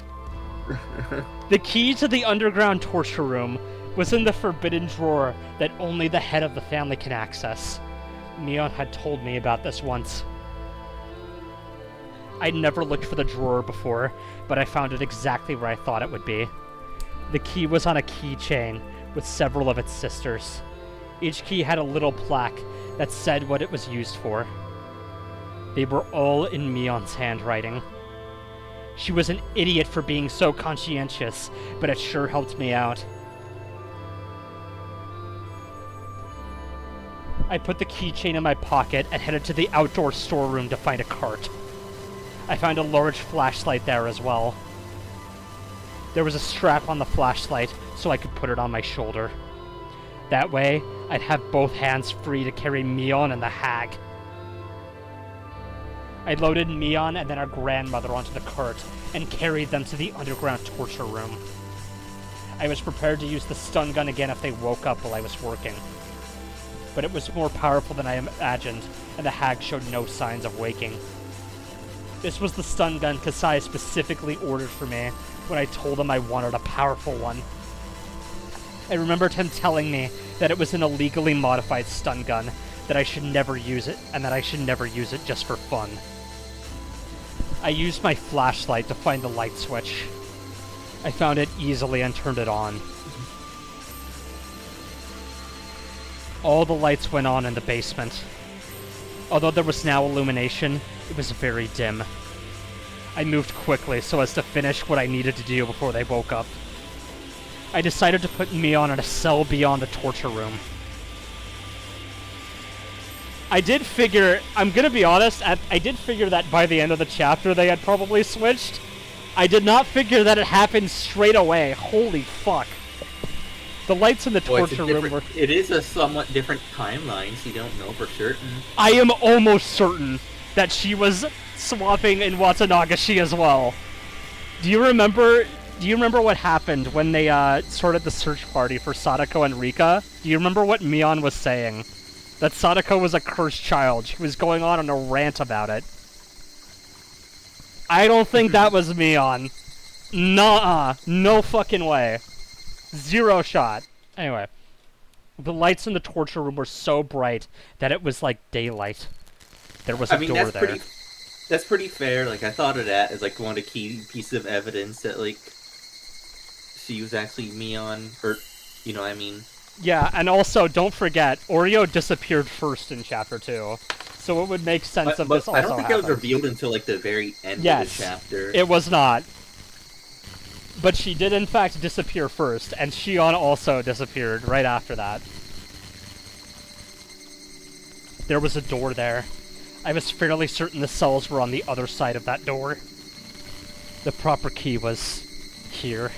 The key to the underground torture room was in the forbidden drawer that only the head of the family can access. Mion had told me about this once. I'd never looked for the drawer before, but I found it exactly where I thought it would be. The key was on a keychain with several of its sisters. Each key had a little plaque that said what it was used for. They were all in Mion's handwriting. She was an idiot for being so conscientious, but it sure helped me out. I put the keychain in my pocket and headed to the outdoor storeroom to find a cart. I found a large flashlight there as well. There was a strap on the flashlight, so I could put it on my shoulder. That way, I'd have both hands free to carry Mion and the hag. I loaded Mion and then our grandmother onto the cart and carried them to the underground torture room. I was prepared to use the stun gun again if they woke up while I was working. But it was more powerful than I imagined, and the hag showed no signs of waking. This was the stun gun Kasai specifically ordered for me when I told him I wanted a powerful one. I remembered him telling me that it was an illegally modified stun gun, that I should never use it, and that I should never use it just for fun. I used my flashlight to find the light switch. I found it easily and turned it on. All the lights went on in the basement. Although there was now illumination, it was very dim. I moved quickly so as to finish what I needed to do before they woke up. I decided to put Mion in a cell beyond the torture room. I did figure, I'm gonna be honest, I did figure that by the end of the chapter they had probably switched. I did not figure that it happened straight away. Holy fuck. The lights in the torture room were... It is a somewhat different timeline, so you don't know for certain. I am almost certain that she was swapping in Watanagashi as well. Do you remember what happened when they started the search party for Sadako and Rika? Do you remember what Mion was saying? That Sadako was a cursed child. She was going on a rant about it. I don't think that was Mion. Nuh-uh. No fucking way. Zero shot. Anyway. The lights in the torture room were so bright that it was like daylight. There was a door there. That's pretty fair. Like, I thought of that as, like, one of the key pieces of evidence that, like, she was actually Mion, or You know what I mean? Yeah, and also, don't forget, Oreo disappeared first in Chapter 2. So it would make sense if this But I don't also think that was happened. revealed until like the very end of the Yes, chapter. it was not. But she did in fact disappear first, and Shion also disappeared right after that. There was a door there. I was fairly certain the cells were on the other side of that door. The proper key was here.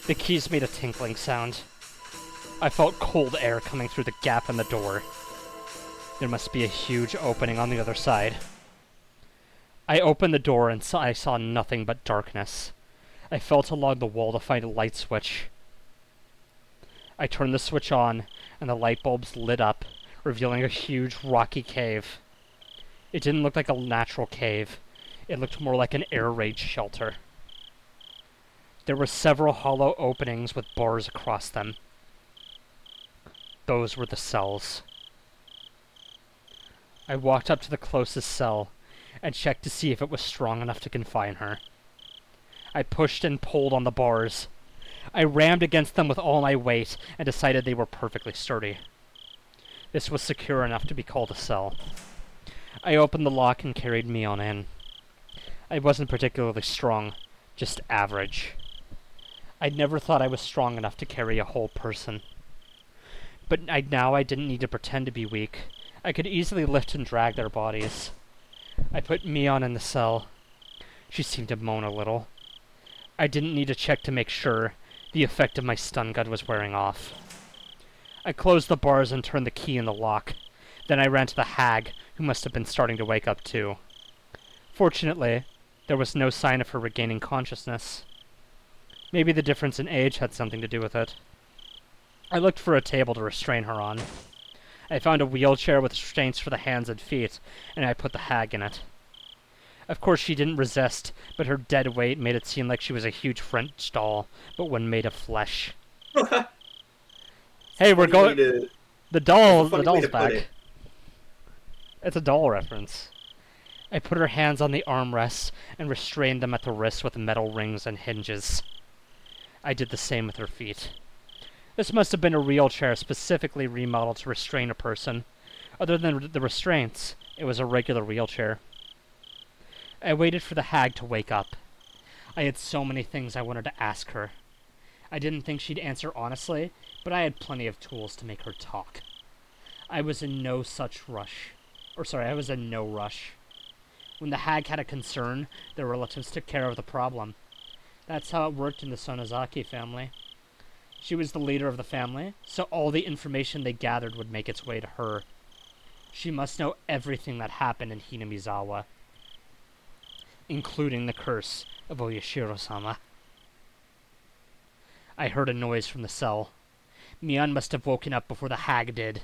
The keys made a tinkling sound. I felt cold air coming through the gap in the door. There must be a huge opening on the other side. I opened the door and I saw nothing but darkness. I felt along the wall to find a light switch. I turned the switch on, and the light bulbs lit up, revealing a huge rocky cave. It didn't look like a natural cave. It looked more like an air raid shelter. There were several hollow openings with bars across them. Those were the cells. I walked up to the closest cell and checked to see if it was strong enough to confine her. I pushed and pulled on the bars. I rammed against them with all my weight and decided they were perfectly sturdy. This was secure enough to be called a cell. I opened the lock and carried Mion in. I wasn't particularly strong, just average. I'd never thought I was strong enough to carry a whole person. But now I didn't need to pretend to be weak. I could easily lift and drag their bodies. I put Mion in the cell. She seemed to moan a little. I didn't need to check to make sure. The effect of my stun gun was wearing off. I closed the bars and turned the key in the lock. Then I ran to the hag, who must have been starting to wake up too. Fortunately, there was no sign of her regaining consciousness. Maybe the difference in age had something to do with it. I looked for a table to restrain her on. I found a wheelchair with restraints for the hands and feet, and I put the hag in it. Of course she didn't resist, but her dead weight made it seem like she was a huge French doll, but one made of flesh. Hey, we're going... The doll's back. It's a doll reference. I put her hands on the armrests and restrained them at the wrists with metal rings and hinges. I did the same with her feet. This must have been a wheelchair specifically remodeled to restrain a person. Other than the restraints, it was a regular wheelchair. I waited for the hag to wake up. I had so many things I wanted to ask her. I didn't think she'd answer honestly, but I had plenty of tools to make her talk. I was in no rush. When the hag had a concern, their relatives took care of the problem. That's how it worked in the Sonozaki family. She was the leader of the family, so all the information they gathered would make its way to her. She must know everything that happened in Hinamizawa, including the curse of Oyashiro-sama. I heard a noise from the cell. Mion must have woken up before the hag did.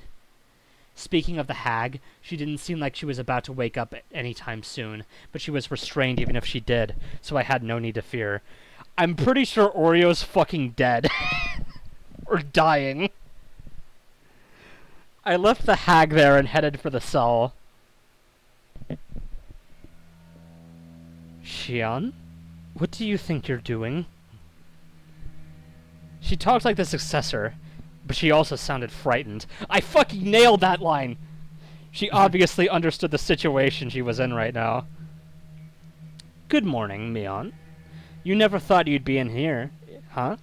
Speaking of the hag, she didn't seem like she was about to wake up anytime soon, but she was restrained even if she did, so I had no need to fear. I'm pretty sure Oreo's fucking dead. Or dying. I left the hag there and headed for the cell. Shion? What do you think you're doing? She talked like the successor, but she also sounded frightened. I fucking nailed that line! She obviously understood the situation she was in right now. Good morning, Mion. You never thought you'd be in here, huh?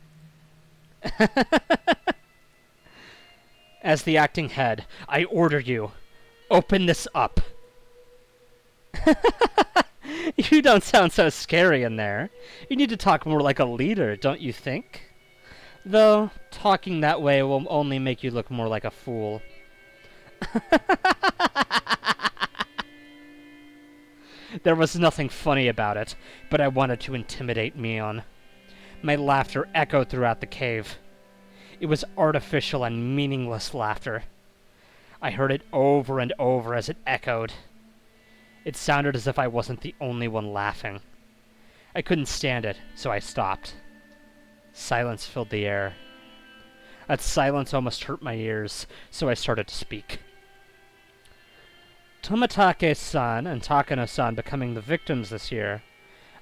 As the acting head, I order you, open this up. You don't sound so scary in there. You need to talk more like a leader, don't you think? Though, talking that way will only make you look more like a fool. There was nothing funny about it, but I wanted to intimidate Mion. My laughter echoed throughout the cave. It was artificial and meaningless laughter. I heard it over and over as it echoed. It sounded as if I wasn't the only one laughing. I couldn't stand it, so I stopped. Silence filled the air. That silence almost hurt my ears, so I started to speak. Tomatake-san and Takano-san becoming the victims this year.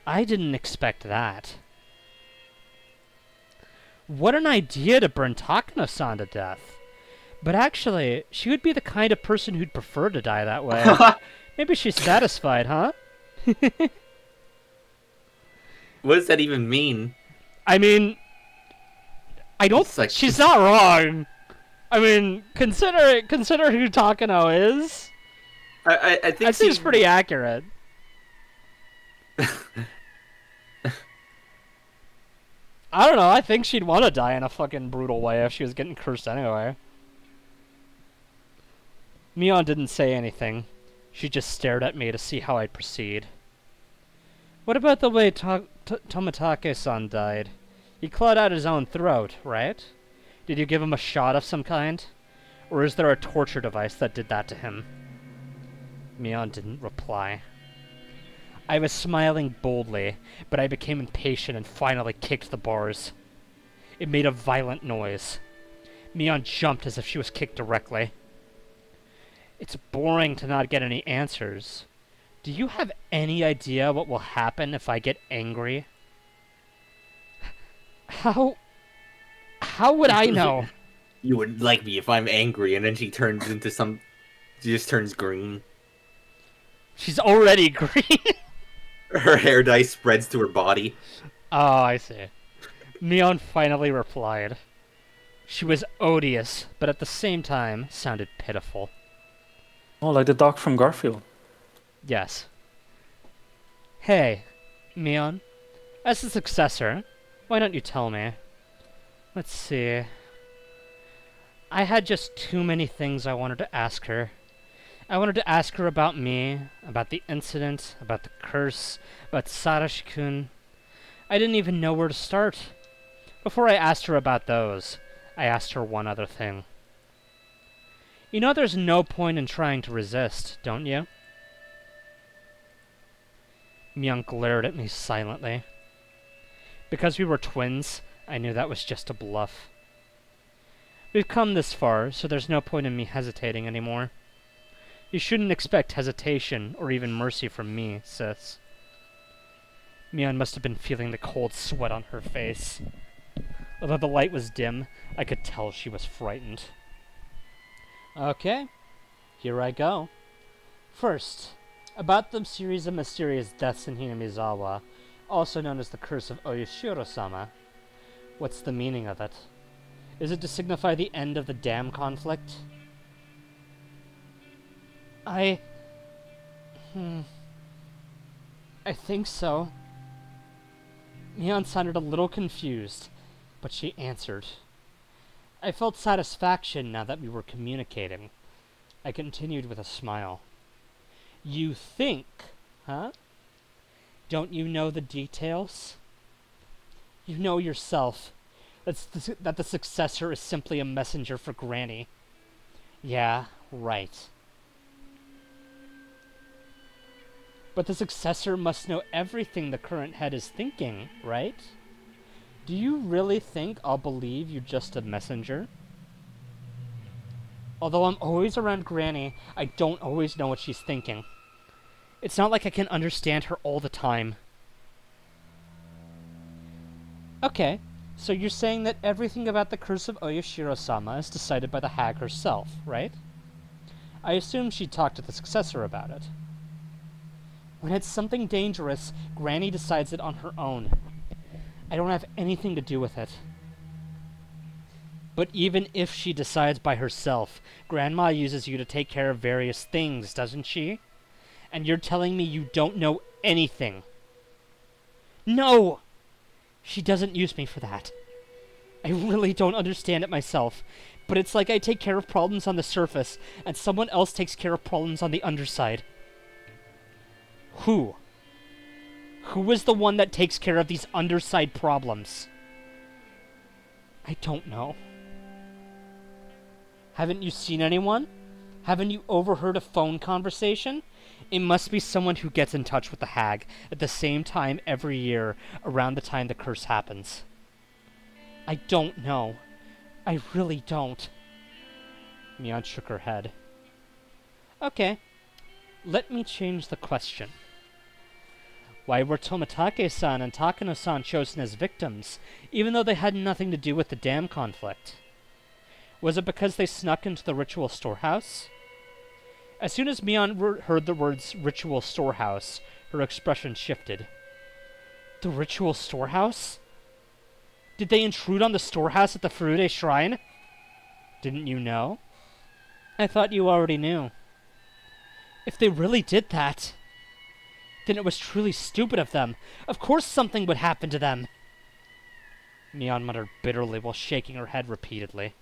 I didn't expect that. What an idea to burn Takano-san to death. But actually, she would be the kind of person who'd prefer to die that way. Maybe she's satisfied, huh? What does that even mean? I mean, I don't. It's like- she's not wrong. I mean, consider who Takano is. I think That seems pretty accurate. I don't know. I think she'd want to die in a fucking brutal way if she was getting cursed anyway. Mion didn't say anything. She just stared at me to see how I'd proceed. What about the way Tomitake-san died? He clawed out his own throat, right? Did you give him a shot of some kind? Or is there a torture device that did that to him? Mion didn't reply. I was smiling boldly, but I became impatient and finally kicked the bars. It made a violent noise. Mion jumped as if she was kicked directly. It's boring to not get any answers. Do you have any idea what will happen if I get angry? How would I know? You would like me if I'm angry, and then she turns into some... She just turns green. She's already green. Her hair dye spreads to her body. Oh, I see. Mion finally replied. She was odious, but at the same time sounded pitiful. Oh, like the dog from Garfield. Yes. Hey, Mion. As the successor, why don't you tell me? Let's see. I had just too many things I wanted to ask her. I wanted to ask her about me, about the incident, about the curse, about Sarashi-kun. I didn't even know where to start. Before I asked her about those, I asked her one other thing. You know there's no point in trying to resist, don't you? Myung glared at me silently. Because we were twins, I knew that was just a bluff. We've come this far, so there's no point in me hesitating anymore. You shouldn't expect hesitation or even mercy from me, sis. Mion must have been feeling the cold sweat on her face. Although the light was dim, I could tell she was frightened. Okay, here I go. First, about the series of mysterious deaths in Hinamizawa, also known as the Curse of Oyashiro-sama. What's the meaning of it? Is it to signify the end of the dam conflict? I think so. Mion sounded a little confused, but she answered. I felt satisfaction now that we were communicating. I continued with a smile. You think, huh? Don't you know the details? You know yourself that the successor is simply a messenger for Granny. Yeah, right. But the successor must know everything the current head is thinking, right? Do you really think I'll believe you're just a messenger? Although I'm always around Granny, I don't always know what she's thinking. It's not like I can understand her all the time. Okay, so you're saying that everything about the Curse of Oyashiro-sama is decided by the hag herself, right? I assume she talked to the successor about it. When it's something dangerous, Granny decides it on her own. I don't have anything to do with it. But even if she decides by herself, Grandma uses you to take care of various things, doesn't she? And you're telling me you don't know anything. No! She doesn't use me for that. I really don't understand it myself, but it's like I take care of problems on the surface, and someone else takes care of problems on the underside. Who? Who is the one that takes care of these underside problems? I don't know. Haven't you seen anyone? Haven't you overheard a phone conversation? It must be someone who gets in touch with the hag at the same time every year around the time the curse happens. I don't know. I really don't. Mion shook her head. Okay. Let me change the question. Why were Tomitake-san and Takano-san chosen as victims, even though they had nothing to do with the dam conflict? Was it because they snuck into the ritual storehouse? As soon as Mion heard the words ritual storehouse, her expression shifted. The ritual storehouse? Did they intrude on the storehouse at the Furude Shrine? Didn't you know? I thought you already knew. If they really did that, then it was truly stupid of them. Of course something would happen to them. Mion muttered bitterly while shaking her head repeatedly.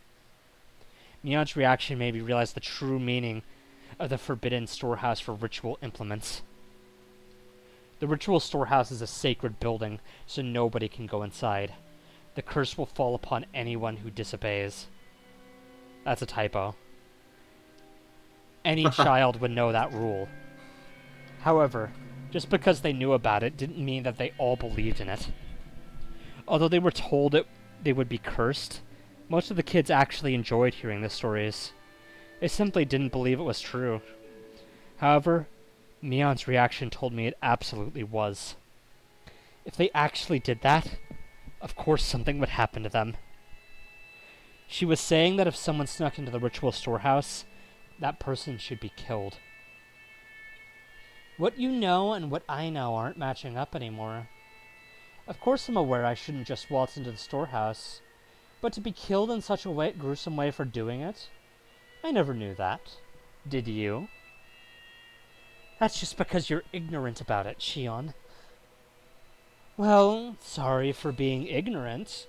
Mion's reaction made me realize the true meaning of the forbidden storehouse for ritual implements. The ritual storehouse is a sacred building, so nobody can go inside. The curse will fall upon anyone who disobeys. That's a typo. Any child would know that rule. However, just because they knew about it didn't mean that they all believed in it. Although they were told they would be cursed, most of the kids actually enjoyed hearing the stories. They simply didn't believe it was true. However, Mion's reaction told me it absolutely was. If they actually did that, of course something would happen to them. She was saying that if someone snuck into the ritual storehouse, that person should be killed. What you know and what I know aren't matching up anymore. Of course I'm aware I shouldn't just waltz into the storehouse, but to be killed in such a gruesome way for doing it? I never knew that. Did you? That's just because you're ignorant about it, Shion. Well, sorry for being ignorant.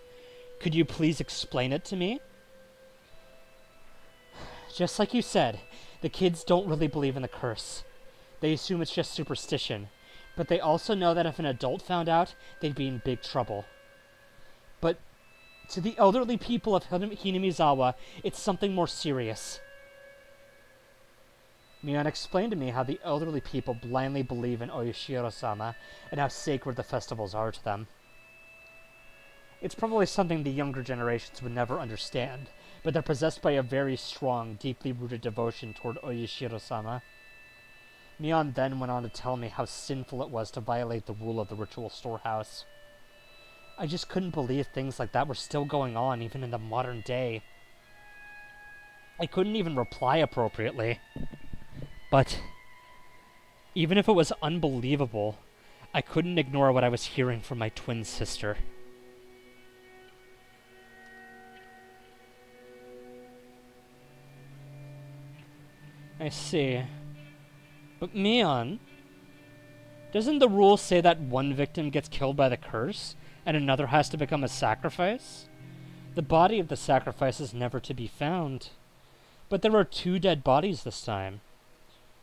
Could you please explain it to me? Just like you said, the kids don't really believe in the curse. They assume it's just superstition, but they also know that if an adult found out, they'd be in big trouble. But to the elderly people of Hinamizawa, it's something more serious. Mion explained to me how the elderly people blindly believe in Oyashiro-sama and how sacred the festivals are to them. It's probably something the younger generations would never understand, but they're possessed by a very strong, deeply rooted devotion toward Oyashiro-sama. Mion then went on to tell me how sinful it was to violate the rule of the ritual storehouse. I just couldn't believe things like that were still going on even in the modern day. I couldn't even reply appropriately. But even if it was unbelievable, I couldn't ignore what I was hearing from my twin sister. I see. But Mion, doesn't the rule say that one victim gets killed by the curse, and another has to become a sacrifice? The body of the sacrifice is never to be found. But there are 2 dead bodies this time.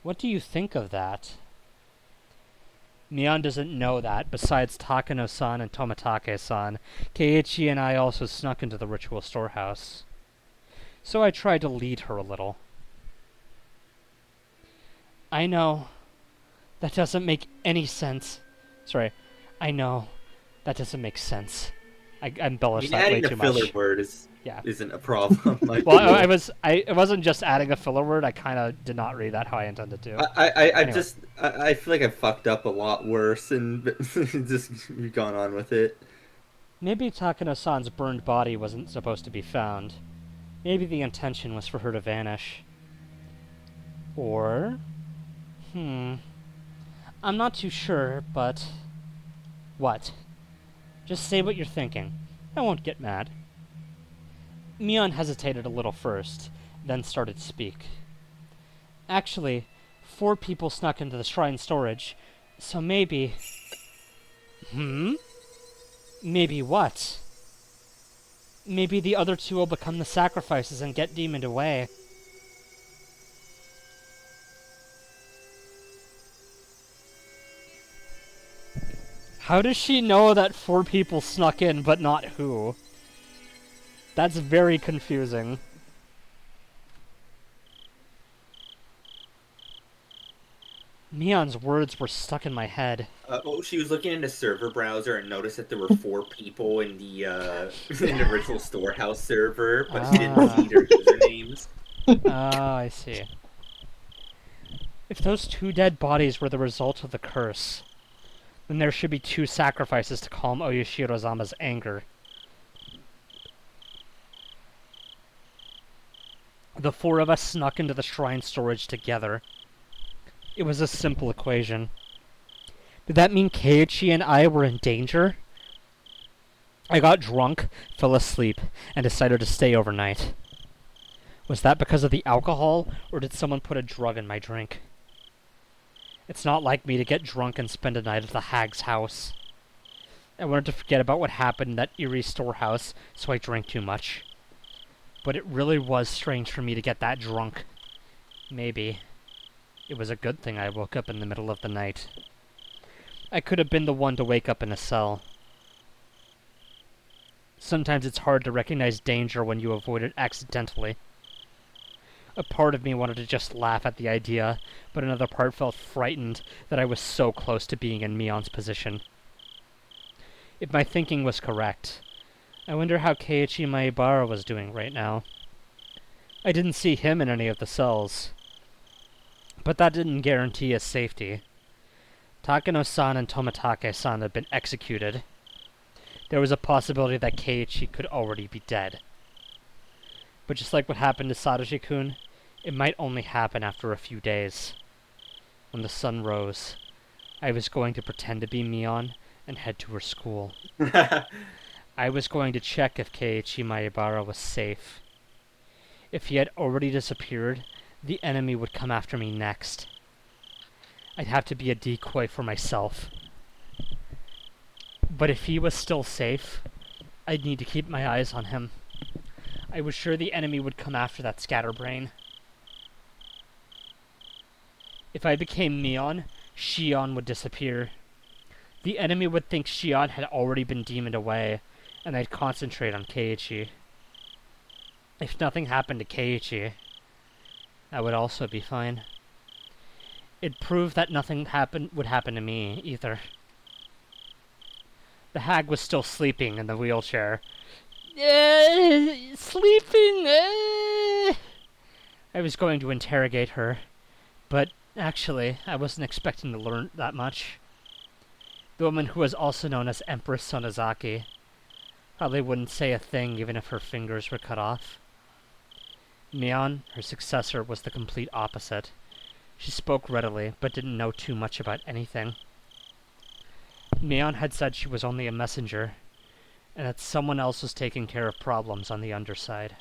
What do you think of that? Mion doesn't know that, besides Takano-san and Tomitake-san, Keiichi and I also snuck into the ritual storehouse. So I tried to lead her a little. I know. That doesn't make any sense. Sorry. I know. That doesn't make sense. I embellished that way too much. Adding a filler word isn't a problem. Well, I wasn't just adding a filler word. I kind of did not read that how I intended to. Anyway. I feel like I fucked up a lot worse and just gone on with it. Maybe Takano-san's burned body wasn't supposed to be found. Maybe the intention was for her to vanish. Or... I'm not too sure, but... What? Just say what you're thinking. I won't get mad. Mion hesitated a little first, then started to speak. Actually, 4 people snuck into the shrine storage, so maybe... Maybe what? Maybe the other 2 will become the sacrifices and get demoned away. How does she know that 4 people snuck in, but not who? That's very confusing. Mion's words were stuck in my head. She was looking in the server browser and noticed that there were 4 people in the in the ritual storehouse server, but she didn't see their usernames. Oh, I see. If those 2 dead bodies were the result of the curse, then there should be 2 sacrifices to calm Oyashiro-zama's anger. The 4 of us snuck into the shrine storage together. It was a simple equation. Did that mean Keiichi and I were in danger? I got drunk, fell asleep, and decided to stay overnight. Was that because of the alcohol, or did someone put a drug in my drink? It's not like me to get drunk and spend a night at the hag's house. I wanted to forget about what happened in that eerie storehouse, so I drank too much. But it really was strange for me to get that drunk. Maybe it was a good thing I woke up in the middle of the night. I could have been the one to wake up in a cell. Sometimes it's hard to recognize danger when you avoid it accidentally. A part of me wanted to just laugh at the idea, but another part felt frightened that I was so close to being in Mion's position. If my thinking was correct, I wonder how Keiichi Maibara was doing right now. I didn't see him in any of the cells, but that didn't guarantee his safety. Takano-san and Tomitake-san had been executed. There was a possibility that Keiichi could already be dead. But just like what happened to Satoshi-kun, it might only happen after a few days. When the sun rose, I was going to pretend to be Mion and head to her school. I was going to check if Keiichi Maibara was safe. If he had already disappeared, the enemy would come after me next. I'd have to be a decoy for myself. But if he was still safe, I'd need to keep my eyes on him. I was sure the enemy would come after that scatterbrain. If I became Mion, Shion would disappear. The enemy would think Shion had already been demoned away, and I'd concentrate on Keiichi. If nothing happened to Keiichi, I would also be fine. It proved that nothing would happen to me, either. The hag was still sleeping in the wheelchair. Sleeping! I was going to interrogate her, but actually, I wasn't expecting to learn that much. The woman who was also known as Empress Sonozaki probably wouldn't say a thing even if her fingers were cut off. Mion, her successor, was the complete opposite. She spoke readily, but didn't know too much about anything. Mion had said she was only a messenger, and that someone else was taking care of problems on the underside.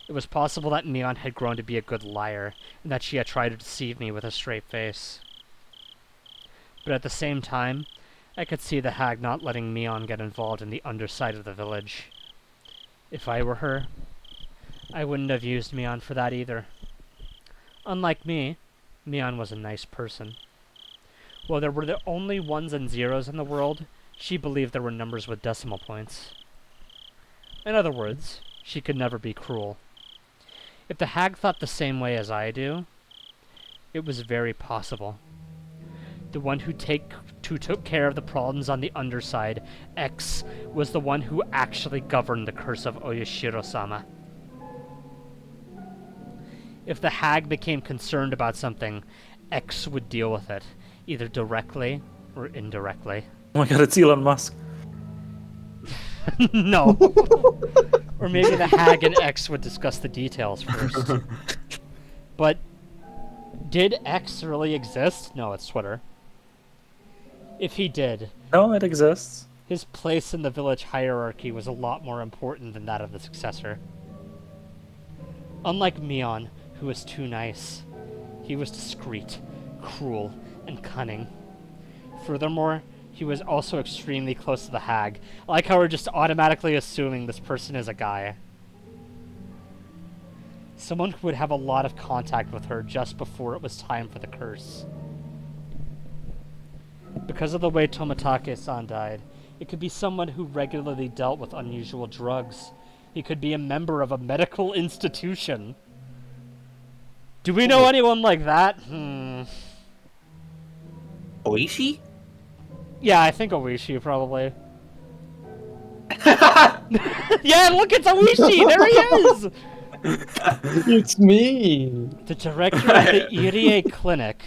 It was possible that Mion had grown to be a good liar, and that she had tried to deceive me with a straight face. But at the same time, I could see the hag not letting Mion get involved in the underside of the village. If I were her, I wouldn't have used Mion for that either. Unlike me, Mion was a nice person. While there were the only ones and zeros in the world, she believed there were numbers with decimal points. In other words, she could never be cruel. If the hag thought the same way as I do, it was very possible. The one who took care of the problems on the underside, X, was the one who actually governed the curse of Oyashiro-sama. If the hag became concerned about something, X would deal with it, either directly or indirectly. Oh my god, it's Elon Musk. No. Or maybe the hag and X would discuss the details first. But did X really exist? No, it's Twitter. If he did, No, it exists. his place in the village hierarchy was a lot more important than that of the successor. Unlike Mion, who was too nice, he was discreet, cruel, and cunning. Furthermore, he was also extremely close to the hag. I like how we're just automatically assuming this person is a guy. Someone who would have a lot of contact with her just before it was time for the curse. Because of the way Tomitake-san died, it could be someone who regularly dealt with unusual drugs. He could be a member of a medical institution. Do we know anyone like that? Oishi? Yeah, I think Oishi, probably. Yeah, look, it's Oishi! There he is! It's me. The director of the Irie Clinic.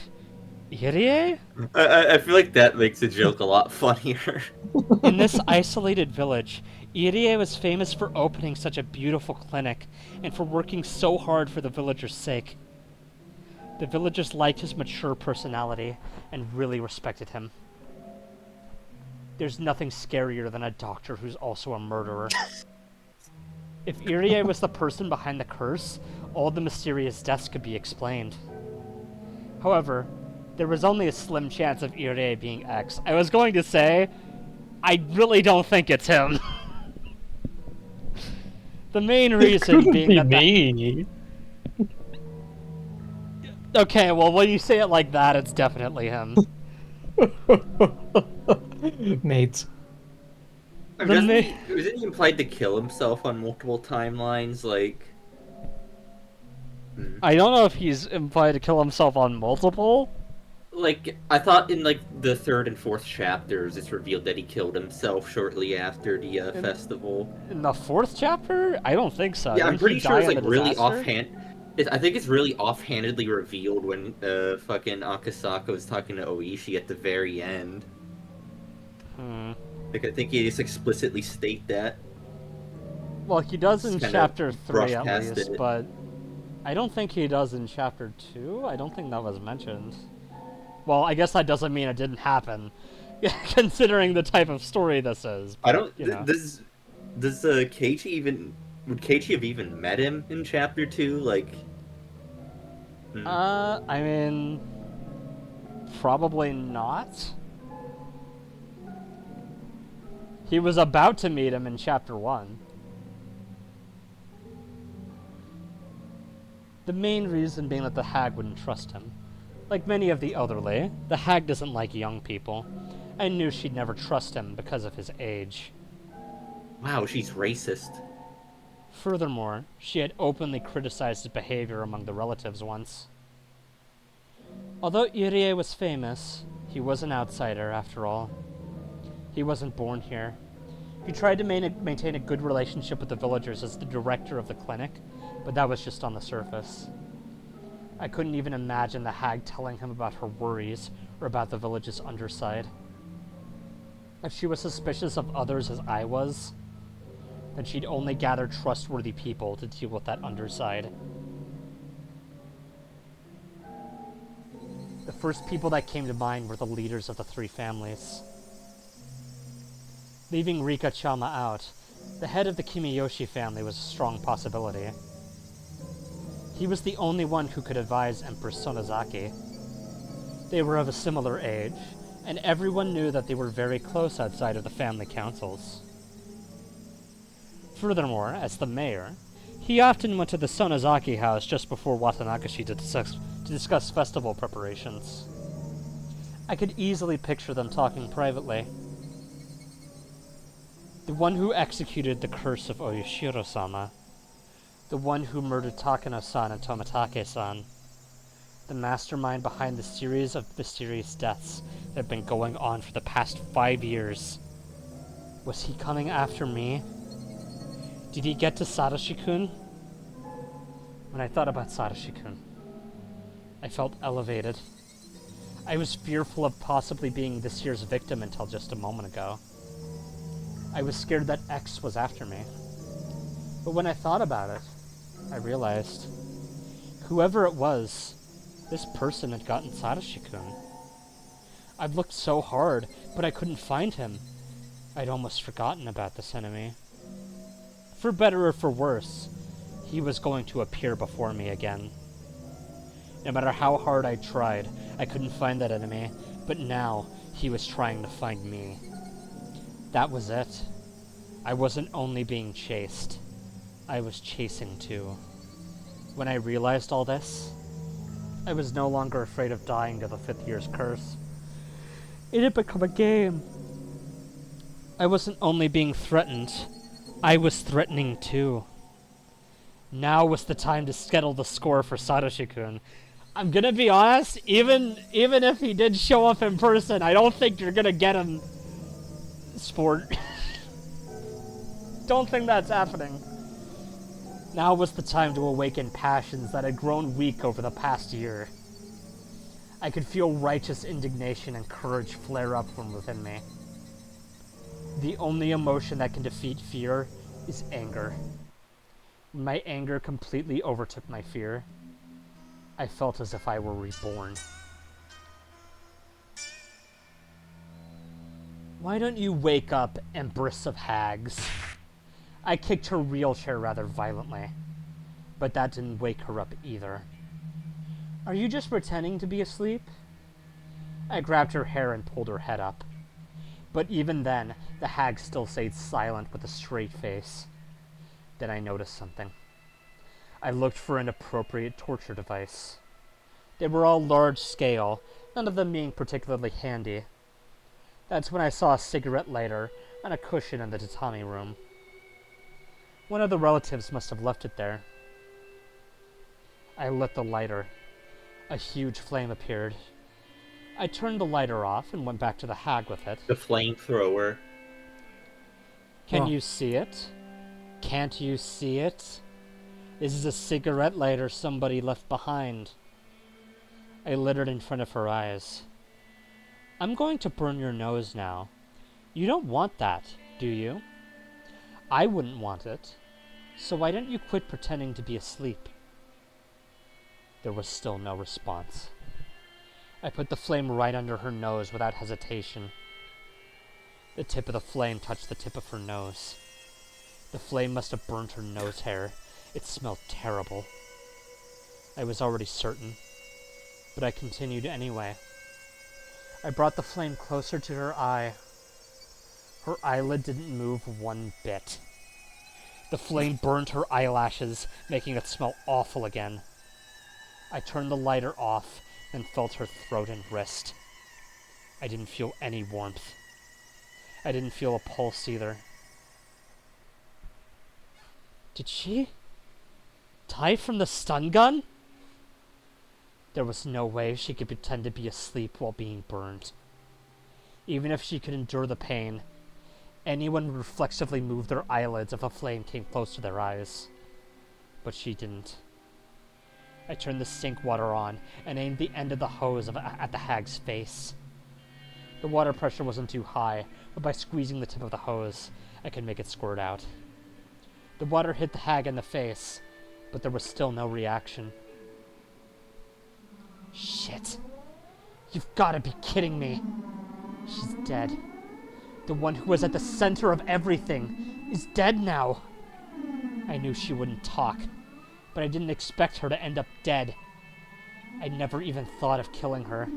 Irie? I feel like that makes the joke a lot funnier. In this isolated village, Irie was famous for opening such a beautiful clinic and for working so hard for the villagers' sake. The villagers liked his mature personality and really respected him. There's nothing scarier than a doctor who's also a murderer. If Irie was the person behind the curse, all the mysterious deaths could be explained. However, there was only a slim chance of Irie being X. I was going to say, I really don't think it's him. The main reason Couldn't being be that me. Okay, well, when you say it like that, it's definitely him. Mates. Isn't he implied to kill himself on multiple timelines? Like, I don't know if he's implied to kill himself on multiple. I thought in like the third and fourth chapters, it's revealed that he killed himself shortly after the festival. In the fourth chapter? I don't think so. Yeah, I'm Didn't pretty he sure die it's in like the really disaster? offhand. I think it's really offhandedly revealed when fucking Akasaka was talking to Oishi at the very end. Like, I think he just explicitly state that. Well, he does in Just kinda chapter 3 brush at past least, it. but I don't think he does in chapter 2. I don't think that was mentioned. Well, I guess that doesn't mean it didn't happen, considering the type of story this is. I don't. You know. Does Keiichi even? Would Keiichi have even met him in chapter 2? Like. I mean, probably not. He was about to meet him in chapter 1. The main reason being that the hag wouldn't trust him. Like many of the elderly, the hag doesn't like young people. I knew she'd never trust him because of his age. Wow, she's racist. Furthermore, she had openly criticized his behavior among the relatives once. Although Irie was famous, he was an outsider after all. He wasn't born here. He tried to maintain a good relationship with the villagers as the director of the clinic, but that was just on the surface. I couldn't even imagine the hag telling him about her worries or about the village's underside. If she was suspicious of others as I was, then she'd only gather trustworthy people to deal with that underside. The first people that came to mind were the leaders of the 3 families. Leaving Rika Chama out, the head of the Kimiyoshi family was a strong possibility. He was the only one who could advise Empress Sonozaki. They were of a similar age, and everyone knew that they were very close outside of the family councils. Furthermore, as the mayor, he often went to the Sonozaki house just before Watanagashi to discuss festival preparations. I could easily picture them talking privately. The one who executed the curse of Oyashiro-sama, the one who murdered Takano-san and Tomitake-san, the mastermind behind the series of mysterious deaths that have been going on for the past 5 years. Was he coming after me? Did he get to Satoshi-kun? When I thought about Satoshi-kun, I felt elevated. I was fearful of possibly being this year's victim until just a moment ago. I was scared that X was after me. But when I thought about it, I realized, whoever it was, this person had gotten Satoshi-kun. I'd looked so hard, but I couldn't find him. I'd almost forgotten about this enemy. For better or for worse, he was going to appear before me again. No matter how hard I tried, I couldn't find that enemy, but now he was trying to find me. That was it. I wasn't only being chased, I was chasing too. When I realized all this, I was no longer afraid of dying to the 5th year's curse. It had become a game. I wasn't only being threatened, I was threatening too. Now was the time to settle the score for Satoshi-kun. I'm gonna be honest, even if he did show up in person, I don't think you're gonna get him, sport. Don't think that's happening. Now was the time to awaken passions that had grown weak over the past year. I could feel righteous indignation and courage flare up from within me. The only emotion that can defeat fear is anger. When my anger completely overtook my fear, I felt as if I were reborn. Why don't you wake up, Empress of Hags? I kicked her wheelchair rather violently, but that didn't wake her up either. Are you just pretending to be asleep? I grabbed her hair and pulled her head up. But even then, the hag still stayed silent with a straight face. Then I noticed something. I looked for an appropriate torture device. They were all large scale, none of them being particularly handy. That's when I saw a cigarette lighter on a cushion in the tatami room. One of the relatives must have left it there. I lit the lighter. A huge flame appeared. I turned the lighter off and went back to the hag with it. The flamethrower. Can you see it? Can't you see it? This is a cigarette lighter somebody left behind. I lit it in front of her eyes. I'm going to burn your nose now. You don't want that, do you? I wouldn't want it. So why don't you quit pretending to be asleep? There was still no response. I put the flame right under her nose without hesitation. The tip of the flame touched the tip of her nose. The flame must have burned her nose hair. It smelled terrible. I was already certain, but I continued anyway. I brought the flame closer to her eye. Her eyelid didn't move one bit. The flame burned her eyelashes, making it smell awful again. I turned the lighter off and felt her throat and wrist. I didn't feel any warmth. I didn't feel a pulse either. Did she die from the stun gun? There was no way she could pretend to be asleep while being burned. Even if she could endure the pain, anyone would reflexively move their eyelids if a flame came close to their eyes. But she didn't. I turned the sink water on and aimed the end of the hose at the hag's face. The water pressure wasn't too high, but by squeezing the tip of the hose, I could make it squirt out. The water hit the hag in the face, but there was still no reaction. Shit. You've got to be kidding me. She's dead. The one who was at the center of everything is dead now. I knew she wouldn't talk, but I didn't expect her to end up dead. I never even thought of killing her.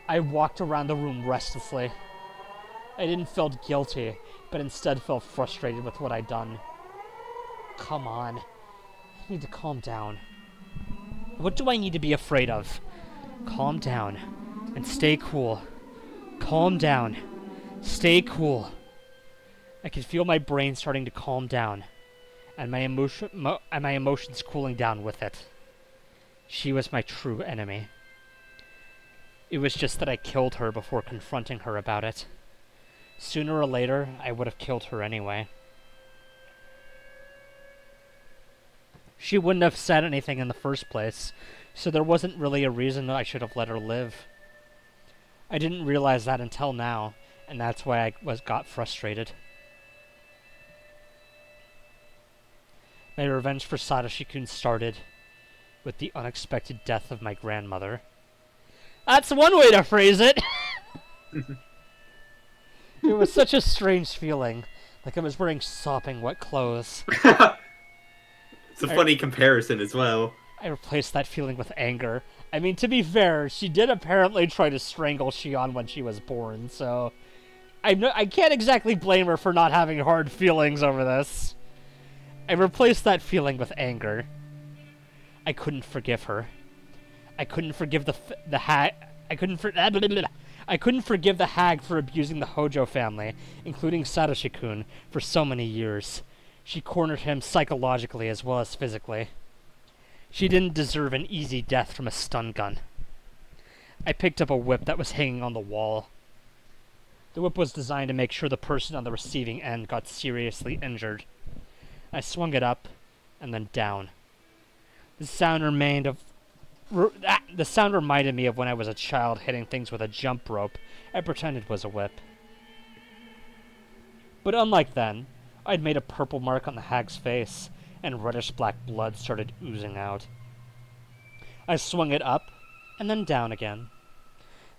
I walked around the room restlessly. I didn't feel guilty, but instead felt frustrated with what I'd done. Come on. I need to calm down. What do I need to be afraid of? Calm down and stay cool. Calm down. Stay cool. I could feel my brain starting to calm down, and my emotions cooling down with it. She was my true enemy. It was just that I killed her before confronting her about it. Sooner or later, I would have killed her anyway. She wouldn't have said anything in the first place, so there wasn't really a reason that I should have let her live. I didn't realize that until now, and that's why I got frustrated. My revenge for Satoshi-kun started with the unexpected death of my grandmother. That's one way to phrase it! It was such a strange feeling, like I was wearing sopping wet clothes. It's a funny comparison as well. I replaced that feeling with anger. I mean, to be fair, she did apparently try to strangle Shion when she was born, so I can't exactly blame her for not having hard feelings over this. I replaced that feeling with anger. I couldn't forgive her. I couldn't forgive the hag. I couldn't forgive the hag for abusing the Hojo family, including Satoshi-kun, for so many years. She cornered him psychologically as well as physically. She didn't deserve an easy death from a stun gun. I picked up a whip that was hanging on the wall. The whip was designed to make sure the person on the receiving end got seriously injured. I swung it up, and then down. The sound remained of The sound reminded me of when I was a child hitting things with a jump rope. I pretended it was a whip. But unlike then, I'd made a purple mark on the hag's face, and reddish-black blood started oozing out. I swung it up, and then down again.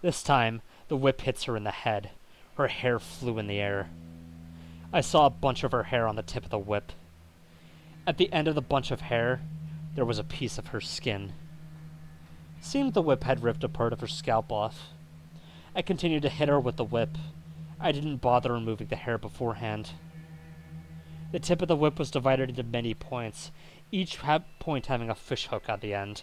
This time, the whip hits her in the head. Her hair flew in the air. I saw a bunch of her hair on the tip of the whip. At the end of the bunch of hair, there was a piece of her skin. Seemed the whip had ripped a part of her scalp off. I continued to hit her with the whip. I didn't bother removing the hair beforehand. The tip of the whip was divided into many points, each point having a fish hook at the end.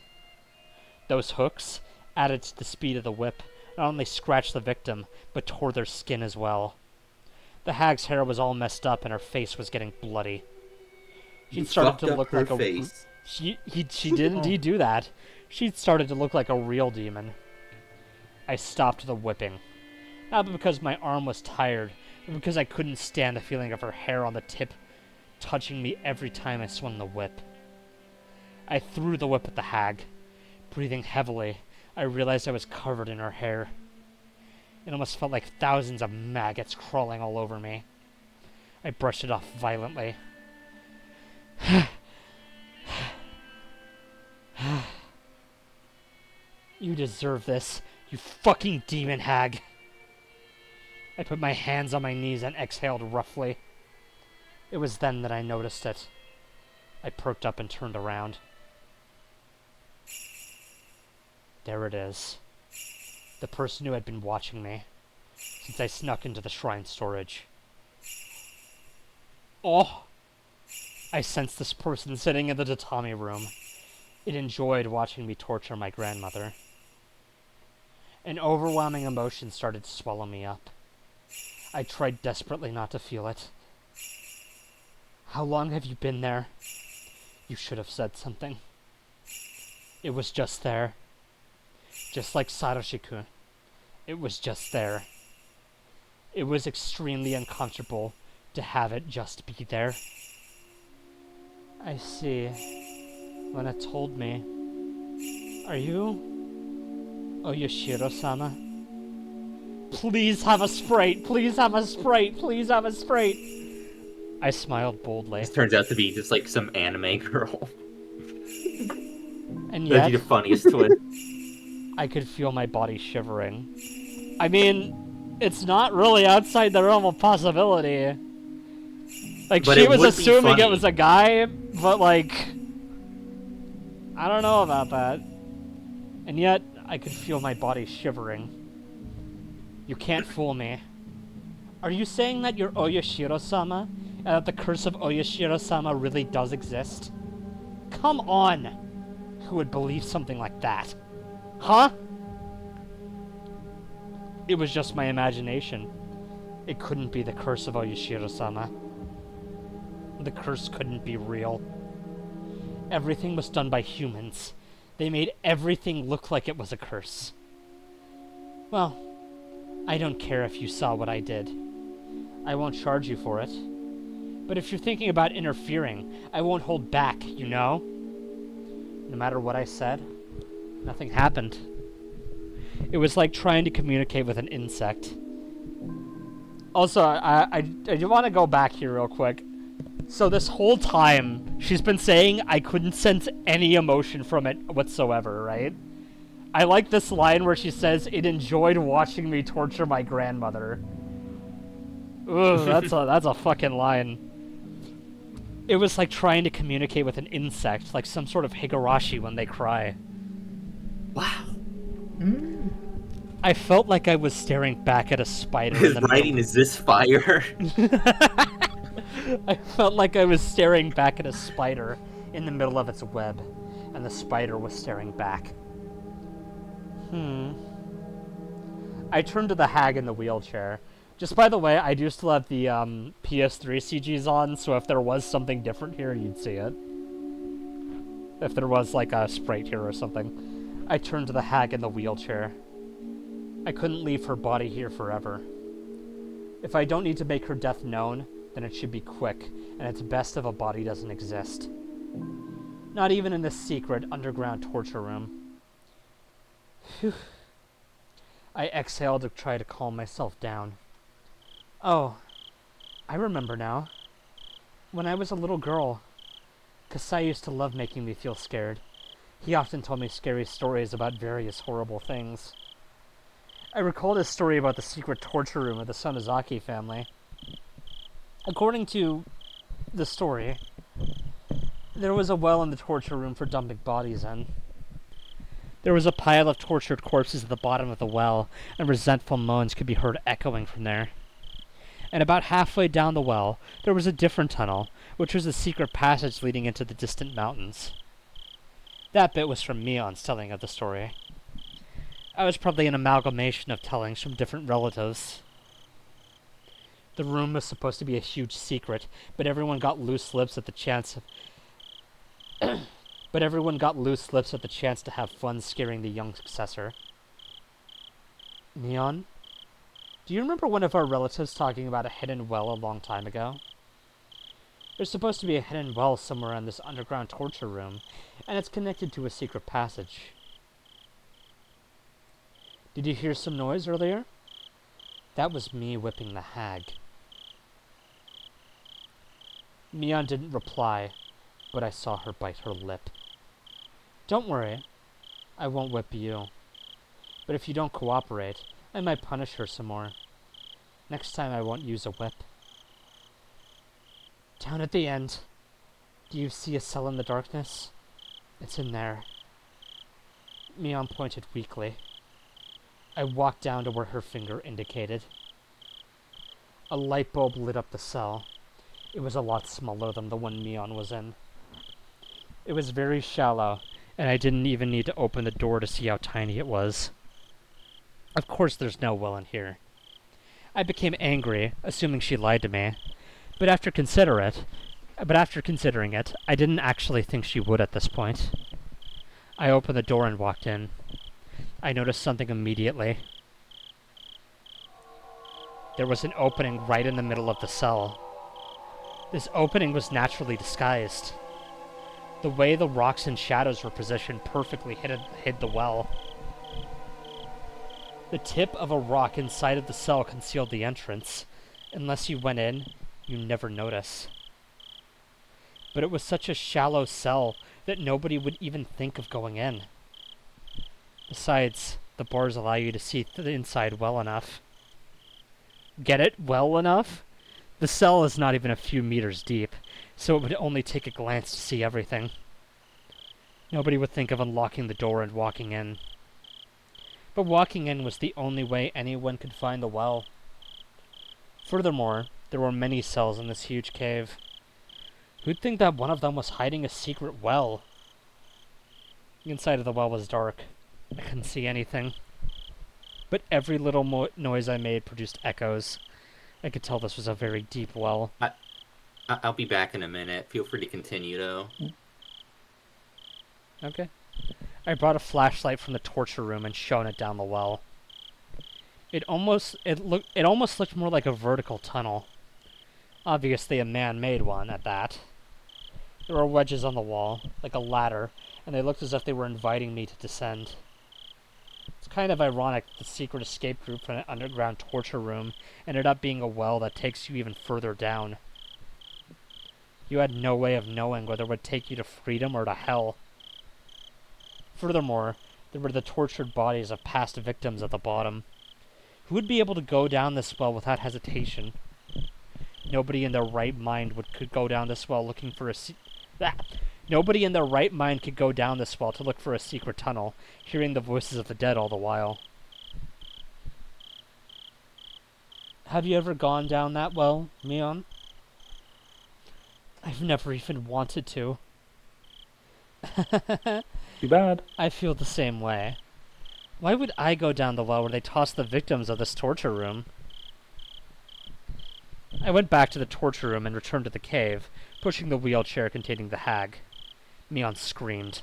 Those hooks, added to the speed of the whip, not only scratched the victim, but tore their skin as well. The hag's hair was all messed up and her face was getting bloody. She'd started to look like a face. She did indeed do that. She'd started to look like a real demon. I stopped the whipping. Not because my arm was tired, but because I couldn't stand the feeling of her hair on the tip touching me every time I swung the whip. I threw the whip at the hag. Breathing heavily, I realized I was covered in her hair. It almost felt like thousands of maggots crawling all over me. I brushed it off violently. You deserve this, you fucking demon hag. I put my hands on my knees and exhaled roughly. It was then that I noticed it. I perked up and turned around. There it is. The person who had been watching me since I snuck into the shrine storage. Oh! I sensed this person sitting in the tatami room. It enjoyed watching me torture my grandmother. An overwhelming emotion started to swallow me up. I tried desperately not to feel it. How long have you been there? You should have said something. It was just there. Just like Satoshi-kun. It was just there. It was extremely uncomfortable to have it just be there. I see. When it told me. Are you Oyashiro-sama? Please have a Sprite! Please have a Sprite! Please have a Sprite! I smiled boldly. This turns out to be just like some anime girl. And That'd yet, be the funniest twin. I could feel my body shivering. I mean, it's not really outside the realm of possibility. Like, But she it was would be assuming it funny. was a guy, but like, I don't know about that. And yet, I could feel my body shivering. You can't fool me. Are you saying that you're Oyashiro-sama? And that the curse of Oyashiro-sama really does exist? Come on! Who would believe something like that? Huh? It was just my imagination. It couldn't be the curse of Oyashiro-sama. The curse couldn't be real. Everything was done by humans. They made everything look like it was a curse. Well, I don't care if you saw what I did. I won't charge you for it. But if you're thinking about interfering, I won't hold back, you know? No matter what I said, nothing happened. It was like trying to communicate with an insect. Also, I do want to go back here real quick. So this whole time, she's been saying I couldn't sense any emotion from it whatsoever, right? I like this line where she says, it enjoyed watching me torture my grandmother. Ugh, that's a fucking line. It was like trying to communicate with an insect, like some sort of Higurashi when they cry. Wow. I felt like I was staring back at a spider. His in the writing is this fire. I felt like I was staring back at a spider in the middle of its web, and the spider was staring back. I turned to the hag in the wheelchair. Just by the way, I do still have the PS3 CGs on, so if there was something different here, you'd see it. If there was like a sprite here or something. I turned to the hag in the wheelchair. I couldn't leave her body here forever. If I don't need to make her death known, then it should be quick, and it's best if a body doesn't exist. Not even in this secret underground torture room. Phew. I exhaled to try to calm myself down. Oh, I remember now. When I was a little girl, Kasai used to love making me feel scared. He often told me scary stories about various horrible things. I recalled his story about the secret torture room of the Sonozaki family. According to the story, there was a well in the torture room for dumping bodies in. There was a pile of tortured corpses at the bottom of the well, and resentful moans could be heard echoing from there. And about halfway down the well, there was a different tunnel, which was a secret passage leading into the distant mountains. That bit was from Mion's telling of the story. I was probably an amalgamation of tellings from different relatives. The room was supposed to be a huge secret, but everyone got loose lips at the chance to have fun scaring the young successor. Mion, do you remember one of our relatives talking about a hidden well a long time ago? There's supposed to be a hidden well somewhere in this underground torture room, and it's connected to a secret passage. Did you hear some noise earlier? That was me whipping the hag. Mion didn't reply, but I saw her bite her lip. Don't worry, I won't whip you. But if you don't cooperate, I might punish her some more. Next time I won't use a whip. Down at the end, do you see a cell in the darkness? It's in there. Mion pointed weakly. I walked down to where her finger indicated. A light bulb lit up the cell. It was a lot smaller than the one Mion was in. It was very shallow, and I didn't even need to open the door to see how tiny it was. Of course there's no well in here. I became angry, assuming she lied to me. But after considering it, I didn't actually think she would at this point. I opened the door and walked in. I noticed something immediately. There was an opening right in the middle of the cell. This opening was naturally disguised. The way the rocks and shadows were positioned perfectly hid the well. The tip of a rock inside of the cell concealed the entrance. Unless you went in, you never notice. But it was such a shallow cell that nobody would even think of going in. Besides, the bars allow you to see the inside well enough. Get it? Well enough? The cell is not even a few meters deep, so it would only take a glance to see everything. Nobody would think of unlocking the door and walking in. But walking in was the only way anyone could find the well. Furthermore, there were many cells in this huge cave. Who'd think that one of them was hiding a secret well? The inside of the well was dark. I couldn't see anything. But every little noise I made produced echoes. I could tell this was a very deep well. I'll be back in a minute. Feel free to continue, though. Okay. I brought a flashlight from the torture room and shone it down the well. It almost looked more like a vertical tunnel. Obviously a man-made one, at that. There were wedges on the wall, like a ladder, and they looked as if they were inviting me to descend. It's kind of ironic that the secret escape group from an underground torture room ended up being a well that takes you even further down. You had no way of knowing whether it would take you to freedom or to hell. Furthermore, there were the tortured bodies of past victims at the bottom. Who would be able to go down this well without hesitation? Nobody in their right mind could go down this well looking for Nobody in their right mind could go down this well to look for a secret tunnel, hearing the voices of the dead all the while. Have you ever gone down that well, Mion? I've never even wanted to. Too bad. I feel the same way. Why would I go down the well where they toss the victims of this torture room? I went back to the torture room and returned to the cave, pushing the wheelchair containing the hag. Mion screamed.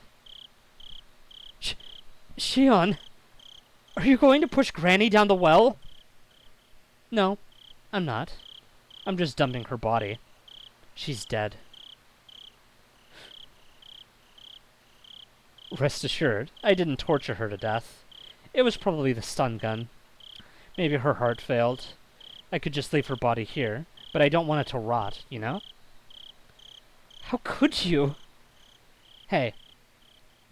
Shion! Are you going to push Granny down the well? No, I'm not. I'm just dumping her body. She's dead. Rest assured, I didn't torture her to death. It was probably the stun gun. Maybe her heart failed. I could just leave her body here, but I don't want it to rot, you know? How could you? Hey,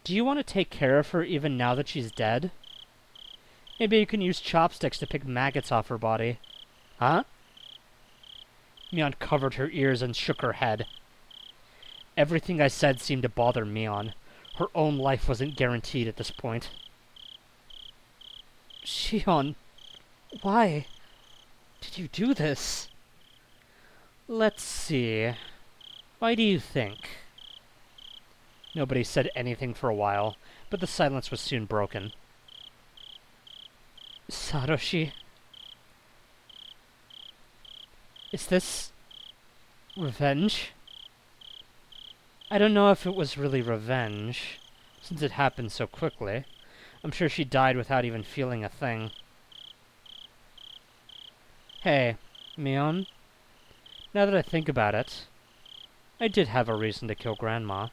do you want to take care of her even now that she's dead? Maybe you can use chopsticks to pick maggots off her body. Huh? Mion covered her ears and shook her head. Everything I said seemed to bother Mion. Her own life wasn't guaranteed at this point. Shion, why did you do this? Let's see. Why do you think? Nobody said anything for a while, but the silence was soon broken. Satoshi? Is this revenge? I don't know if it was really revenge, since it happened so quickly. I'm sure she died without even feeling a thing. Hey, Mion, now that I think about it, I did have a reason to kill Grandma.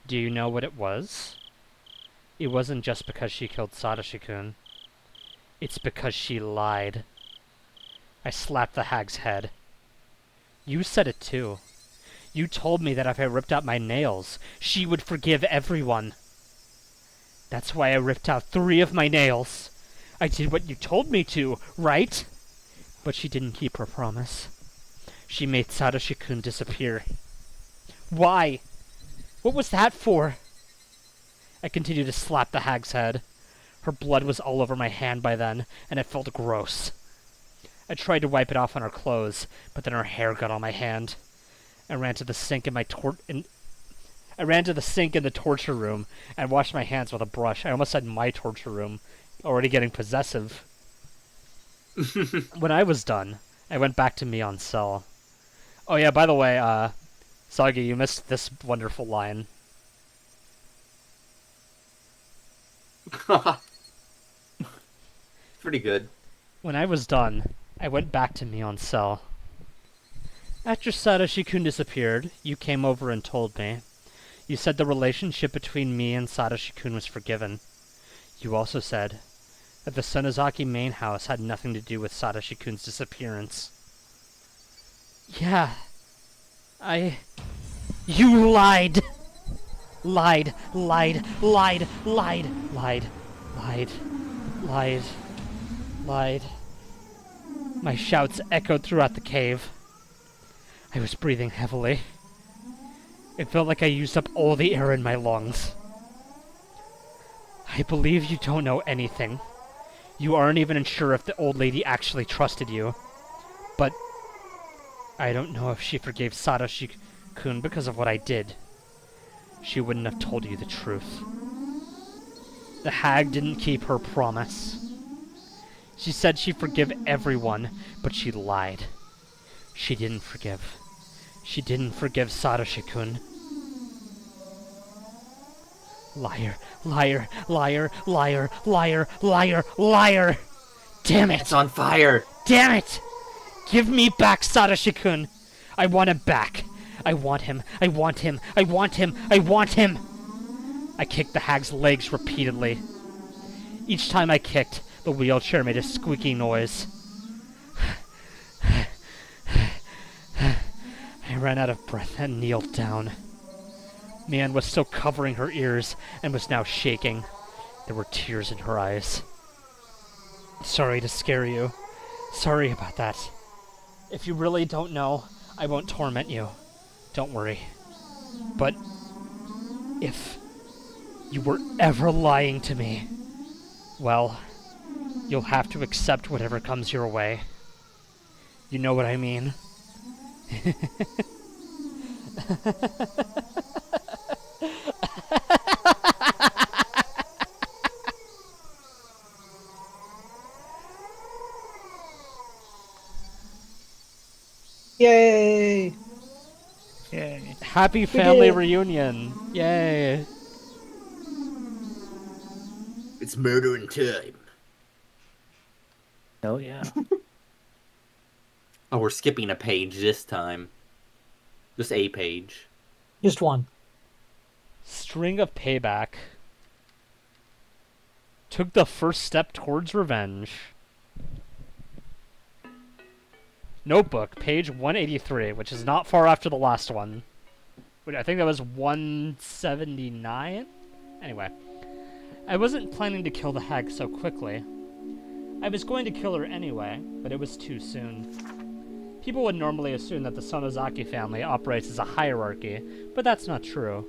Do you know what it was? It wasn't just because she killed Satoshi-kun. It's because she lied. I slapped the hag's head. You said it too. You told me that if I ripped out my nails, she would forgive everyone. That's why I ripped out 3 of my nails. I did what you told me to, right? But she didn't keep her promise. She made Satoshi-kun disappear. Why? What was that for? I continued to slap the hag's head. Her blood was all over my hand by then, and it felt gross. I tried to wipe it off on her clothes, but then her hair got on my hand. I ran to the sink in the torture room and washed my hands with a brush. I almost said my torture room, already getting possessive. When I was done, I went back to Mion's cell. Oh yeah, by the way, Sagi, you missed this wonderful line. Pretty good. When I was done, I went back to Mion's cell. After Satoshi-kun disappeared, you came over and told me. You said the relationship between me and Satoshi-kun was forgiven. You also said that the Sonozaki main house had nothing to do with Satoshi-kun's disappearance. Yeah. You lied! Lied. My shouts echoed throughout the cave. I was breathing heavily. It felt like I used up all the air in my lungs. I believe you don't know anything. You aren't even sure if the old lady actually trusted you. But I don't know if she forgave Satoshi-kun because of what I did. She wouldn't have told you the truth. The hag didn't keep her promise. She said she'd forgive everyone, but she lied. She didn't forgive. She didn't forgive Satoshi-kun. Liar. Damn it! It's on fire! Damn it! Give me back Satoshi-kun! I want him back! I want him! I kicked the hag's legs repeatedly. Each time I kicked, the wheelchair made a squeaky noise. I ran out of breath and kneeled down. Mion was still covering her ears and was now shaking. There were tears in her eyes. Sorry to scare you. Sorry about that. If you really don't know, I won't torment you. Don't worry. But if you were ever lying to me, well, you'll have to accept whatever comes your way. You know what I mean? Yay! Yay. Happy family reunion! Yay! It's murdering time. Hell yeah. Oh, we're skipping a page this time. Just a page. Just one. String of payback. took the first step towards revenge. Notebook, page 183, which is not far after the last one. I think that was 179? Anyway. I wasn't planning to kill the hag so quickly. I was going to kill her anyway, but it was too soon. People would normally assume that the Sonozaki family operates as a hierarchy, but that's not true.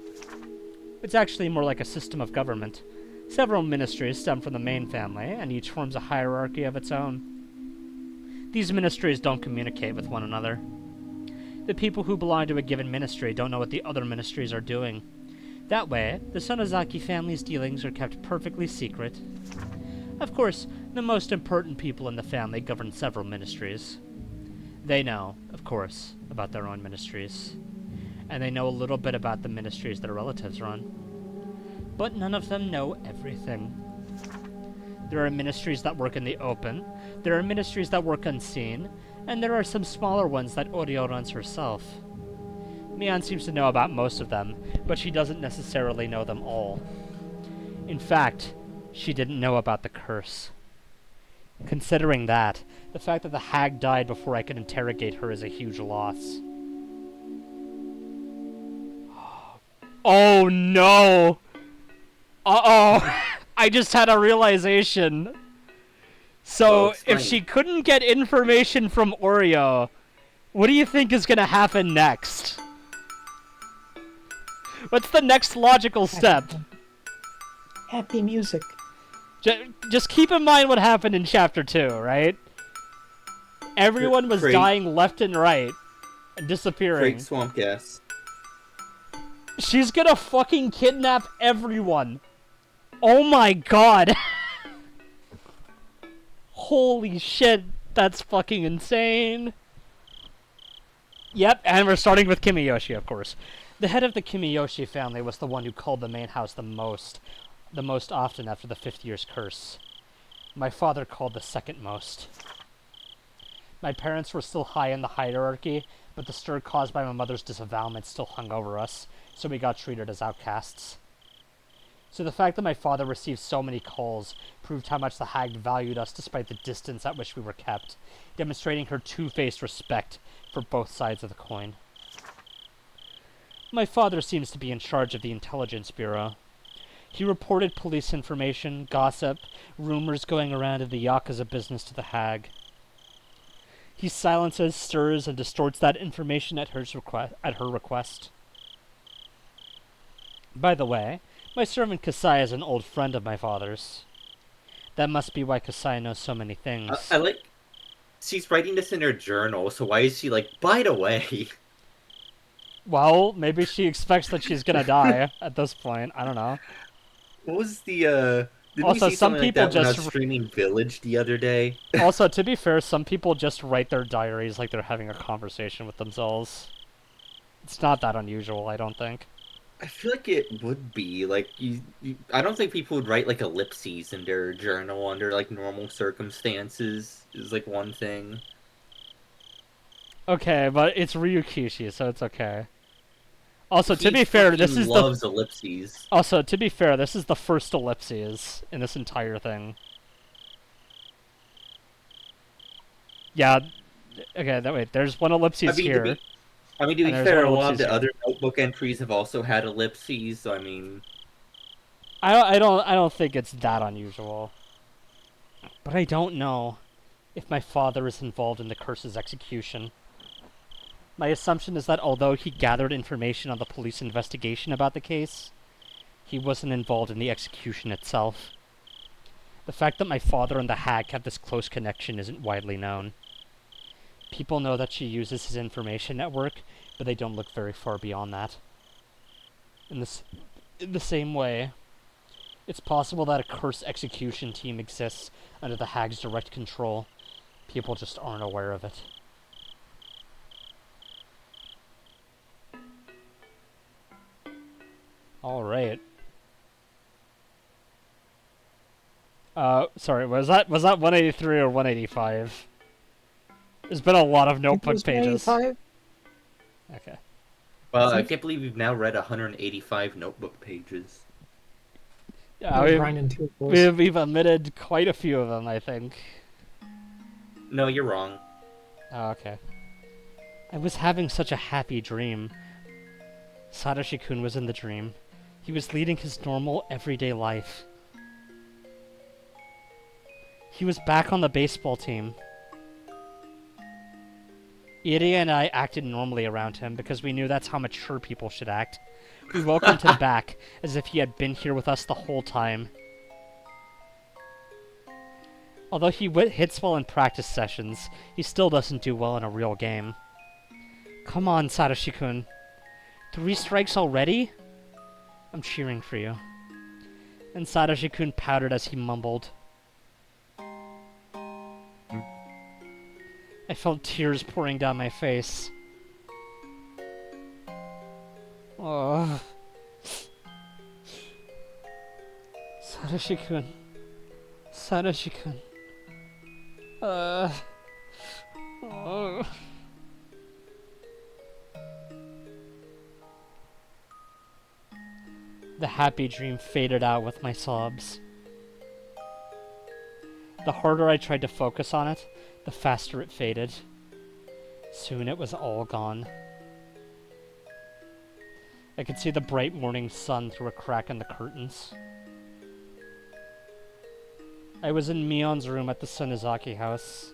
It's actually more like a system of government. Several ministries stem from the main family, and each forms a hierarchy of its own. These ministries don't communicate with one another. The people who belong to a given ministry don't know what the other ministries are doing. That way, the Sonozaki family's dealings are kept perfectly secret. Of course, the most important people in the family govern several ministries. They know, of course, about their own ministries. And they know a little bit about the ministries their relatives run. But none of them know everything. There are ministries that work in the open, there are ministries that work unseen, and there are some smaller ones that Oryo runs herself. Mian seems to know about most of them, but she doesn't necessarily know them all. In fact, she didn't know about the curse. Considering that, the fact that the hag died before I could interrogate her is a huge loss. Oh no! Uh-oh! I just had a realization. So, if she couldn't get information from Oreo, what do you think is gonna happen next? What's the next logical step? Happy music. Just keep in mind what happened in Chapter 2, right? Everyone was dying left and right, and disappearing. Great swamp gas. She's gonna fucking kidnap everyone. Oh my god. Holy shit, that's fucking insane. Yep, and we're starting with Kimiyoshi, of course. The head of the Kimiyoshi family was the one who called the main house the most often after the 5th year's curse. My father called the second most. My parents were still high in the hierarchy, but the stir caused by my mother's disavowalment still hung over us, so we got treated as outcasts. So the fact that my father received so many calls proved how much the hag valued us despite the distance at which we were kept, demonstrating her two-faced respect for both sides of the coin. My father seems to be in charge of the intelligence bureau. He reported police information, gossip, rumors going around in the Yakuza business to the hag. He silences, stirs, and distorts that information at her request. By the way, my servant Kasai is an old friend of my father's. That must be why Kasai knows so many things. I like... She's writing this in her journal, so why is she like, by the way? Well, maybe she expects that she's gonna die at this point. I don't know. What was the, did also, we see some something people like that when I just was streaming Village the other day? Also, to be fair, some people just write their diaries like they're having a conversation with themselves. It's not that unusual, I don't think. I feel like it would be. Like, I don't think people would write, like, ellipses in their journal under, like, normal circumstances, is, like, one thing. Okay, but it's Ryukishi, so it's okay. Also, He to be fair, this is loves ellipses. Also, to be fair, this is the first ellipses in this entire thing. Yeah, okay, wait, there's one ellipses here. To be fair, a lot of the other notebook entries have also had ellipses, so I mean... I don't think it's that unusual. But I don't know if my father is involved in the curse's execution. My assumption is that although he gathered information on the police investigation about the case, he wasn't involved in the execution itself. The fact that my father and the hag have this close connection isn't widely known. People know that she uses his information network, but they don't look very far beyond that. In the same way, it's possible that a curse execution team exists under the hag's direct control. People just aren't aware of it. Alright. Sorry, was that 183 or 185? There's been a lot of notebook pages. 185? Okay. Well, I can't believe we've now read 185 notebook pages. Yeah, We're grinding two of those. we've omitted quite a few of them, I think. No, you're wrong. Oh, okay. I was having such a happy dream. Satoshi-kun was in the dream. He was leading his normal, everyday life. He was back on the baseball team. Iria and I acted normally around him because we knew that's how mature people should act. We welcomed him back as if he had been here with us the whole time. Although he hits well in practice sessions, he still doesn't do well in a real game. Come on, Satoshi-kun. 3 strikes already? I'm cheering for you. And Satoshi-kun pouted as he mumbled. I felt tears pouring down my face. Oh. Satoshi-kun. Satoshi-kun. Oh. The happy dream faded out with my sobs. The harder I tried to focus on it, the faster it faded. Soon it was all gone. I could see the bright morning sun through a crack in the curtains. I was in Mion's room at the Sonozaki house.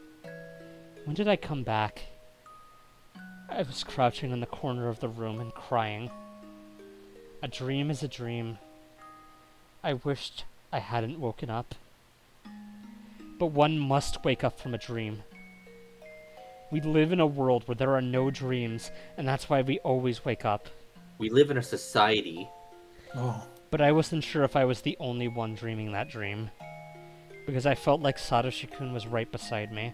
When did I come back? I was crouching in the corner of the room and crying. A dream is a dream. I wished I hadn't woken up. But one must wake up from a dream. We live in a world where there are no dreams, and that's why we always wake up. We live in a society. Oh. But I wasn't sure if I was the only one dreaming that dream, because I felt like Satoshi-kun was right beside me.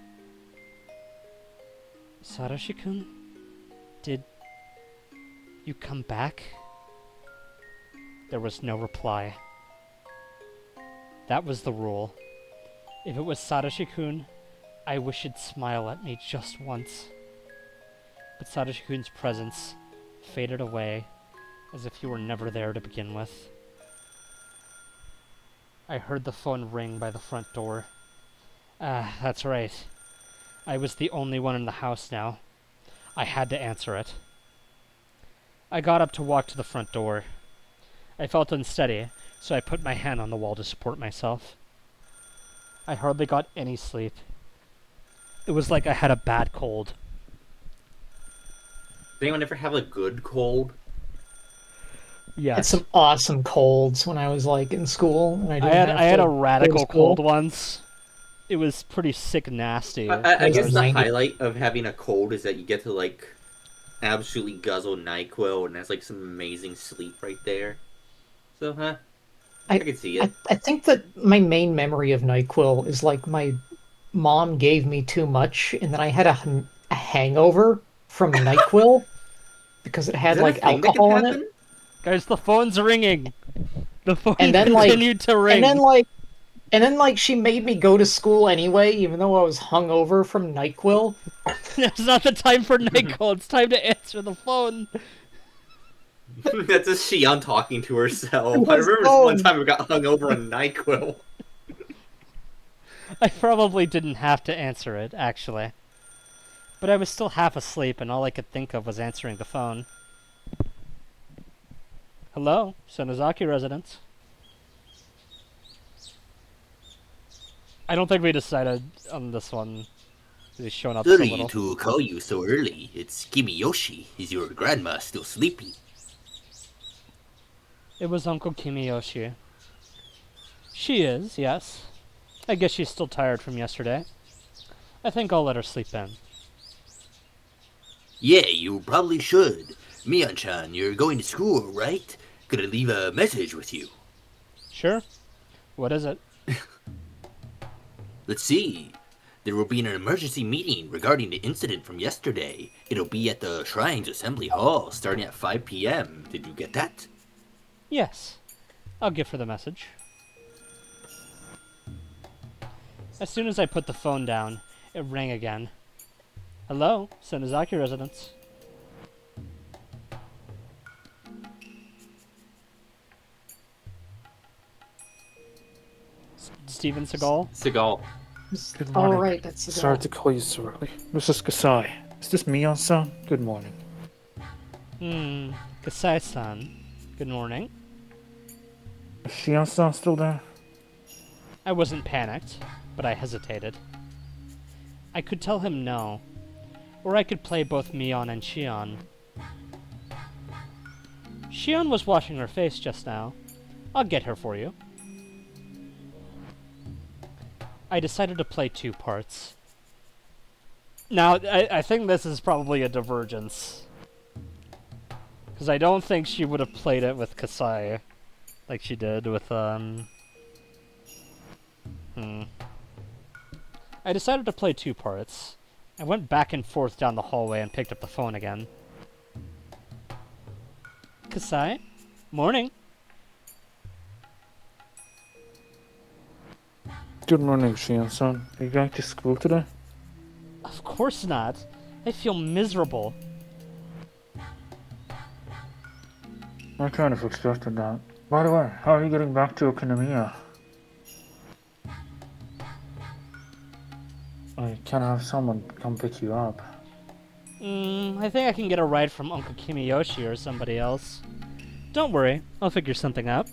Satoshi-kun? Did you come back? There was no reply. That was the rule. If it was Satoshi-kun, I wish he'd smile at me just once. But Satoshi-kun's presence faded away as if he were never there to begin with. I heard the phone ring by the front door. Ah, that's right. I was the only one in the house now. I had to answer it. I got up to walk to the front door. I felt unsteady, so I put my hand on the wall to support myself. I hardly got any sleep. It was like I had a bad cold. Did anyone ever have a good cold? Had Yes. some awesome colds when I was like in school, and I didn't have I had to a go to radical school. cold once. It was pretty sick nasty. I was guess the 90. highlight of having a cold is that you get to like absolutely guzzle NyQuil, and that's like some amazing sleep right there. So, I can see it. I think that my main memory of NyQuil is like my mom gave me too much, and then I had a hangover from NyQuil because it Is had that a like thing that can alcohol in it. happen? Guys, the phone's ringing. The phone And then, like- continued to ring. And then like she made me go to school anyway, even though I was hungover from NyQuil. It's not the time for NyQuil. It's time to answer the phone. That's just Shion talking to herself. I Let's remember go. this one time we got hung over on NyQuil. I probably didn't have to answer it, actually. But I was still half asleep, and all I could think of was answering the phone. Hello, Sonozaki residence. I don't think we decided on this one. He's showing up so Sorry little. to call you so early. It's Kimiyoshi. Is your grandma still sleeping? It was Uncle Kimiyoshi. She is, yes. I guess she's still tired from yesterday. I think I'll let her sleep in. Yeah, you probably should. Mion-chan, you're going to school, right? Gonna leave a message with you. Sure. What is it? Let's see. There will be an emergency meeting regarding the incident from yesterday. It'll be at the Shrine's Assembly Hall starting at 5 p.m. Did you get that? Yes. I'll give her the message. As soon as I put the phone down, it rang again. Hello, Sonozaki residence. Steven Seagal. Seagal. Good Oh, morning. right, that's the Sorry guy. to call you so early. Mrs. Kasai, is this Mion-san? Good morning. Kasai-san. Good morning. Is Shion-san still there? I wasn't panicked, but I hesitated. I could tell him no, or I could play both Mion and Shion. Shion was washing her face just now. I'll get her for you. I decided to play two parts. Now, I think this is probably a divergence. Because I don't think she would have played it with Kasai like she did with, I decided to play two parts. I went back and forth down the hallway and picked up the phone again. Kasai? Morning. Good morning, Shion-san. Are you going to school today? Of course not. I feel miserable. I kind of expected that. By the way, how are you getting back to Okinawa? Can I have someone come pick you up? I think I can get a ride from Uncle Kimiyoshi or somebody else. Don't worry, I'll figure something out.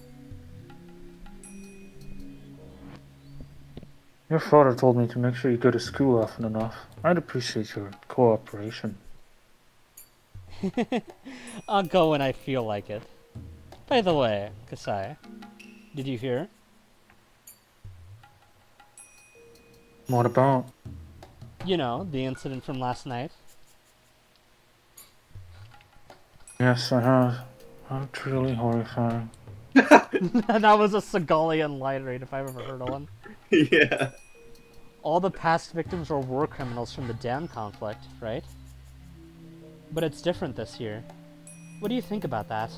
Your father told me to make sure you go to school often enough. I'd appreciate your cooperation. I'll go when I feel like it. By the way, Kasai, did you hear? What about? You know, the incident from last night. Yes, I have. I'm truly horrifying. That was a Segalian line rate if I've ever heard of one. Yeah. All the past victims were war criminals from the dam conflict, right? But it's different this year. What do you think about that?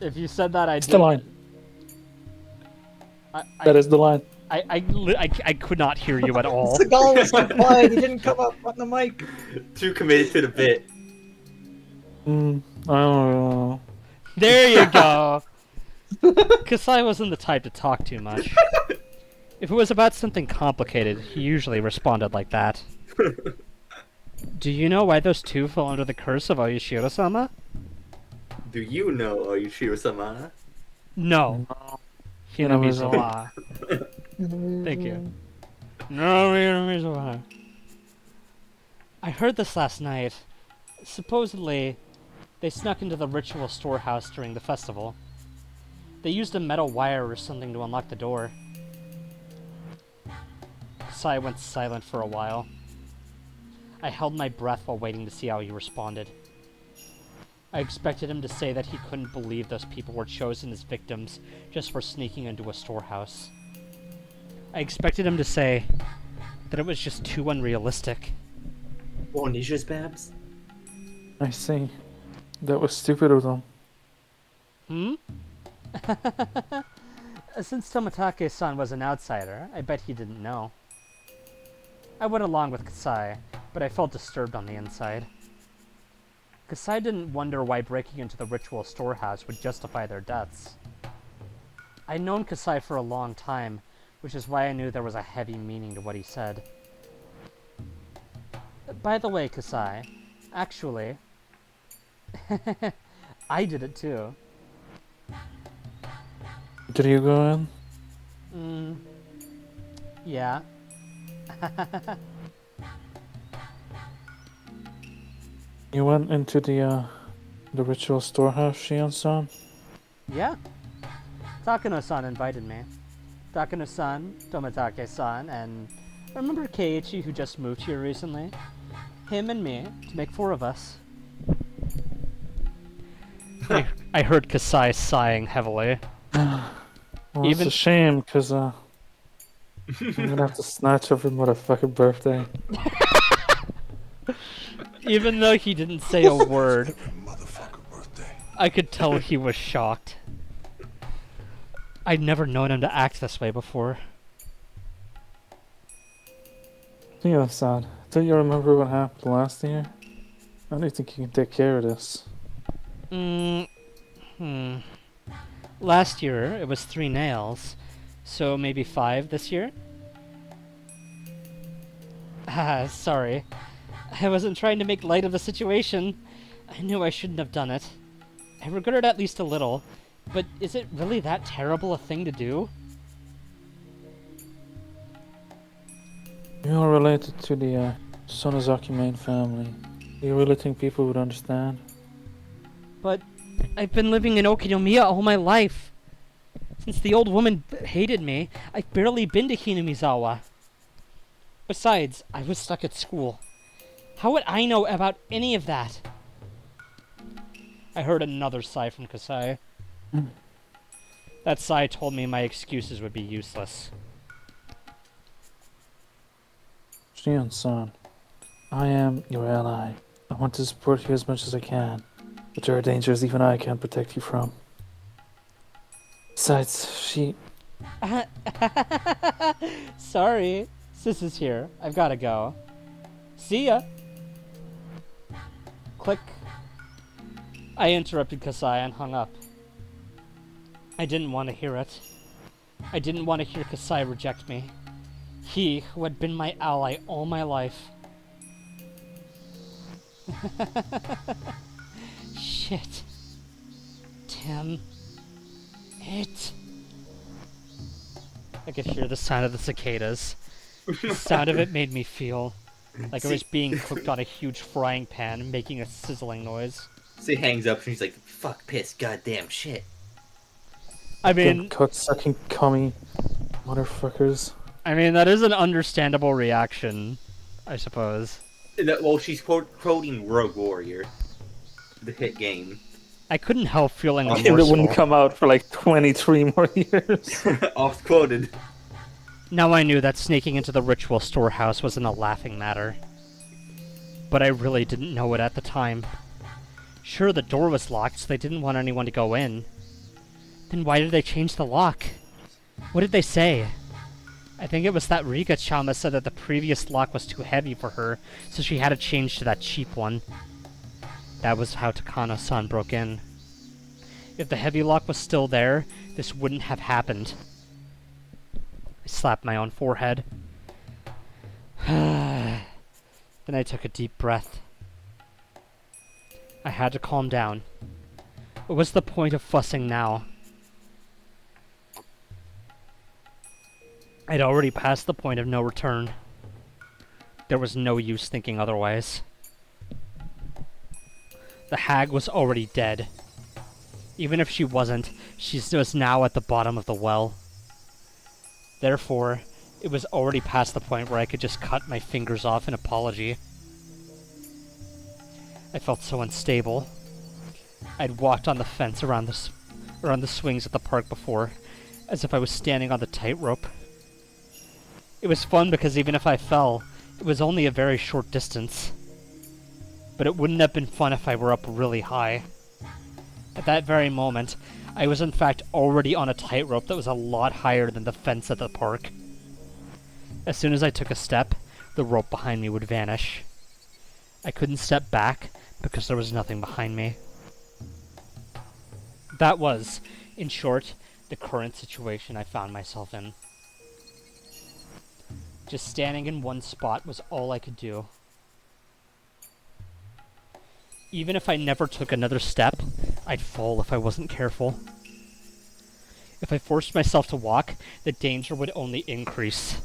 If you said that, It's the line. I That is the line. I could not hear you at all. Seagal was too quiet. He didn't come up on the mic. Too committed to the bit. I don't know. There you go. Kasai wasn't the type to talk too much. If it was about something complicated, he usually responded like that. Do you know why those two fell under the curse of Oyashiro-sama? Do you know Oyashiro-sama? No. Hinamizawa. Thank you. No, Hinamizawa. I heard this last night. Supposedly, they snuck into the ritual storehouse during the festival. They used a metal wire or something to unlock the door. Kasai went silent for a while. I held my breath while waiting to see how he responded. I expected him to say that he couldn't believe those people were chosen as victims just for sneaking into a storehouse. I expected him to say that it was just too unrealistic. Well, Nisha's Babs? I see. That was stupid of them. Since Tomitake-san was an outsider, I bet he didn't know. I went along with Kasai, but I felt disturbed on the inside. Kasai didn't wonder why breaking into the ritual storehouse would justify their deaths. I'd known Kasai for a long time, which is why I knew there was a heavy meaning to what he said. By the way, Kasai, actually, I did it too. Did you go in? Yeah. You went into the ritual storehouse, Shion-san? Yeah. Takano-san invited me. Takano-san, Tomitake-san, and remember Keiichi who just moved here recently? Him and me, to make 4 of us. I heard Kasai sighing heavily. Well, Even- it's a shame, because I'm gonna have to snatch every motherfucking birthday. Even though he didn't say a word, I could tell he was shocked. I'd never known him to act this way before. Shion-san, don't you remember what happened last year? I don't think you can take care of this. Last year, it was 3 nails. So maybe 5 this year? Ah, sorry. I wasn't trying to make light of the situation. I knew I shouldn't have done it. I regret it at least a little. But is it really that terrible a thing to do? You're related to the Sonozaki main family. Do you really think people would understand? But I've been living in Okinomiya all my life. Since the old woman hated me, I've barely been to Hinamizawa. Besides, I was stuck at school. How would I know about any of that? I heard another sigh from Kasai. That sigh told me my excuses would be useless. Shion-san, I am your ally. I want to support you as much as I can, but there are dangers even I can't protect you from. Besides, Sorry, Sis is here. I've gotta go. See ya! Click. I interrupted Kasai and hung up. I didn't want to hear it. I didn't want to hear Kasai reject me. He, who had been my ally all my life. Shit. Damn it. I could hear the sound of the cicadas. The sound of it made me feel like I was being cooked on a huge frying pan, making a sizzling noise. So he hangs up and he's like, fuck, piss, goddamn shit. I mean, cut sucking cummy motherfuckers. I mean, that is an understandable reaction, I suppose. Well, she's quoting Rogue Warrior, the hit game. I couldn't help feeling And remorseful. it wouldn't come out for like 23 more years. Oft quoted. Now I knew that sneaking into the ritual storehouse wasn't a laughing matter. But I really didn't know it at the time. Sure, the door was locked, so they didn't want anyone to go in. Then why did they change the lock? What did they say? I think it was that Riga-chama said that the previous lock was too heavy for her, so she had to change to that cheap one. That was how Takano-san broke in. If the heavy lock was still there, this wouldn't have happened. I slapped my own forehead. Then I took a deep breath. I had to calm down. What was the point of fussing now? I'd already passed the point of no return. There was no use thinking otherwise. The hag was already dead. Even if she wasn't, she was now at the bottom of the well. Therefore, it was already past the point where I could just cut my fingers off in apology. I felt so unstable. I'd walked on the fence around the swings at the park before, as if I was standing on the tightrope. It was fun because even if I fell, it was only a very short distance. But it wouldn't have been fun if I were up really high. At that very moment, I was in fact already on a tightrope that was a lot higher than the fence at the park. As soon as I took a step, the rope behind me would vanish. I couldn't step back because there was nothing behind me. That was, in short, the current situation I found myself in. Just standing in one spot was all I could do. Even if I never took another step, I'd fall if I wasn't careful. If I forced myself to walk, the danger would only increase.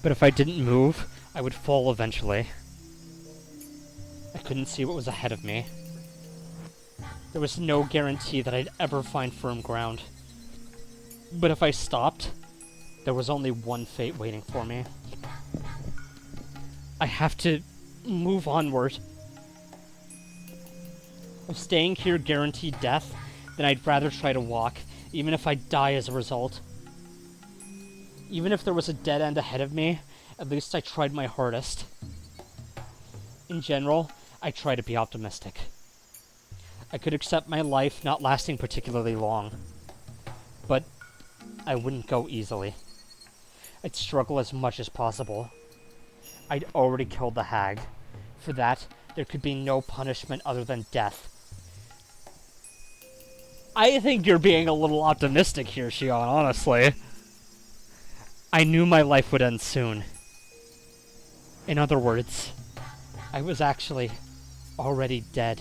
But if I didn't move, I would fall eventually. I couldn't see what was ahead of me. There was no guarantee that I'd ever find firm ground. But if I stopped, there was only one fate waiting for me. I have to move onward. If staying here guaranteed death, then I'd rather try to walk, even if I die as a result. Even if there was a dead end ahead of me, at least I tried my hardest. In general, I try to be optimistic. I could accept my life not lasting particularly long. But I wouldn't go easily. I'd struggle as much as possible. I'd already killed the hag. For that, there could be no punishment other than death. I think you're being a little optimistic here, Shion, honestly. I knew my life would end soon. In other words, I was actually already dead.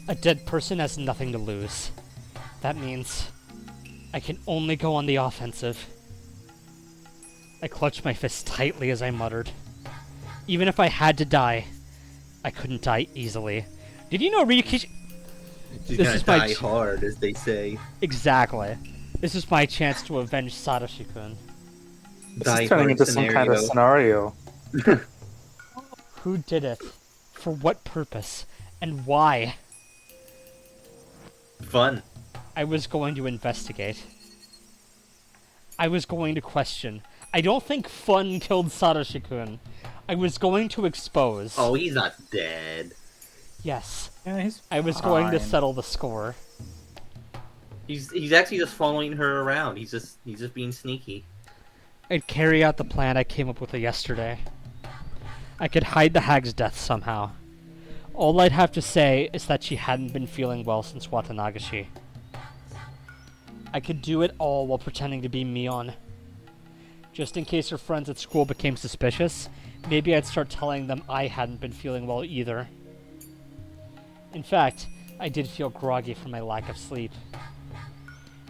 A dead person has nothing to lose. That means I can only go on the offensive. I clutched my fist tightly as I muttered. Even if I had to die, I couldn't die easily. Did you know Ryukishi... She's This gonna is my die hard, as they say. Exactly. This is my chance to avenge Satoshi-kun. This Die is turning hard into some kind of scenario. Who did it? For what purpose? And why? Fun. I was going to investigate. I was going to question. I don't think fun killed Satoshi-kun. I was going to expose. Oh, he's not dead. Yes. Yeah, he's I was going to fine. settle the score. He's actually just following her around. He's just being sneaky. I'd carry out the plan I came up with yesterday. I could hide the hag's death somehow. All I'd have to say is that she hadn't been feeling well since Watanagashi. I could do it all while pretending to be Mion. Just in case her friends at school became suspicious, maybe I'd start telling them I hadn't been feeling well either. In fact, I did feel groggy from my lack of sleep.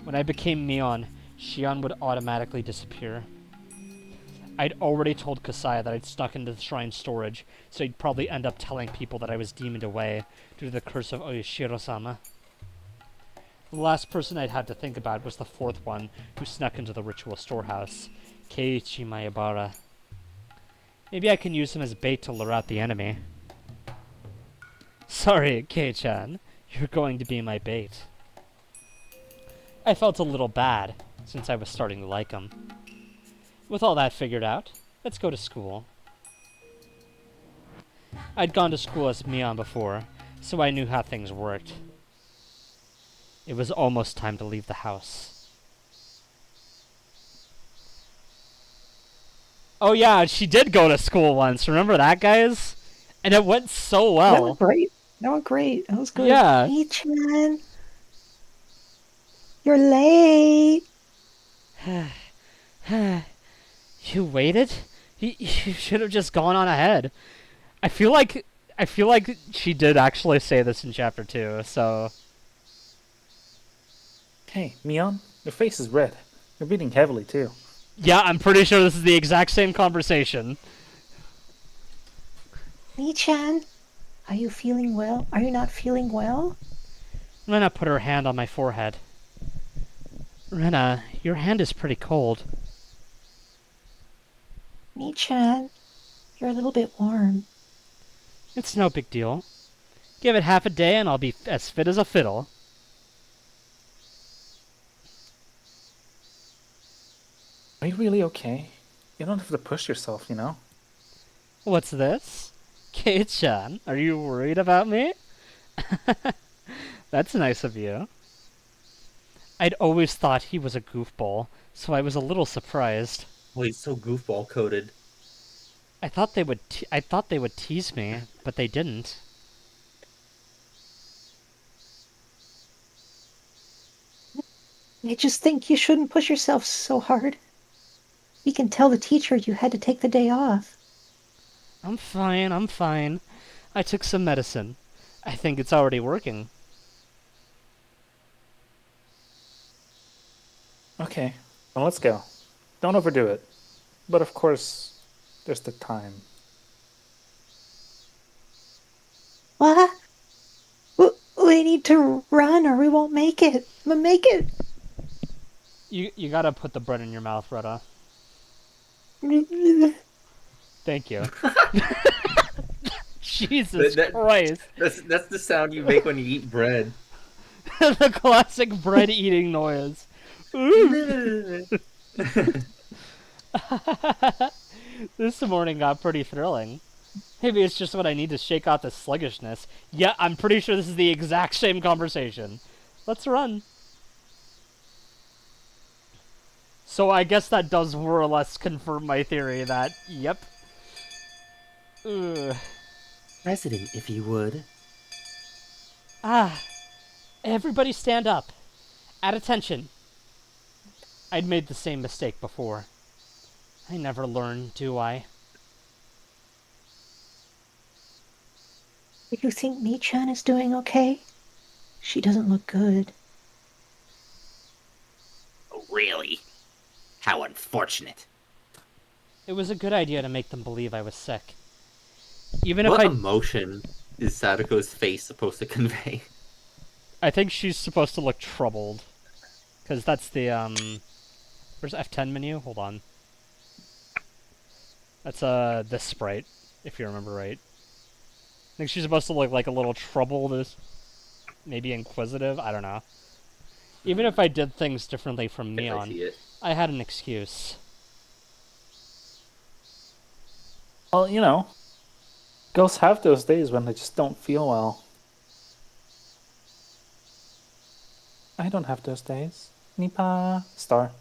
When I became Mion, Shion would automatically disappear. I'd already told Kasaya that I'd snuck into the shrine storage, so he'd probably end up telling people that I was demoned away due to the curse of Oyashiro-sama. The last person I'd have to think about was the fourth one who snuck into the ritual storehouse, Keiichi Mayabara. Maybe I can use him as bait to lure out the enemy. Sorry, Kei-chan. You're going to be my bait. I felt a little bad, since I was starting to like him. With all that figured out, let's go to school. I'd gone to school as Mion before, so I knew how things worked. It was almost time to leave the house. Oh yeah, she did go to school once, remember that, guys? And it went so well. That went great. That went great. That was good. Yeah. Hey, Chan. You're late. You waited? You should have just gone on ahead. I feel like she did actually say this in chapter 2, so... Hey, Mion, your face is red. You're breathing heavily, too. Yeah, I'm pretty sure this is the exact same conversation. Chan, are you feeling well? Are you not feeling well? Rena put her hand on my forehead. Rena, your hand is pretty cold. Chan, you're a little bit warm. It's no big deal. Give it half a day and I'll be as fit as a fiddle. Are you really okay? You don't have to push yourself, you know? What's this? Kei-chan, are you worried about me? That's nice of you. I'd always thought he was a goofball, so I was a little surprised. Oh, he's so goofball coated. I thought they would tease me, but they didn't. I just think you shouldn't push yourself so hard. We can tell the teacher you had to take the day off. I'm fine. I took some medicine. I think it's already working. Okay, well, let's go. Don't overdo it. But of course, there's the time. What? We need to run or we won't make it. We'll make it. You gotta put the bread in your mouth, Retta. Thank you. Jesus Christ. That's the sound you make when you eat bread. The classic bread eating noise. This morning got pretty thrilling. Maybe it's just what I need to shake off the sluggishness. Yeah, I'm pretty sure this is the exact same conversation. Let's run. So I guess that does more or less confirm my theory that, yep. Ugh. President, if you would. Ah, everybody stand up. At attention. I'd made the same mistake before. I never learn, do I? Do you think Mi-chan is doing okay? She doesn't look good. Oh, really? How unfortunate. It was a good idea to make them believe I was sick. Even if What I... emotion is Sadako's face supposed to convey? I think she's supposed to look troubled. Because that's the, Where's F10 menu? Hold on. That's, this sprite, if you remember right. I think she's supposed to look like a little troubled, maybe inquisitive, I don't know. Even if I did things differently from If I Neon, see it. I had an excuse. Well, you know, girls have those days when they just don't feel well. I don't have those days. Nipa. Star.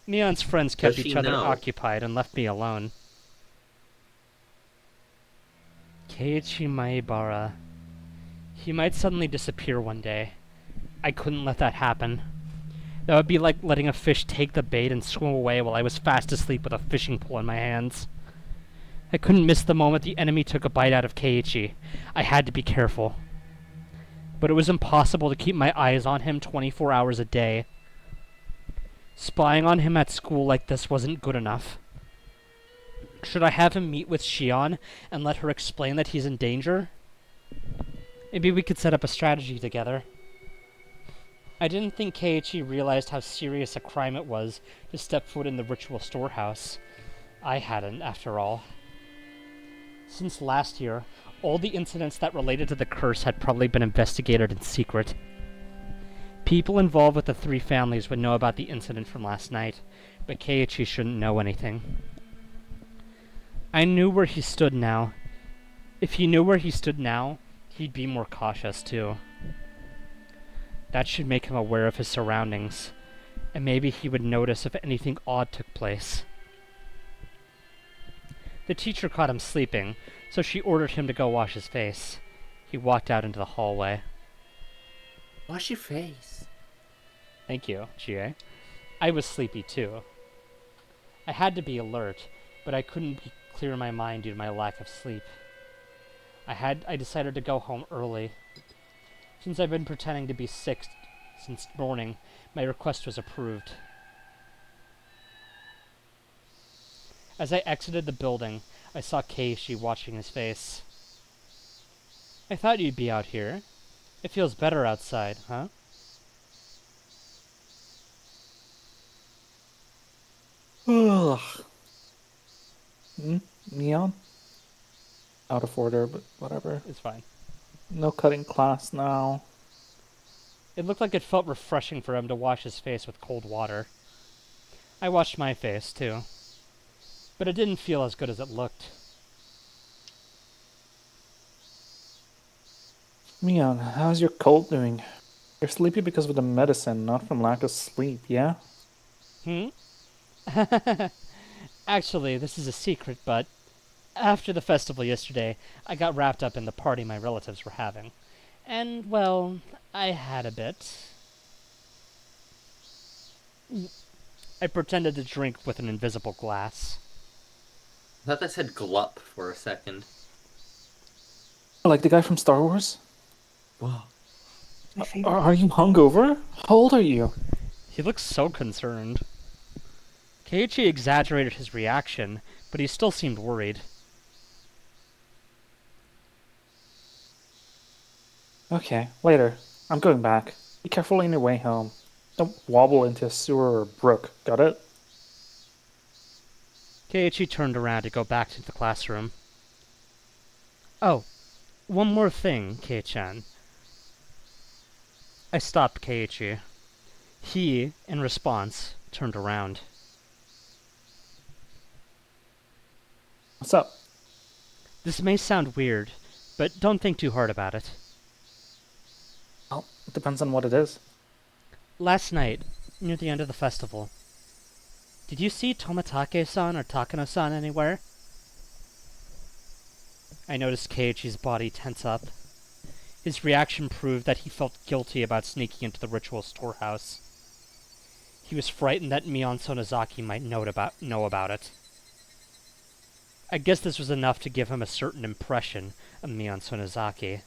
Neon's friends kept Does each she other know? occupied and left me alone. Keiichi Maibara. He might suddenly disappear one day. I couldn't let that happen. That would be like letting a fish take the bait and swim away while I was fast asleep with a fishing pole in my hands. I couldn't miss the moment the enemy took a bite out of Keiichi. I had to be careful. But it was impossible to keep my eyes on him 24 hours a day. Spying on him at school like this wasn't good enough. Should I have him meet with Shion and let her explain that he's in danger? Maybe we could set up a strategy together. I didn't think Keiichi realized how serious a crime it was to step foot in the ritual storehouse. I hadn't, after all. Since last year, all the incidents that related to the curse had probably been investigated in secret. People involved with the three families would know about the incident from last night, but Keiichi shouldn't know anything. I knew where he stood now. If he knew where he stood now, he'd be more cautious too. That should make him aware of his surroundings, and maybe he would notice if anything odd took place. The teacher caught him sleeping, so she ordered him to go wash his face. He walked out into the hallway. Wash your face. Thank you, Chie. I was sleepy too. I had to be alert, but I couldn't clear my mind due to my lack of sleep. I decided to go home early. Since I've been pretending to be sick since morning, my request was approved. As I exited the building, I saw Keiichi watching his face. I thought you'd be out here. It feels better outside, huh? Ugh. Neon? Out of order, but whatever. It's fine. No cutting class now. It looked like it felt refreshing for him to wash his face with cold water. I washed my face, too. But it didn't feel as good as it looked. Neon, how's your cold doing? You're sleepy because of the medicine, not from lack of sleep, yeah? Actually, this is a secret, but after the festival yesterday, I got wrapped up in the party my relatives were having. And, well, I had a bit. I pretended to drink with an invisible glass. I thought that said glup for a second. Like the guy from Star Wars? Whoa. My favorite. Are you hungover? How old are you? He looks so concerned. Keiichi exaggerated his reaction, but he still seemed worried. Okay, later. I'm going back. Be careful on your way home. Don't wobble into a sewer or brook, got it? Keiichi turned around to go back to the classroom. Oh, one more thing, Kei-chan. I stopped Keiichi. He, in response, turned around. What's up? This may sound weird, but don't think too hard about it. Well, it depends on what it is. Last night, near the end of the festival, Did you see Tomitake-san or Takano-san anywhere? I noticed Keiichi's body tense up. His reaction proved that he felt guilty about sneaking into the ritual storehouse. He was frightened that Mion Sonozaki might know about it. I guess this was enough to give him a certain impression of Mion Sonozaki.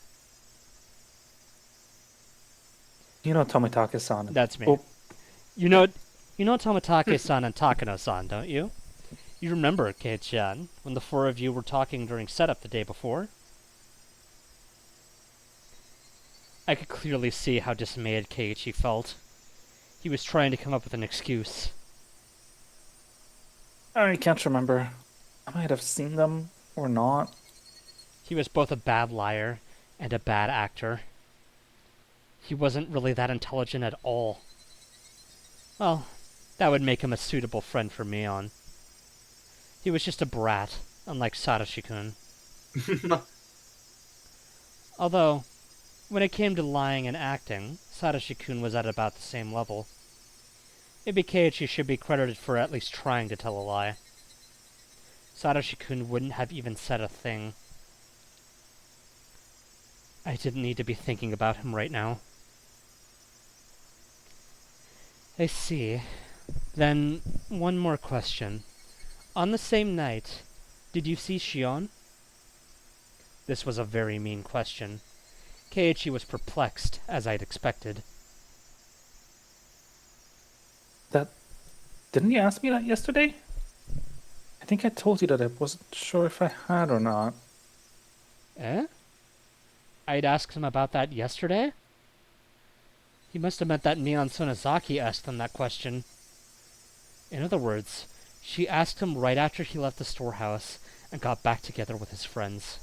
You know Tomitake-san. That's me. Oh, You know Tomitake-san and Takano-san, don't you? You remember, Kei-chan, when the four of you were talking during setup the day before? I could clearly see how dismayed Keiichi felt. He was trying to come up with an excuse. I can't remember. I might have seen them or not. He was both a bad liar and a bad actor. He wasn't really that intelligent at all. Well, that would make him a suitable friend for Mion. He was just a brat, unlike Satoshi-kun. Although, when it came to lying and acting, Satoshi-kun was at about the same level. Maybe Keiichi should be credited for at least trying to tell a lie. Satoshi-kun wouldn't have even said a thing. I didn't need to be thinking about him right now. I see. Then, one more question. On the same night, did you see Shion? This was a very mean question. Keiichi was perplexed, as I'd expected. Didn't you ask me that yesterday? I think I told you that I wasn't sure if I had or not. Eh? I'd asked him about that yesterday? He must have meant that Mion Sonozaki asked him that question. In other words, she asked him right after he left the storehouse and got back together with his friends.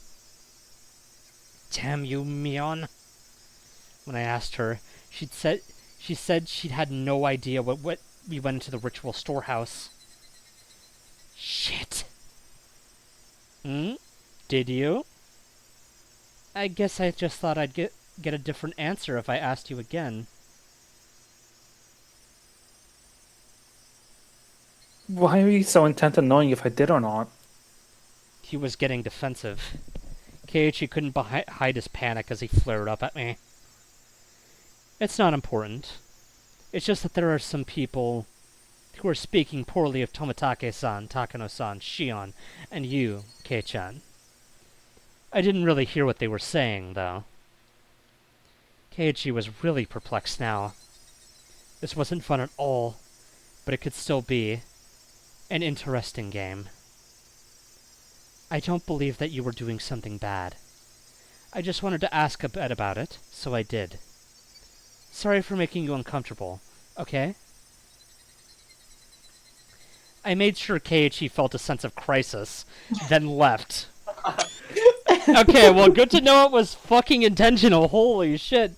Damn you, Mion. When I asked her, she said she'd had no idea what we went into the ritual storehouse. Shit. Did you? I guess I just thought I'd get a different answer if I asked you again. Why are you so intent on knowing if I did or not? He was getting defensive. Keiichi couldn't hide his panic as he flared up at me. It's not important. It's just that there are some people who are speaking poorly of Tomitake-san, Takano-san, Shion, and you, Kei-chan. I didn't really hear what they were saying, though. Keiichi was really perplexed now. This wasn't fun at all, but it could still be an interesting game. I don't believe that you were doing something bad. I just wanted to ask a bit about it, so I did. Sorry for making you uncomfortable, okay? I made sure Keiichi felt a sense of crisis, then left. Okay, well, good to know it was fucking intentional. Holy shit.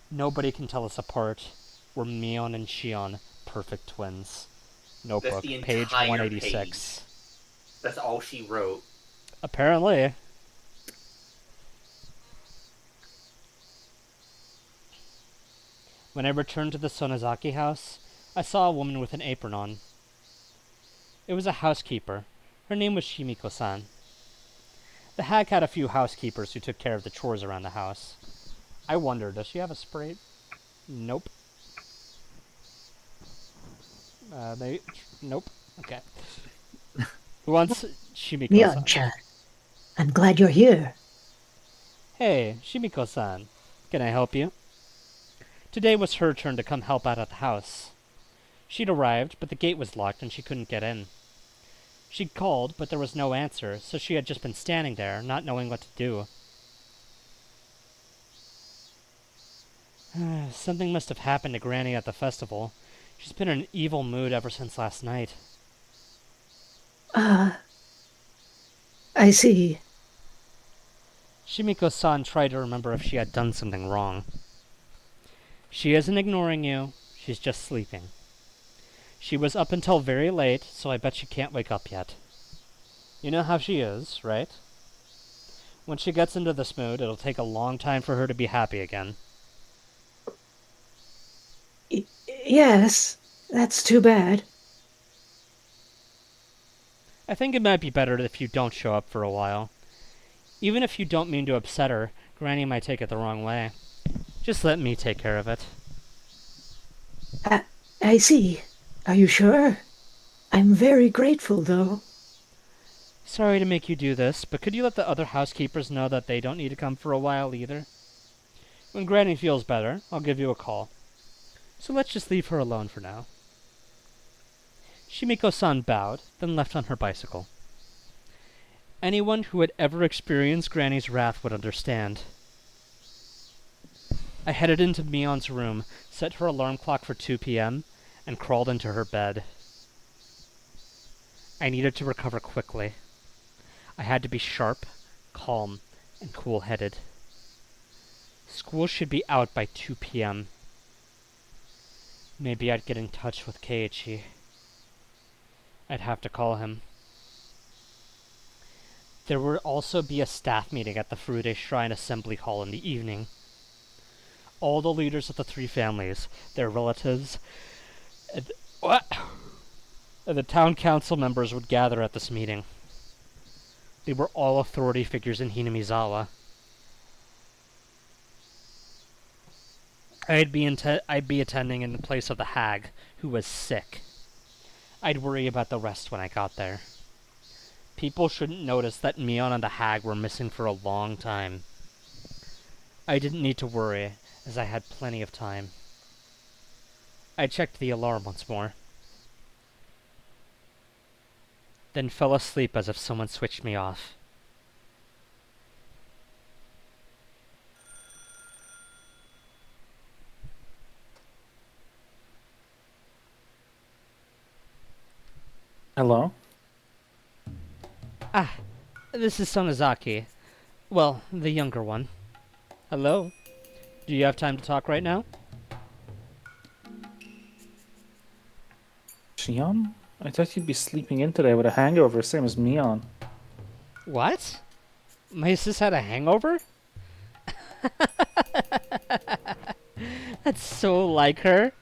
Nobody can tell us apart. We're Mion and Shion, perfect twins. Notebook, the page entire 186. That's all she wrote. Apparently. When I returned to the Sonozaki house, I saw a woman with an apron on. It was a housekeeper. Her name was Shimiko-san. The hag had a few housekeepers who took care of the chores around the house. I wonder, does she have a spray? Nope. Nope. Okay. Who wants Shimiko-san? Mion-chan, I'm glad you're here. Hey, Shimiko-san. Can I help you? Today was her turn to come help out at the house. She'd arrived, but the gate was locked and she couldn't get in. She'd called, but there was no answer, so she had just been standing there, not knowing what to do. Something must have happened to Granny at the festival. She's been in an evil mood ever since last night. I see. Shimiko-san tried to remember if she had done something wrong. She isn't ignoring you, she's just sleeping. She was up until very late, so I bet she can't wake up yet. You know how she is, right? When she gets into this mood, it'll take a long time for her to be happy again. Yes, that's too bad. I think it might be better if you don't show up for a while. Even if you don't mean to upset her, Granny might take it the wrong way. Just let me take care of it. I see. Are you sure? I'm very grateful, though. Sorry to make you do this, but could you let the other housekeepers know that they don't need to come for a while either? When Granny feels better, I'll give you a call. So let's just leave her alone for now. Shimiko-san bowed, then left on her bicycle. Anyone who had ever experienced Granny's wrath would understand. I headed into Mion's room, set her alarm clock for 2 p.m., and crawled into her bed. I needed to recover quickly. I had to be sharp, calm, and cool-headed. School should be out by 2 p.m. Maybe I'd get in touch with Keiichi. I'd have to call him. There would also be a staff meeting at the Furude Shrine Assembly Hall in the evening. All the leaders of the 3 families, their relatives, and the town council members would gather at this meeting. They were all authority figures in Hinamizawa. I'd be attending in the place of the hag, who was sick. I'd worry about the rest when I got there. People shouldn't notice that Mion and the hag were missing for a long time. I didn't need to worry, as I had plenty of time. I checked the alarm once more, then fell asleep as if someone switched me off. Hello? Ah, this is Sonozaki. Well, the younger one. Hello? Do you have time to talk right now? Shion? I thought you'd be sleeping in today with a hangover, same as Mion. What? My sis had a hangover? That's so like her.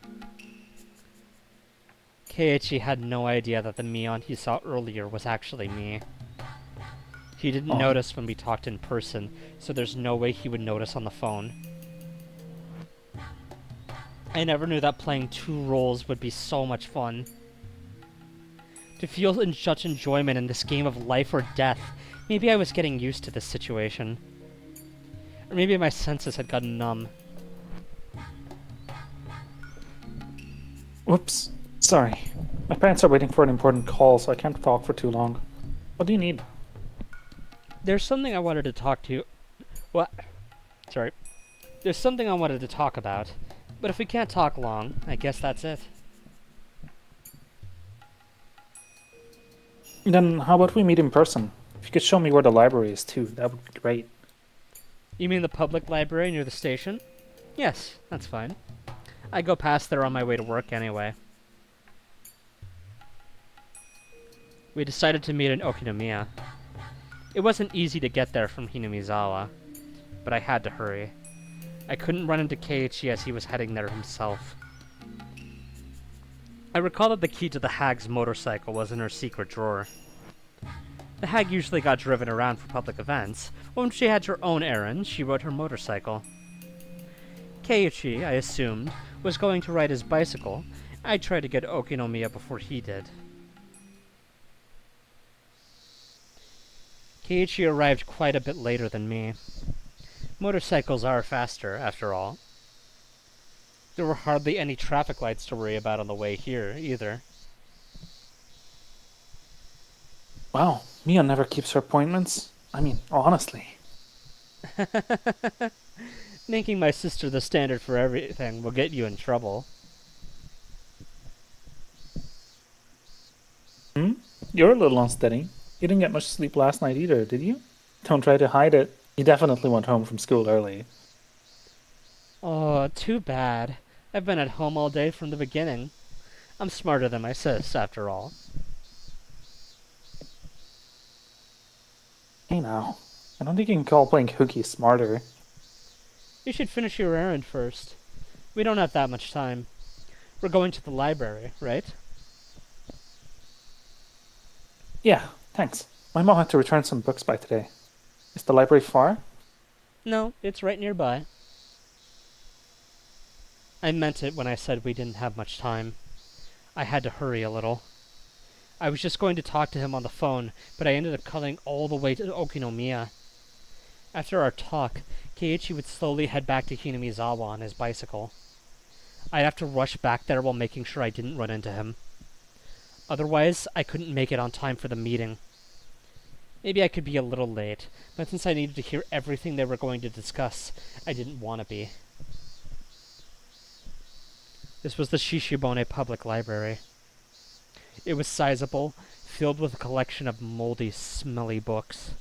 Keiichi had no idea that the Mion he saw earlier was actually me. He didn't notice when we talked in person, so there's no way he would notice on the phone. I never knew that playing 2 roles would be so much fun. To feel such enjoyment in this game of life or death, maybe I was getting used to this situation. Or maybe my senses had gotten numb. Whoops. Sorry. My parents are waiting for an important call, so I can't talk for too long. What do you need? There's something I wanted to talk to you... What? Sorry. There's something I wanted to talk about. But if we can't talk long, I guess that's it. Then how about we meet in person? If you could show me where the library is too, that would be great. You mean the public library near the station? Yes, that's fine. I go past there on my way to work anyway. We decided to meet in Okinomiya. It wasn't easy to get there from Hinamizawa, but I had to hurry. I couldn't run into Keiichi as he was heading there himself. I recall that the key to the hag's motorcycle was in her secret drawer. The hag usually got driven around for public events, but when she had her own errands, she rode her motorcycle. Keiichi, I assumed, was going to ride his bicycle. I tried to get to Okinomiya before he did. Keiichi arrived quite a bit later than me. Motorcycles are faster, after all. There were hardly any traffic lights to worry about on the way here, either. Wow, Mion never keeps her appointments. I mean, honestly. Making my sister the standard for everything will get you in trouble. You're a little unsteady. You didn't get much sleep last night either, did you? Don't try to hide it. You definitely went home from school early. Oh, too bad. I've been at home all day from the beginning. I'm smarter than my sis, after all. Hey now, I don't think you can call playing hooky smarter. You should finish your errand first. We don't have that much time. We're going to the library, right? Yeah, thanks. My mom had to return some books by today. Is the library far? No, it's right nearby. I meant it when I said we didn't have much time. I had to hurry a little. I was just going to talk to him on the phone, but I ended up coming all the way to Okinomiya. After our talk, Keiichi would slowly head back to Hinamizawa on his bicycle. I'd have to rush back there while making sure I didn't run into him. Otherwise, I couldn't make it on time for the meeting. Maybe I could be a little late, but since I needed to hear everything they were going to discuss, I didn't want to be. This was the Shishibone Public Library. It was sizable, filled with a collection of moldy, smelly books.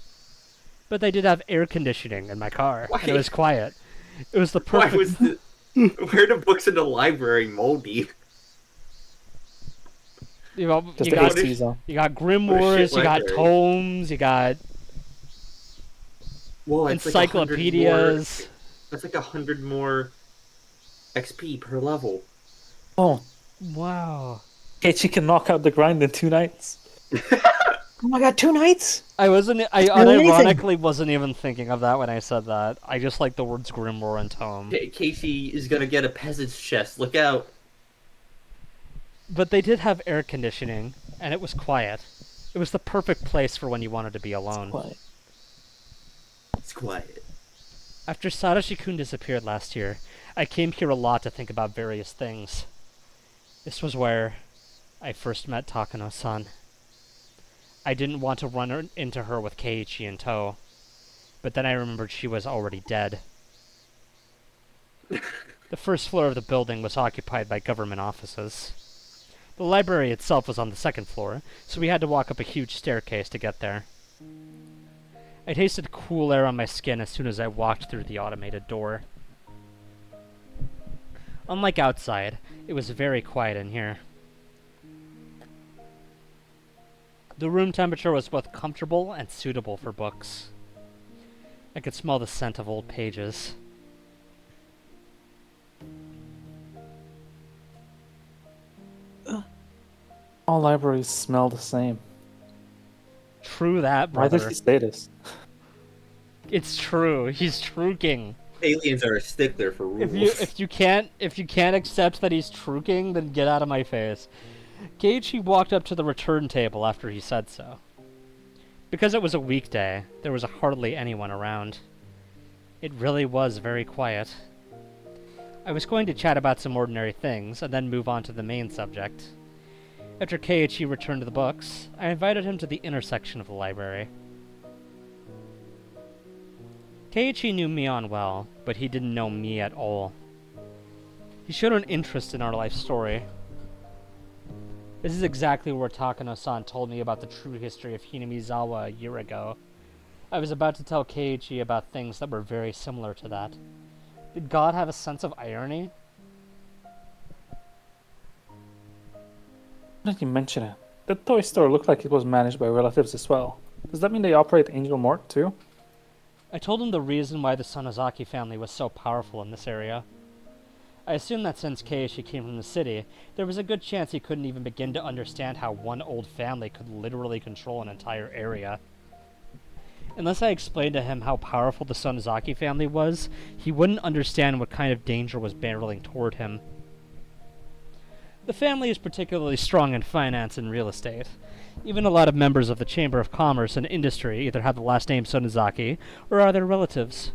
But they did have air conditioning in my car, and it was quiet. It was the perfect... Why was where are the books in the library moldy? You know, Just you the got, AC's on. you got grimoires, you got library. tomes, you got Well, it's like 100 encyclopedias. more, that's like 100 more XP per level. Oh, Wow. Keiichi can knock out the grind in 2 nights. Oh my god, 2 nights? I really unironically wasn't even thinking of that when I said that. I just like the words grimoire and tome. Casey is gonna get a peasant's chest. Look out. But they did have air conditioning, and it was quiet. It was the perfect place for when you wanted to be alone. Quiet. It's quiet. After Sadashi-kun disappeared last year, I came here a lot to think about various things. This was where I first met Takano-san. I didn't want to run into her with Keiichi in tow, but then I remembered she was already dead. The first floor of the building was occupied by government offices. The library itself was on the second floor, so we had to walk up a huge staircase to get there. I tasted cool air on my skin as soon as I walked through the automated door. Unlike outside, it was very quiet in here. The room temperature was both comfortable and suitable for books. I could smell the scent of old pages. All libraries smell the same. True that, Why does brother. he say this? It's true. He's truking. Aliens are a stickler for rules. If you can't accept that he's truking, then get out of my face. Keiichi walked up to the return table after he said so. Because it was a weekday, there was hardly anyone around. It really was very quiet. I was going to chat about some ordinary things, and then move on to the main subject. After Keiichi returned to the books, I invited him to the inner section of the library. Keiichi knew Mion well, but he didn't know me at all. He showed an interest in our life story. This is exactly where Takano-san told me about the true history of Hinamizawa a year ago. I was about to tell Keiichi about things that were very similar to that. Did God have a sense of irony? Why did you mention it? The toy store looked like it was managed by relatives as well. Does that mean they operate Angel Mort too? I told him the reason why the Sonozaki family was so powerful in this area. I assumed that since Keiichi came from the city, there was a good chance he couldn't even begin to understand how one old family could literally control an entire area. Unless I explained to him how powerful the Sonozaki family was, he wouldn't understand what kind of danger was barreling toward him. The family is particularly strong in finance and real estate. Even a lot of members of the Chamber of Commerce and Industry either have the last name Sonozaki or are their relatives.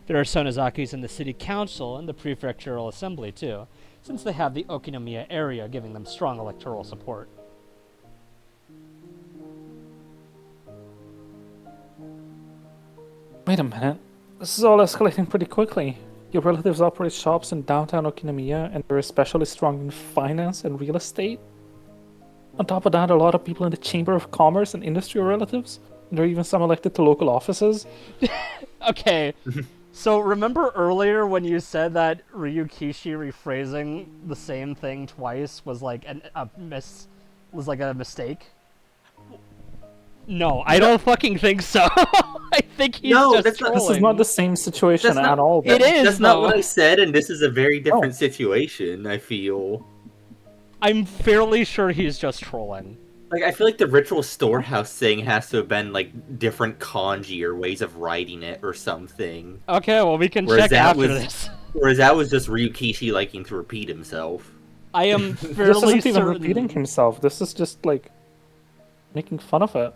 There are Sonozakis in the city council and the prefectural assembly too, since they have the Okinomiya area giving them strong electoral support. Wait a minute. This is all escalating pretty quickly. Your relatives operate shops in downtown Okinomiya and they're especially strong in finance and real estate? On top of that, a lot of people in the Chamber of Commerce and Industry are relatives, and there are even some elected to local offices. Okay, so remember earlier when you said that Ryukishi rephrasing the same thing twice was like a mistake? No, I don't fucking think so. I think he's No, just that's not- trolling. This is not the same situation That's not- at all. It though. is, That's not what though. I said, and this is a very different Oh. situation, I feel. I'm fairly sure he's just trolling. Like, I feel like the ritual storehouse thing has to have been, like, different kanji or ways of writing it or something. Okay, well, we can Whereas check that after was- this. Whereas that was just Ryukishi liking to repeat himself. I am This fairly isn't even certain. repeating himself. This is just like making fun of it.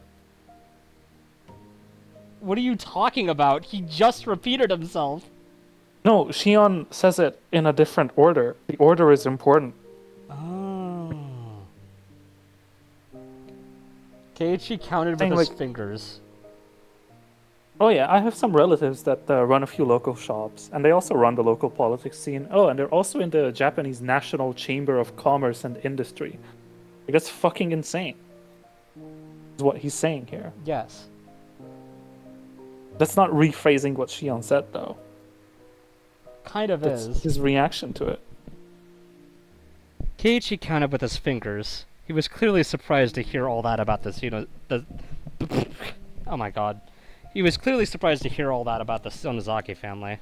What are you talking about? He just repeated himself. No, Shion says it in a different order. The order is important. Oh. Keiichi counted with Saying, his like- fingers. Oh yeah, I have some relatives that run a few local shops, and they also run the local politics scene. Oh, and they're also in the Japanese National Chamber of Commerce and Industry. Like, that's fucking insane. Is what he's saying here. Yes. That's not rephrasing what Shion said, though. Kind of That's is. his reaction to it. Keiichi counted with his fingers. He was clearly surprised to hear all that about this, oh my god. He was clearly surprised to hear all that about the Sonozaki family.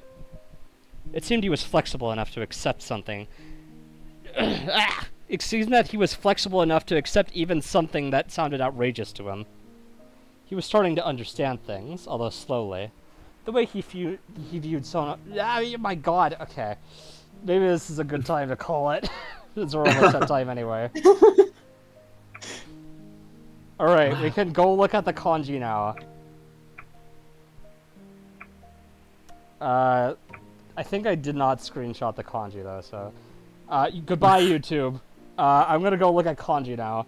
It seemed he was flexible enough to accept something. It seemed that he was flexible enough to accept even something that sounded outrageous to him. He was starting to understand things, although slowly. The way he viewed Sono... Oh my god, okay. Maybe this is a good time to call it. Since we're almost at time anyway. Alright, we can go look at the kanji now. I think I did not screenshot the kanji though, so... goodbye, YouTube. I'm gonna go look at kanji now.